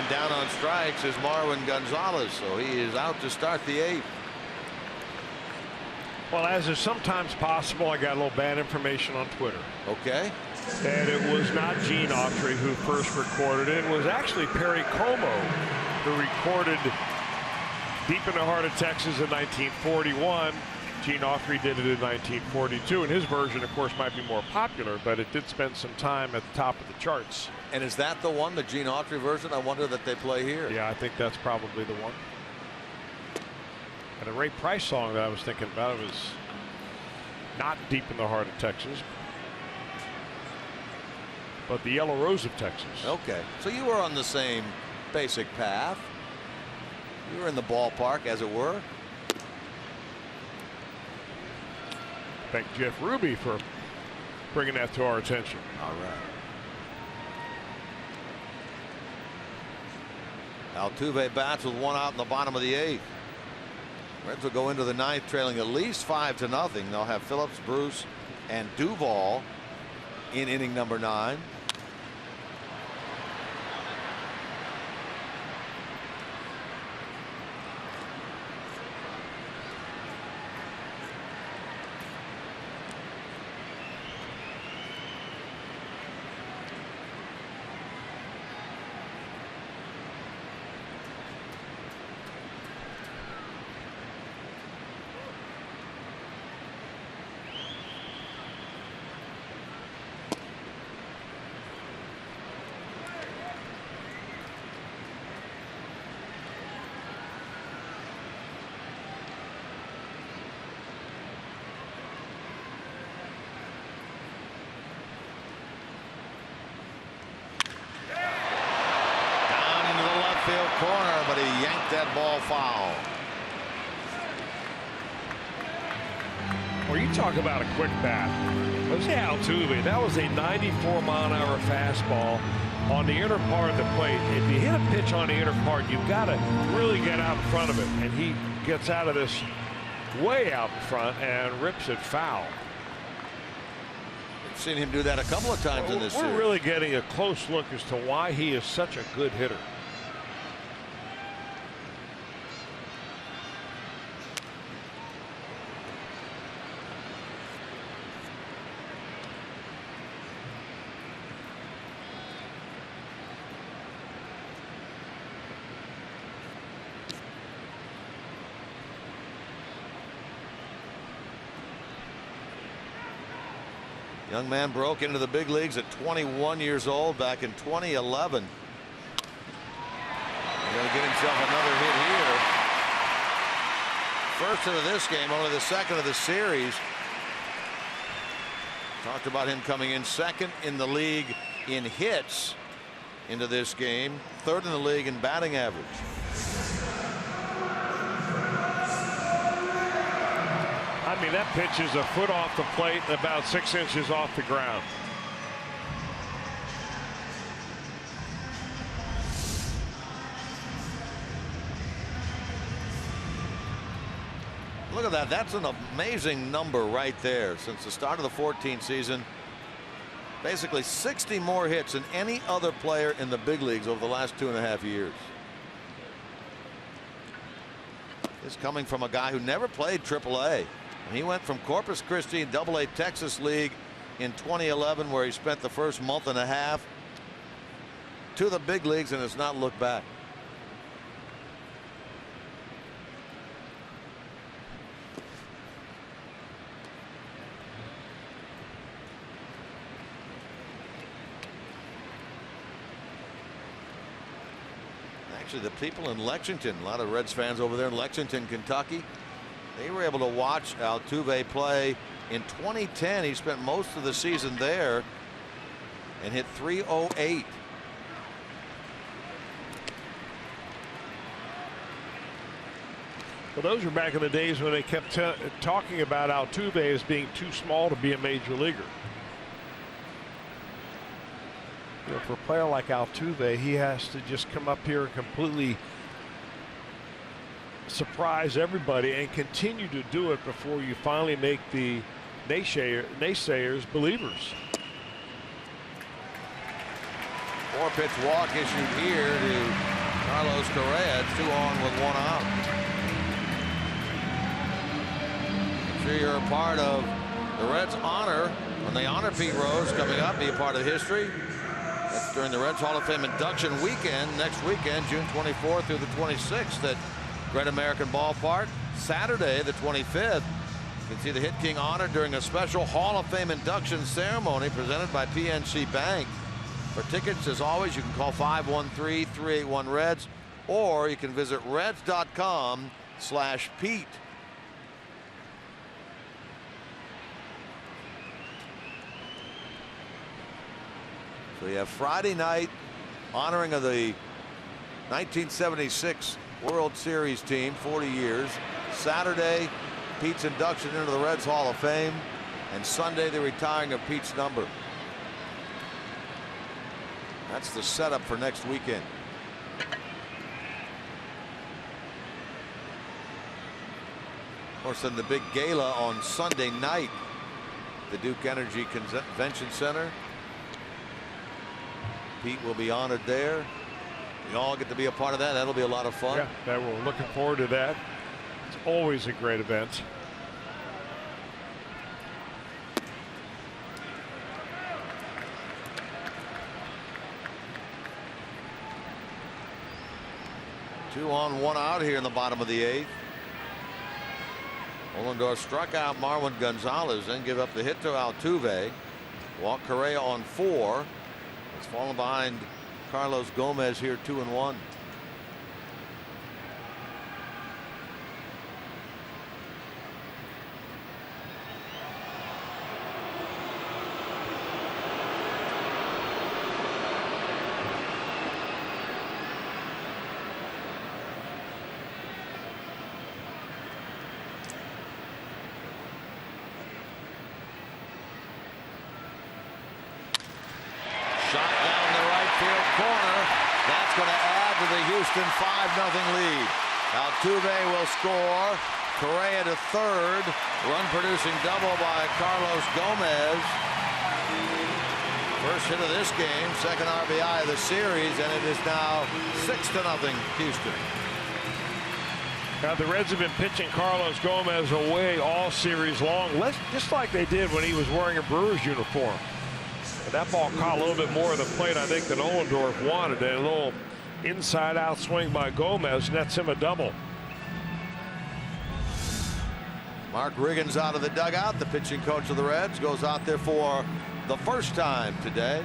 Down on strikes is Marwin Gonzalez, so he is out to start the 8th. Well, as is sometimes possible, I got a little bad information on Twitter. Okay. And it was not Gene Autry who first recorded it. It was actually Perry Como who recorded Deep in the Heart of Texas in 1941. Gene Autry did it in 1942, and his version, of course, might be more popular, but it did spend some time at the top of the charts. And is that the one, the Gene Autry version? I wonder that they play here. Yeah, I think that's probably the one. And the Ray Price song that I was thinking about was not Deep in the Heart of Texas, but the Yellow Rose of Texas. Okay, so you were on the same basic path. You were in the ballpark, as it were. Thank Jeff Ruby for bringing that to our attention. All right. Altuve bats with 1 out in the bottom of the 8th. Reds will go into the 9th trailing at least 5-0. They'll have Phillips, Bruce, and Duvall in inning number 9. Corner, but he yanked that ball foul. Well, you talk about a quick bat. Jose Altuve, that was a 94-mile-an-hour fastball on the inner part of the plate. If you hit a pitch on the inner part, you've got to really get out in front of it. And he gets out of this way out in front and rips it foul. I've seen him do that a couple of times in this series. We're really getting a close look as to why he is such a good hitter. Young man broke into the big leagues at 21 years old back in 2011. Going to get himself another hit here. First hit of this game, only the second of the series. Talked about him coming in second in the league in hits into this game, third in the league in batting average. I mean, that pitch is a foot off the plate and about 6 inches off the ground. Look at that. That's an amazing number right there. Since the start of the 14th season, basically 60 more hits than any other player in the big leagues over the last 2.5 years. This coming from a guy who never played AAA. And he went from Corpus Christi in AA Texas League in 2011, where he spent the first month and a half, to the big leagues and has not looked back. Actually, the people in Lexington, a lot of Reds fans over there in Lexington, Kentucky, they were able to watch Altuve play. In 2010, he spent most of the season there and hit .308. Well, those were back in the days when they kept talking about Altuve as being too small to be a major leaguer. You know, for a player like Altuve, he has to just come up here and completely surprise everybody and continue to do it before you finally make the naysayers believers. 4-pitch walk issued here to Carlos Correa. 2 on with 1 out. I'm sure you're a part of the Reds honor when they honor Pete Rose coming up. Be a part of history. That's during the Reds Hall of Fame induction weekend next weekend, June 24th through the 26th at Great American Ballpark. Saturday the 25th, you can see the Hit King honored during a special Hall of Fame induction ceremony presented by PNC Bank. For tickets, as always, you can call 513-381-REDS, or you can visit reds.com/Pete. So you have Friday night honoring of the 1976 World Series team, 40 years. Saturday, Pete's induction into the Reds Hall of Fame. And Sunday, the retiring of Pete's number. That's the setup for next weekend. Of course, then the big gala on Sunday night, the Duke Energy Convention Center. Pete will be honored there. We all get to be a part of that. That'll be a lot of fun. Yeah, we're looking forward to that. It's always a great event. Two on, 1 out here in the bottom of the 8th. Ollendorf struck out Marwin Gonzalez, then give up the hit to Altuve. Walk Correa on 4. It's fallen behind Carlos Gomez here, 2-1. Houston 5-0 lead. Altuve will score. Correa to third. Run producing double by Carlos Gomez. First hit of this game, second RBI of the series, and it is now 6-0 Houston. Now the Reds have been pitching Carlos Gomez away all series long, just like they did when he was wearing a Brewers uniform. And that ball caught a little bit more of the plate, I think, than Ollendorf wanted. And a little inside-out swing by Gomez nets him a double. Mark Riggins out of the dugout. The pitching coach of the Reds goes out there for the first time today.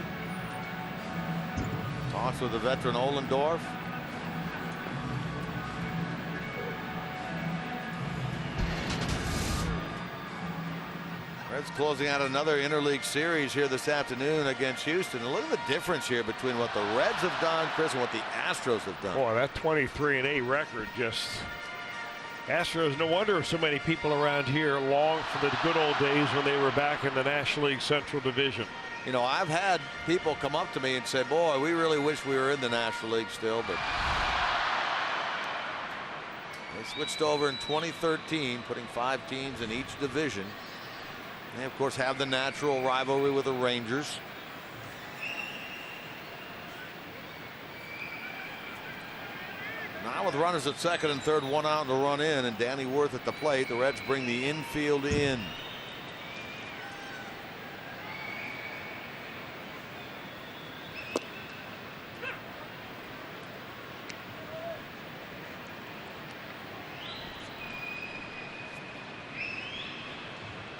Toss with the veteran Ollendorf. Reds closing out another interleague series here this afternoon against Houston. And look at the difference here between what the Reds have done, Chris, and what the Astros have done. Boy, that 23-8 record just. Astros, no wonder so many people around here long for the good old days when they were back in the National League Central Division. You know, I've had people come up to me and say, boy, we really wish we were in the National League still, but they switched over in 2013, putting 5 teams in each division. They, of course, have the natural rivalry with the Rangers. Now with runners at second and third, 1 out to run in, and Danny Worth at the plate, the Reds bring the infield in.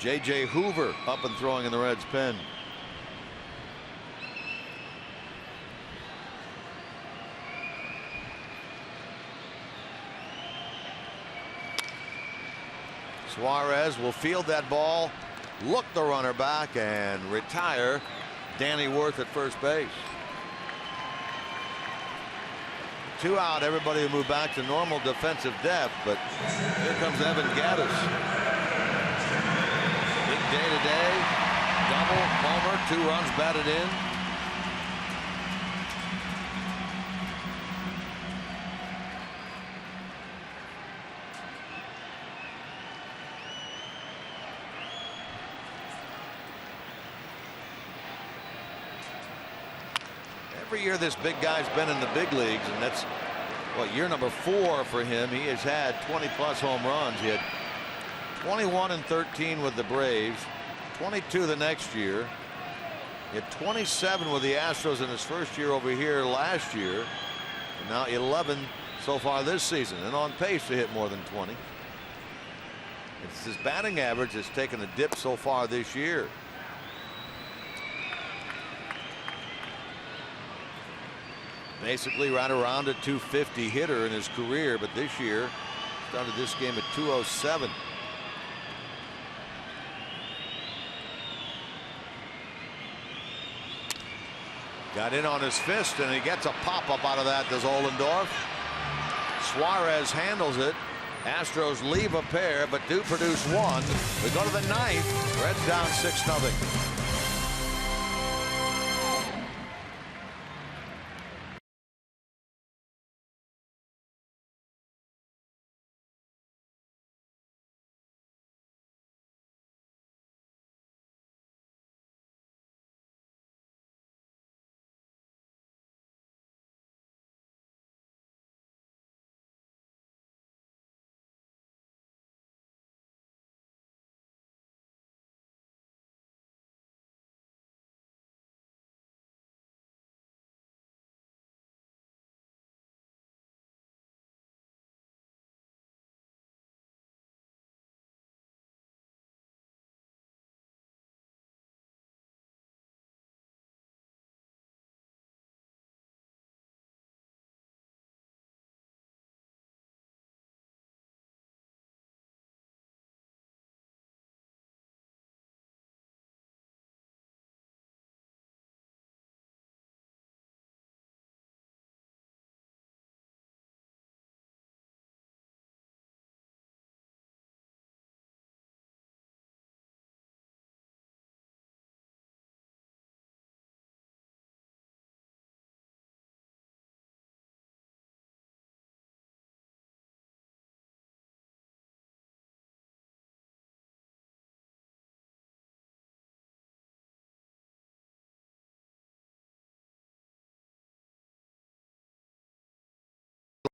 J.J. Hoover up and throwing in the Reds' pen. Suarez will field that ball, look the runner back, and retire Danny Worth at first base. 2 out, everybody will move back to normal defensive depth, but here comes Evan Gattis. Big day today. Double, homer, 2 runs batted in. Every year this big guy's been in the big leagues, and that's what, year number 4 for him. He has had 20+ home runs. He had 21 and 13 with the Braves, 22 the next year. He had 27 with the Astros in his first year over here last year, and now 11 so far this season, and on pace to hit more than 20. It's his batting average has taken a dip so far this year. Basically right around a 250 hitter in his career, but this year started this game at 207. Got in on his fist, and he gets a pop-up out of that, does Ohlendorf. Suarez handles it. Astros leave a pair, but do produce 1. We go to the 9th. Reds down 6-0.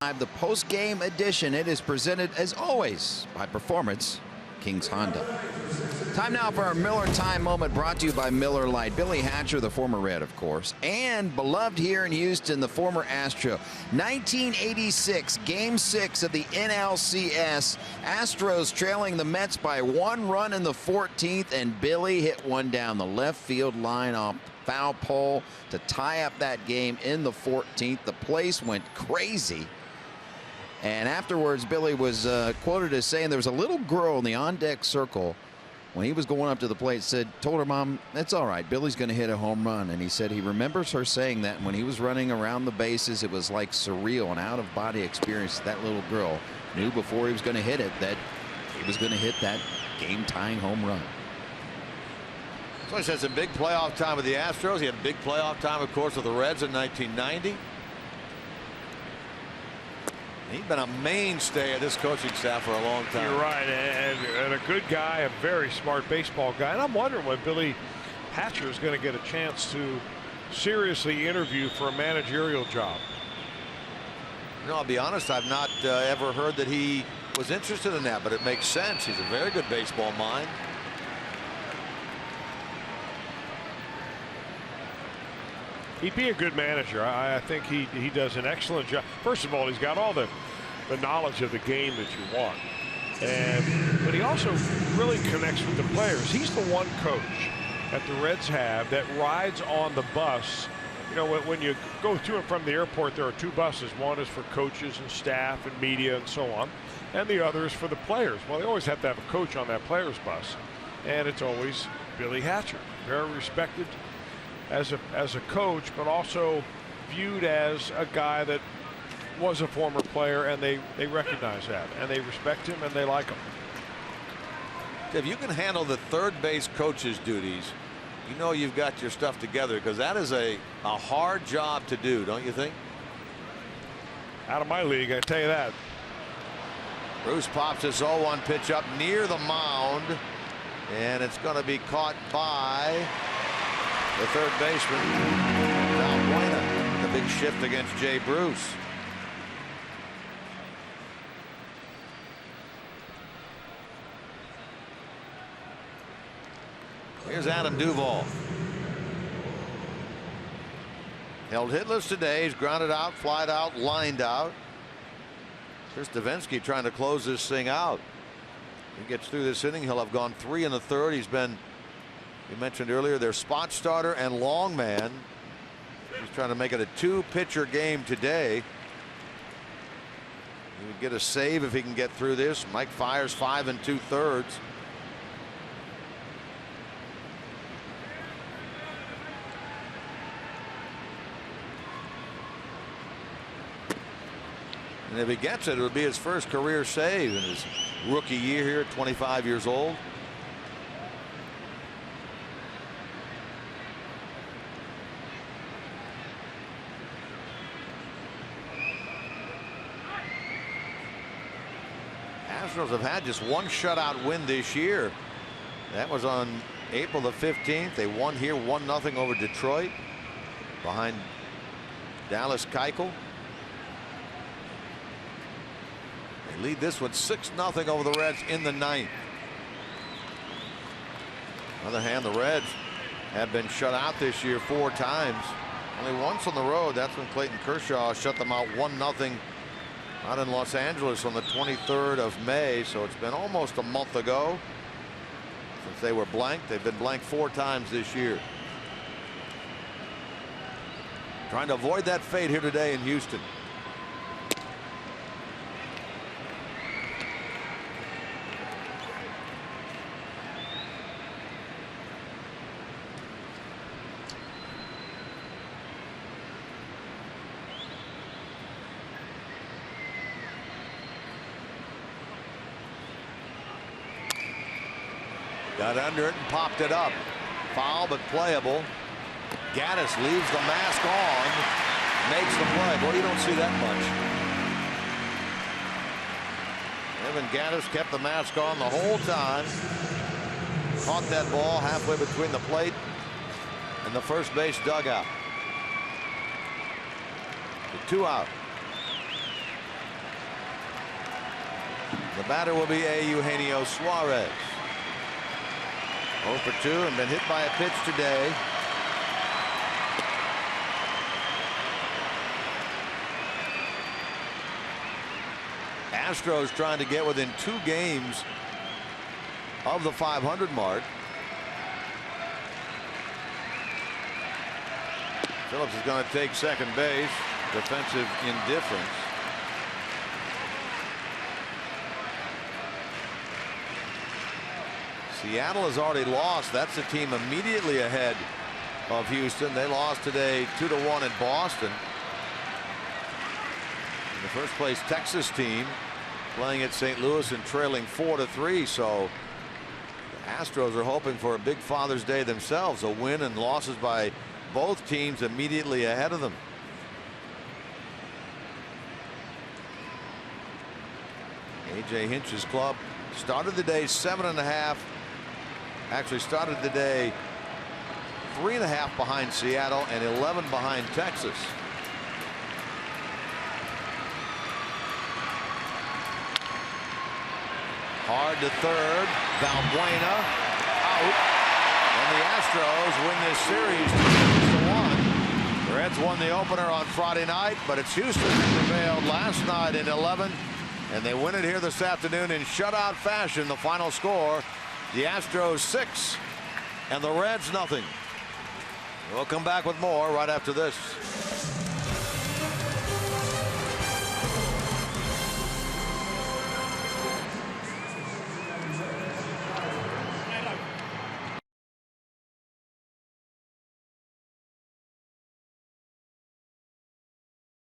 Live, the post-game edition. It is presented, as always, by Performance Kings Honda. Time now for our Miller Time moment, brought to you by Miller Lite. Billy Hatcher, the former Red, of course, and beloved here in Houston, the former Astro. 1986, Game 6 of the NLCS. Astros trailing the Mets by 1 run in the 14th, and Billy hit one down the left field line off the foul pole to tie up that game in the 14th. The place went crazy. And afterwards, Billy was quoted as saying there was a little girl in the on-deck circle when he was going up to the plate, told her mom, "It's all right. Billy's going to hit a home run." And he said he remembers her saying that when he was running around the bases, it was like surreal, an out-of-body experience. That little girl knew before he was going to hit it that he was going to hit that game-tying home run. So he has a big playoff time with the Astros. He had a big playoff time, of course, with the Reds in 1990. He's been a mainstay of this coaching staff for a long time. You're right, and a good guy, a very smart baseball guy. And I'm wondering when Billy Hatcher is going to get a chance to seriously interview for a managerial job. You know, I'll be honest, I've not ever heard that he was interested in that, but it makes sense. He's a very good baseball mind. He'd be a good manager. I think he does an excellent job. First of all, he's got all the knowledge of the game that you want, but he also really connects with the players. He's the one coach that the Reds have that rides on the bus. You know, when you go to and from the airport, there are two buses. One is for coaches and staff and media and so on, and the other is for the players. Well, they always have to have a coach on that players bus, and it's always Billy Hatcher, very respected as a coach, but also viewed as a guy that was a former player, and they recognize that, and they respect him, and they like him. If you can handle the third base coach's duties, you know you've got your stuff together, because that is a hard job to do, don't you think? Out of my league, I tell you that. Bruce pops his 0-1 pitch up near the mound, and it's going to be caught by the third baseman, Valbuena. The big shift against Jay Bruce. Here's Adam Duvall. Held hitless today. He's grounded out, flied out, lined out. Here's Davinsky trying to close this thing out. He gets through this inning, he'll have gone 3 1/3. He's been, you mentioned earlier, their spot starter and long man. He's trying to make it a 2-pitcher game today. He would get a save if he can get through this. Mike fires 5 2/3. And if he gets it, it'll be his first career save in his rookie year here at 25 years old. Astros have had just one shutout win this year. That was on April the 15th. They won here 1-0 over Detroit behind Dallas Keuchel. They lead this one 6-0 over the Reds in the 9th. On the other hand, the Reds have been shut out this year 4 times. Only once on the road. That's when Clayton Kershaw shut them out 1-0 out in Los Angeles on the 23rd of May. So it's been almost a month ago since they were blanked. They've been blanked 4 times this year. Trying to avoid that fate here today in Houston. Got under it and popped it up. Foul, but playable. Gaddis leaves the mask on, makes the play. Boy, you don't see that much. Evan Gaddis kept the mask on the whole time. Caught that ball halfway between the plate and the first base dugout. The 2 out. The batter will be Eugenio Suarez. 0 for 2 and been hit by a pitch today. Astros trying to get within 2 games of the 500 mark. Phillips is going to take second base. Defensive indifference. Seattle has already lost. That's the team immediately ahead of Houston. They lost today 2-1 in Boston. And the first place Texas team playing at St. Louis and trailing 4-3. So the Astros are hoping for a big Father's Day themselves, a win and losses by both teams immediately ahead of them. A.J. Hinch's club started the day 7.5. Actually started the day 3.5 behind Seattle and 11 behind Texas. Hard to third. Valbuena out. And the Astros win this series 2-1. The Reds won the opener on Friday night, but it's Houston that prevailed last night in 11. And they win it here this afternoon in shutout fashion. The final score, the Astros 6 and the Reds nothing. We'll come back with more right after this.